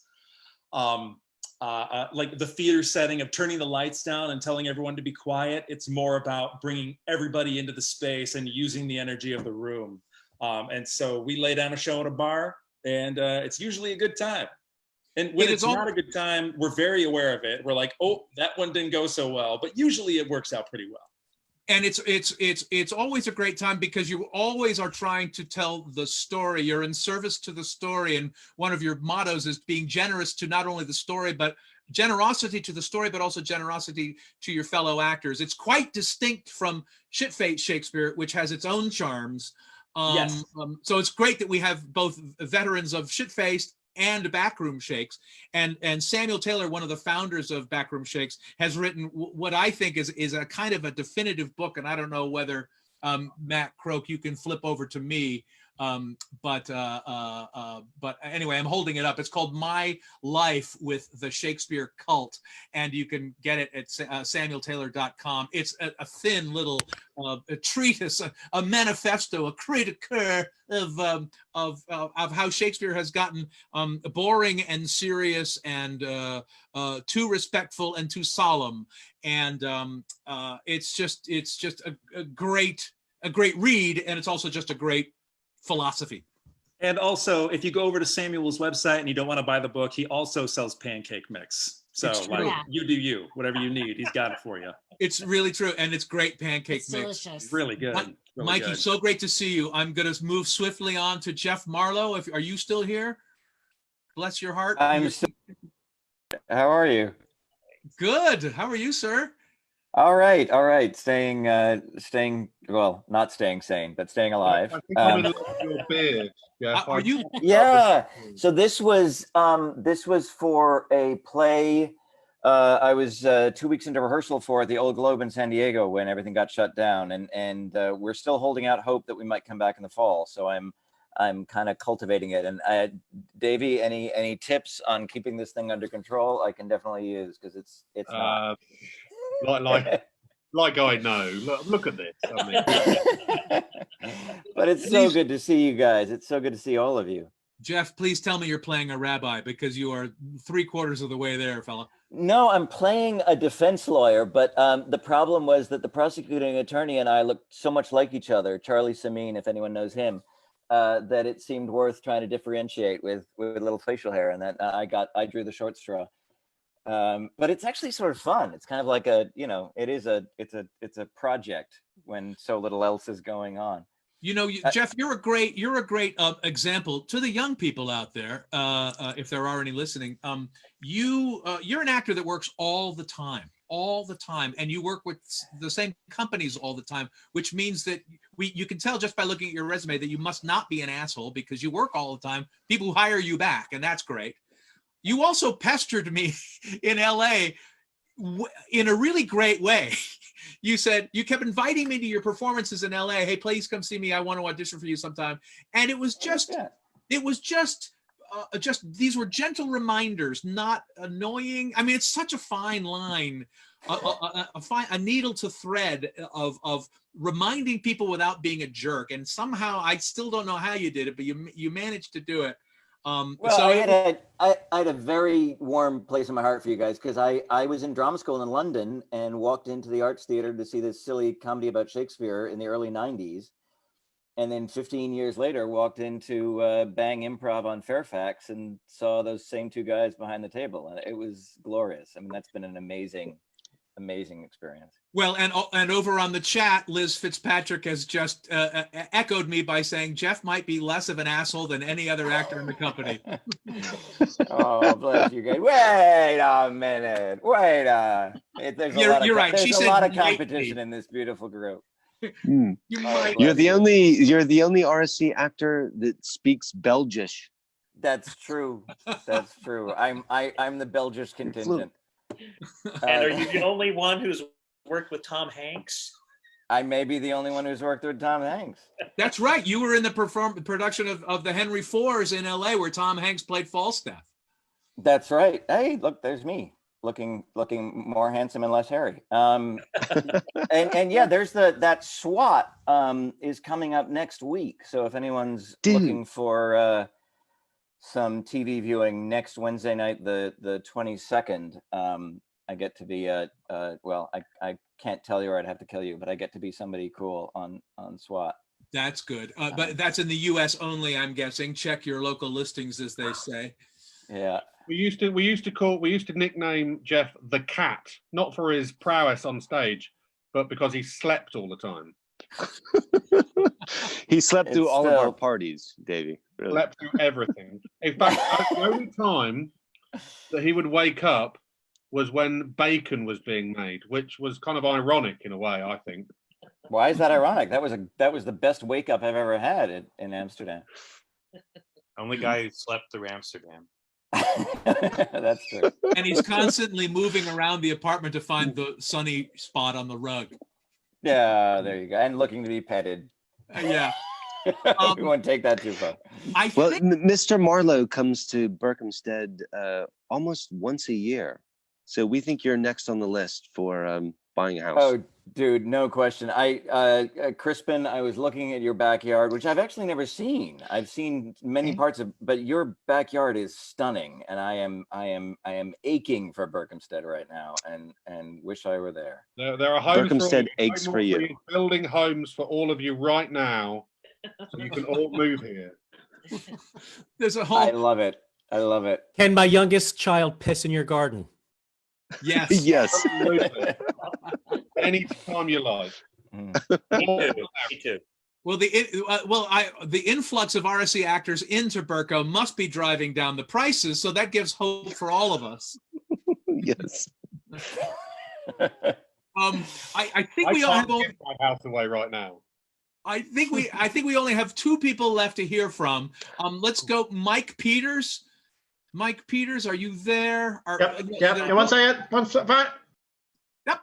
U: like the theater setting of turning the lights down and telling everyone to be quiet. It's more about bringing everybody into the space and using the energy of the room. And so we lay down a show at a bar, and it's usually a good time. And when it's not a good time, we're very aware of it. We're like, oh, that one didn't go so well, but usually it works out pretty well.
J: And it's always a great time because you always are trying to tell the story. You're in service to the story, and one of your mottos is being generous to not only the story, but generosity to the story, but also generosity to your fellow actors. It's quite distinct from Shit-Faced Shakespeare, which has its own charms.
U: Yes.
J: So it's great that we have both veterans of Shit-Faced and Backroom Shakes, and Samuel Taylor, one of the founders of Backroom Shakes, has written what I think is a kind of a definitive book, and I don't know whether Matt Croke, you can flip over to me, but anyway, I'm holding it up. It's called My Life with the Shakespeare Cult, and you can get it at samueltaylor.com. It's a thin little a treatise, a manifesto, a critique of how Shakespeare has gotten boring and serious and too respectful and too solemn, and it's just a great read, and it's also just a great philosophy.
U: And also, if you go over to Samuel's website and you don't want to buy the book, he also sells pancake mix. So you do you, whatever you need, he's got it for you.
J: It's really true, and it's great pancake
E: It's
J: mix.
E: delicious.
U: Really good. Really
J: Mikey,
U: good.
J: so great to see you. I'm going to move swiftly on to Jeff Marlowe. Are you still here? Bless your heart.
O: I'm still. How are you?
J: Good. How are you, sir?
O: All right. Staying, well, not staying sane, but staying alive.
R: I think I'm in love with your beard. Yeah.
U: Are you?
O: Yeah. So this was for a play. I was 2 weeks into rehearsal for at the Old Globe in San Diego when everything got shut down, and we're still holding out hope that we might come back in the fall. So I'm kind of cultivating it. And Davey, any tips on keeping this thing under control? I can definitely use, because it's not.
R: Like I know. Look at this. I mean.
O: But it's so good to see you guys. It's so good to see all of you.
J: Jeff, please tell me you're playing a rabbi, because you are 3/4 of the way there, fella.
O: No, I'm playing a defense lawyer, but the problem was that the prosecuting attorney and I looked so much like each other, Charlie Sameen, if anyone knows him, that it seemed worth trying to differentiate with a little facial hair, and that I drew the short straw. But it's actually sort of fun. It's kind of like it's a project when so little else is going on.
J: You know, Jeff, you're a great example to the young people out there, if there are any listening. You're an actor that works all the time, and you work with the same companies all the time, which means that you can tell just by looking at your resume that you must not be an asshole, because you work all the time. People hire you back, and that's great. You also pestered me in LA in a really great way. You said, you kept inviting me to your performances in LA. Hey, please come see me. I want to audition for you sometime. And it was just these were gentle reminders, not annoying. I mean, it's such a fine line, a needle to thread of reminding people without being a jerk. And somehow, I still don't know how you did it, but you managed to do it.
O: Well, so I had a very warm place in my heart for you guys, because I was in drama school in London and walked into the Arts Theatre to see this silly comedy about Shakespeare in the early 90s. And then 15 years later, walked into Bang Improv on Fairfax and saw those same two guys behind the table. And it was glorious. I mean, that's been an amazing experience.
J: Well, and over on the chat, Liz Fitzpatrick has just echoed me by saying Jeff might be less of an asshole than any other actor in the company.
O: Oh, bless you guys. Wait a minute. You're right. There's a lot of competition in this beautiful group.
I: You're the only RSC actor that speaks Belgish.
O: That's true. I'm the Belgish contingent.
M: And are you the only one who's worked with Tom Hanks?
O: I may be the only one who's worked with Tom Hanks.
J: That's right. You were in the production of the Henry Fours in LA, where Tom Hanks played Falstaff.
O: That's right. Hey, look, there's me looking more handsome and less hairy. And yeah, there's that SWAT is coming up next week. So if anyone's looking for some TV viewing next Wednesday night, the 22nd, I get to be well, I can't tell you or I'd have to kill you, but I get to be somebody cool on SWAT.
J: That's good. But that's in the US only, I'm guessing. Check your local listings, as they say.
O: Yeah.
R: We used to nickname Jeff the Cat, not for his prowess on stage, but because he slept all the time.
I: He slept through all of our parties, Davey. Really.
R: Slept through everything. In fact, the only time that he would wake up was when bacon was being made, which was kind of ironic in a way, I think.
O: Why is that ironic? That was the best wake up I've ever had in Amsterdam.
F: Only guy who slept through Amsterdam.
O: That's true.
J: And he's constantly moving around the apartment to find the sunny spot on the rug.
O: Yeah, there you go. And looking to be petted.
J: Yeah.
O: We won't take that too far.
I: Mr. Marlowe comes to Berkhamsted almost once a year. So we think you're next on the list for buying a house.
O: Oh, dude, no question. Crispin, I was looking at your backyard, which I've actually never seen. I've seen many parts of, but your backyard is stunning, and I am aching for Berkhamsted right now, and wish I were there.
R: There are homes
I: Berkhamsted aches for you.
R: Building homes for all of you right now, so you can all move here.
J: There's a whole.
O: I love it. I love it.
V: Can my youngest child piss in your garden?
J: Yes.
I: Yes.
R: Anytime you like.
M: Me too.
J: Well, the influx of RSC actors into Berko must be driving down the prices, so that gives hope for all of us.
I: Yes.
J: I think we all
R: can't
J: have.
R: give my house away right now.
J: I think we only have 2 people left to hear from. Let's go, Mike Peters. Mike Peters, are you there?
H: Yep. Yeah, one second.
J: Yep.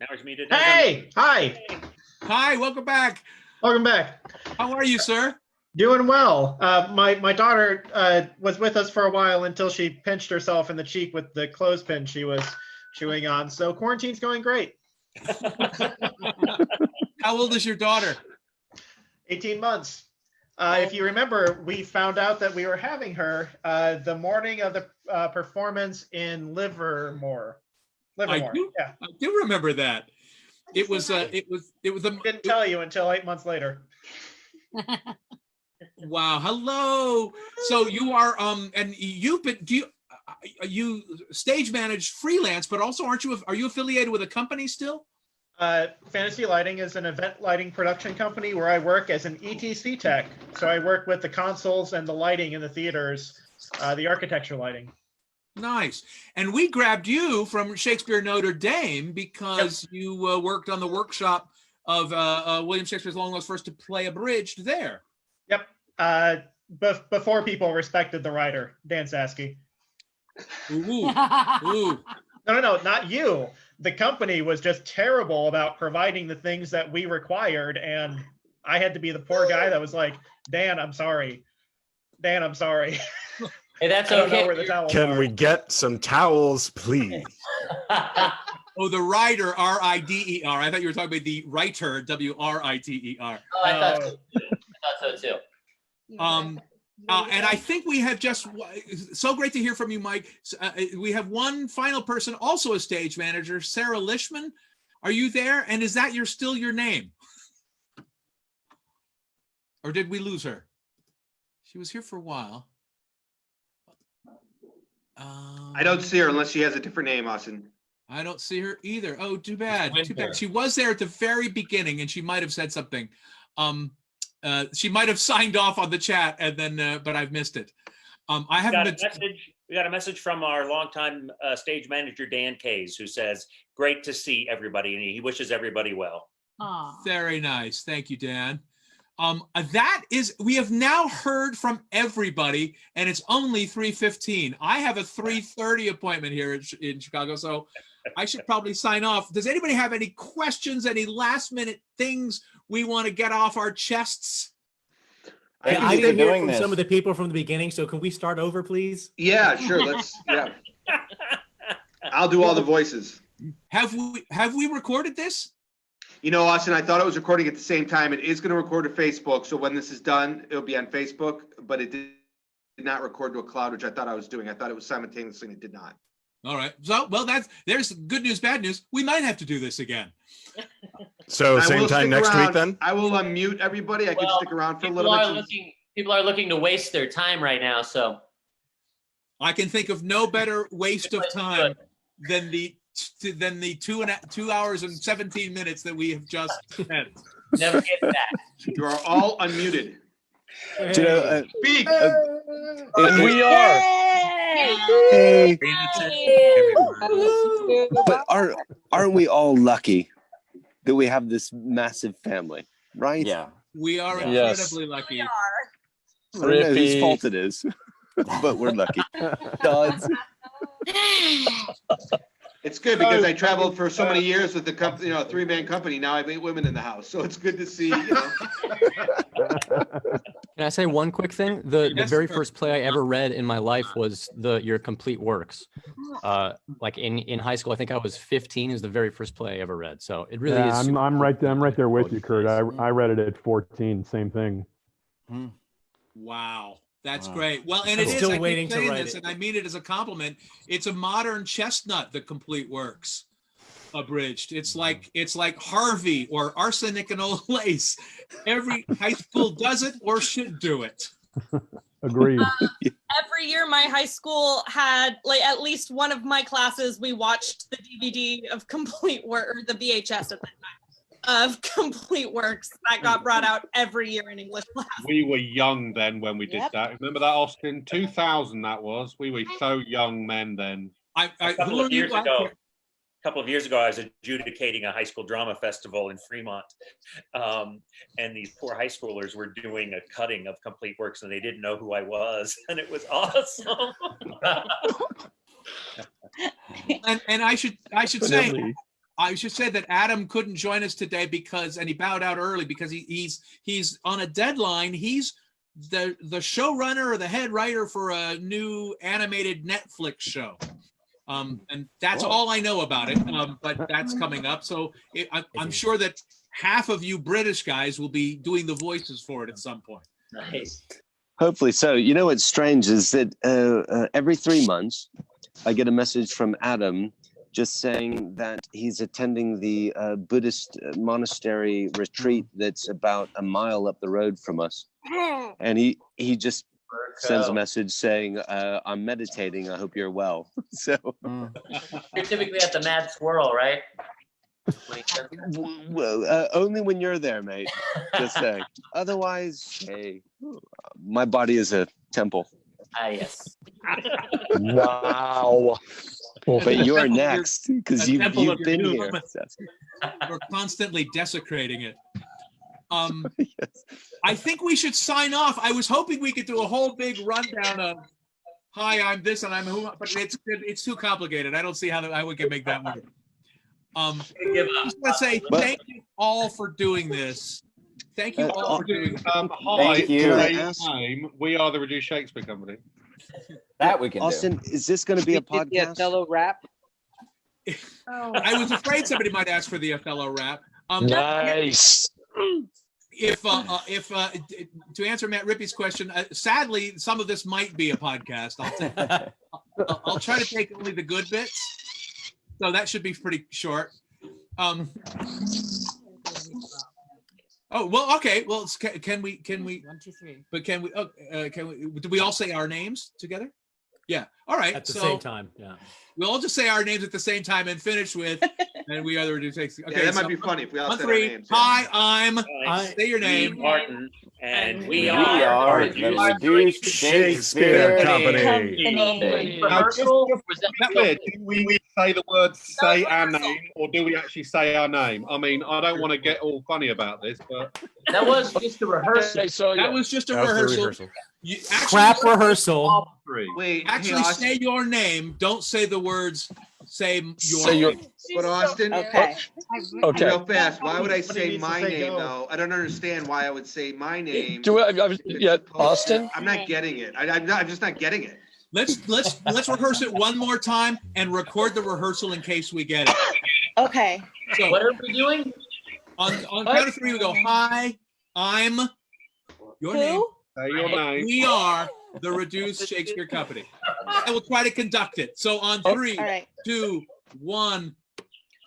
M: Now it's muted.
H: Hey, hi.
J: Hi, welcome back.
H: Welcome back.
J: How are you, sir?
H: Doing well. My daughter was with us for a while until she pinched herself in the cheek with the clothespin she was chewing on. So quarantine's going great.
J: How old is your daughter?
H: 18 months. If you remember, we found out that we were having her the morning of the performance in Livermore.
J: I do remember that. It was
H: Didn't tell you until 8 months later.
J: Wow. Hello. So you are and you've been you stage manage freelance, but also are you affiliated with a company still?
H: Fantasy Lighting is an event lighting production company where I work as an ETC tech. So I work with the consoles and the lighting in the theaters, the architecture lighting.
J: Nice. And we grabbed you from Shakespeare Notre Dame because you worked on the workshop of William Shakespeare's Long Lost First to Play Abridged there.
H: Yep. Before people respected the writer, Dan Sasky.
J: Ooh. Ooh.
H: No, not you. The company was just terrible about providing the things that we required, and I had to be the poor guy that was like, Dan, I'm sorry. Dan, I'm sorry.
G: Hey, that's
H: I don't know
G: okay.
H: where the towels
P: Can
H: are.
P: we get some towels, please?
J: Oh, the writer, R-I-D-E-R. I thought you were talking about the writer, W-R-I-T-E-R.
G: Oh, I thought so too.
J: And I think we have just so great to hear from you, Mike. We have one final person, also a stage manager, Sarah Lishman. Are you there? And is that still your name? Or did we lose her? She was here for a while.
W: I don't see her unless she has a different name, Austin.
J: I don't see her either. Oh, too bad. Too bad. She was there at the very beginning, and she might have said something. She might have signed off on the chat, and then, but I've missed it. I haven't been.
M: We got a message from our longtime stage manager Dan Kays, who says, "Great to see everybody," and he wishes everybody well.
J: Very nice. Thank you, Dan. We have now heard from everybody, and it's only 3:15. I have a 3:30 appointment here in Chicago, so I should probably sign off. Does anybody have any questions, any last minute things we want to get off our chests?
V: I didn't hear from some of the people from the beginning, so can we start over, please?
W: Yeah, sure. Yeah. I'll do all the voices.
J: Have we recorded this?
W: You know, Austin, I thought it was recording at the same time. It is going to record to Facebook. So when this is done, it'll be on Facebook, but it did not record to a cloud, which I thought I was doing. I thought it was simultaneously, and it did not.
J: All right. So, well, there's good news, bad news. We might have to do this again.
P: So same time next week then?
W: I will unmute everybody. I can stick around for a little bit.
G: People are looking to waste their time right now, so.
J: I can think of no better waste of time than the 2 hours and 17 minutes that we have just spent.
G: Never get back.
W: You are all unmuted.
I: Do you know,
W: Speak.
I: we
W: are.
I: Hey. But aren't we all lucky that we have this massive family, right?
O: Yeah.
J: We are incredibly lucky.
I: I don't know whose fault it is, but we're lucky. God's.
W: It's good because I traveled for so many years with the company, a 3-man company. Now I have 8 women in the house, so it's good to see.
T: Can I say one quick thing? The very first play I ever read in my life was your complete works. Like in high school, I think I was 15 is the very first play I ever read. So it really is.
Q: I'm right there with you, Kurt. I read it at 14. Same thing.
J: Wow. That's great. Well, and it is.
V: Still
J: I
V: waiting
J: keep
V: to
J: saying
V: write
J: this,
V: it.
J: and I mean it as a compliment. It's a modern chestnut, the complete works abridged. It's like Harvey or Arsenic and Old Lace. Every high school does it or should do it.
Q: Agreed.
B: Every year my high school had at least one of my classes, we watched the DVD of complete work, or the VHS at that time, of complete works that got brought out every year in English class.
R: We were young then when we did that. Remember that, Austin? 2000 that was. We were so young men then.
M: A couple of years ago. couple of years ago, I was adjudicating a high school drama festival in Fremont. And these poor high schoolers were doing a cutting of complete works and they didn't know who I was. And it was awesome.
J: And I should say that Adam couldn't join us today and he bowed out early because he's on a deadline. He's the showrunner or the head writer for a new animated Netflix show. And that's all I know about it, but that's coming up. So I'm sure that half of you British guys will be doing the voices for it at some point.
G: Nice.
I: Hopefully so. You know what's strange is that every 3 months, I get a message from Adam just saying that he's attending the Buddhist monastery retreat that's about a mile up the road from us. And he just sends a message saying, I'm meditating. I hope you're well. So
G: You're typically at the Mad Swirl, right?
I: well, only when you're there, mate. Just saying. Otherwise, hey, my body is a temple.
G: Ah, yes.
I: Wow. But you're next because you've been here.
J: We're constantly desecrating it. I think we should sign off. I was hoping we could do a whole big rundown of, hi, I'm this and I'm who, but it's too complicated. I don't see how we can make that work. I just want to say thank you all for doing this. Thank you all for doing this.
R: Hi,
I: Thank you.
R: name, we are the Reduced Shakespeare Company.
O: That we can
I: Austin,
O: do.
I: is this going to be a podcast?
D: Othello rap.
J: I was afraid somebody might ask for the Othello rap.
P: Nice.
J: If to answer Matt Rippey's question, sadly, some of this might be a podcast. I'll try to take only the good bits, so that should be pretty short. Oh well, okay. Well, can we?
E: 1, 2, 3.
J: But can we? Do we all say our names together? Yeah. All right.
V: At the same time. Yeah.
J: We'll all just say our names at the same time and finish with, and we either do takes. Okay,
W: Yeah, that might be funny if we all said our
J: 3.
W: names.
J: Hi, say your
M: Reed
J: name.
M: Martin, and we
O: are
M: are
O: the Reduced Shakespeare
P: Company.
R: Do we say the word "say our name" or do we actually say our name? I mean, I don't want to get all funny about this, but
G: That was just a rehearsal.
J: That was just a rehearsal. You
V: Crap rehearsal.
W: Wait,
J: Actually,
W: hey,
J: say your name. Don't say the words. Say your name.
W: But Austin,
D: Okay.
W: real fast. Why would I say my name though? I don't understand why I would say my name.
P: Austin?
W: I'm not getting it. I'm just not getting it.
J: Let's rehearse it one more time and record the rehearsal in case we get it.
D: Okay.
J: So
G: What are we doing?
J: on count of 3, we go. Hi, I'm your name.
R: say your name.
J: We are the Reduced Shakespeare Company. I will try to conduct it. So on 3,
D: All right.
J: 2, 1.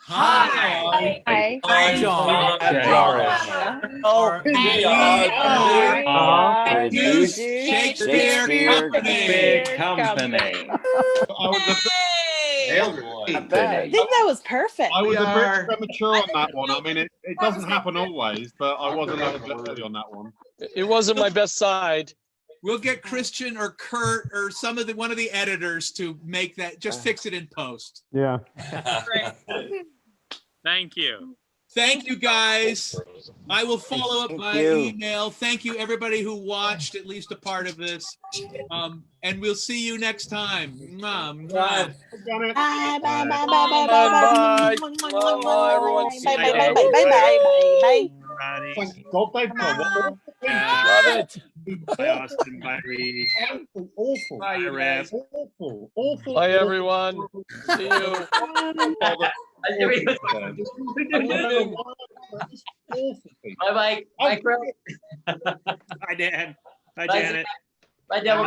D: Hi. Hi.
V: Hi, John.
D: We are
J: Reduced Shakespeare Company.
O: Company.
D: I think that was perfect.
R: I was a bit premature on that one. I mean, it doesn't happen always, but I wasn't early on that one.
P: It wasn't my best side.
J: We'll get Christian or Kurt or one of the editors to make that. Just fix it in post.
Q: Yeah.
K: Thank you.
J: Thank you, guys. I will follow up by email. Thank you, everybody who watched at least a part of this. And we'll see you next time. Mwah, mwah.
D: Bye, bye, bye,
P: Bye, bye, everyone.
D: bye, bye, bye, bye, bye, bye.
R: God, they've
P: Love it.
R: Bye, Austin. Bye, Reed. Awful.
J: Bye, Rev.
R: Awful.
P: Bye, everyone. See you.
G: Bye, Mike. Bye, Croke.
C: Hi, Dan. Hi,
G: Bye,
C: Janet.
G: Bye, Devil.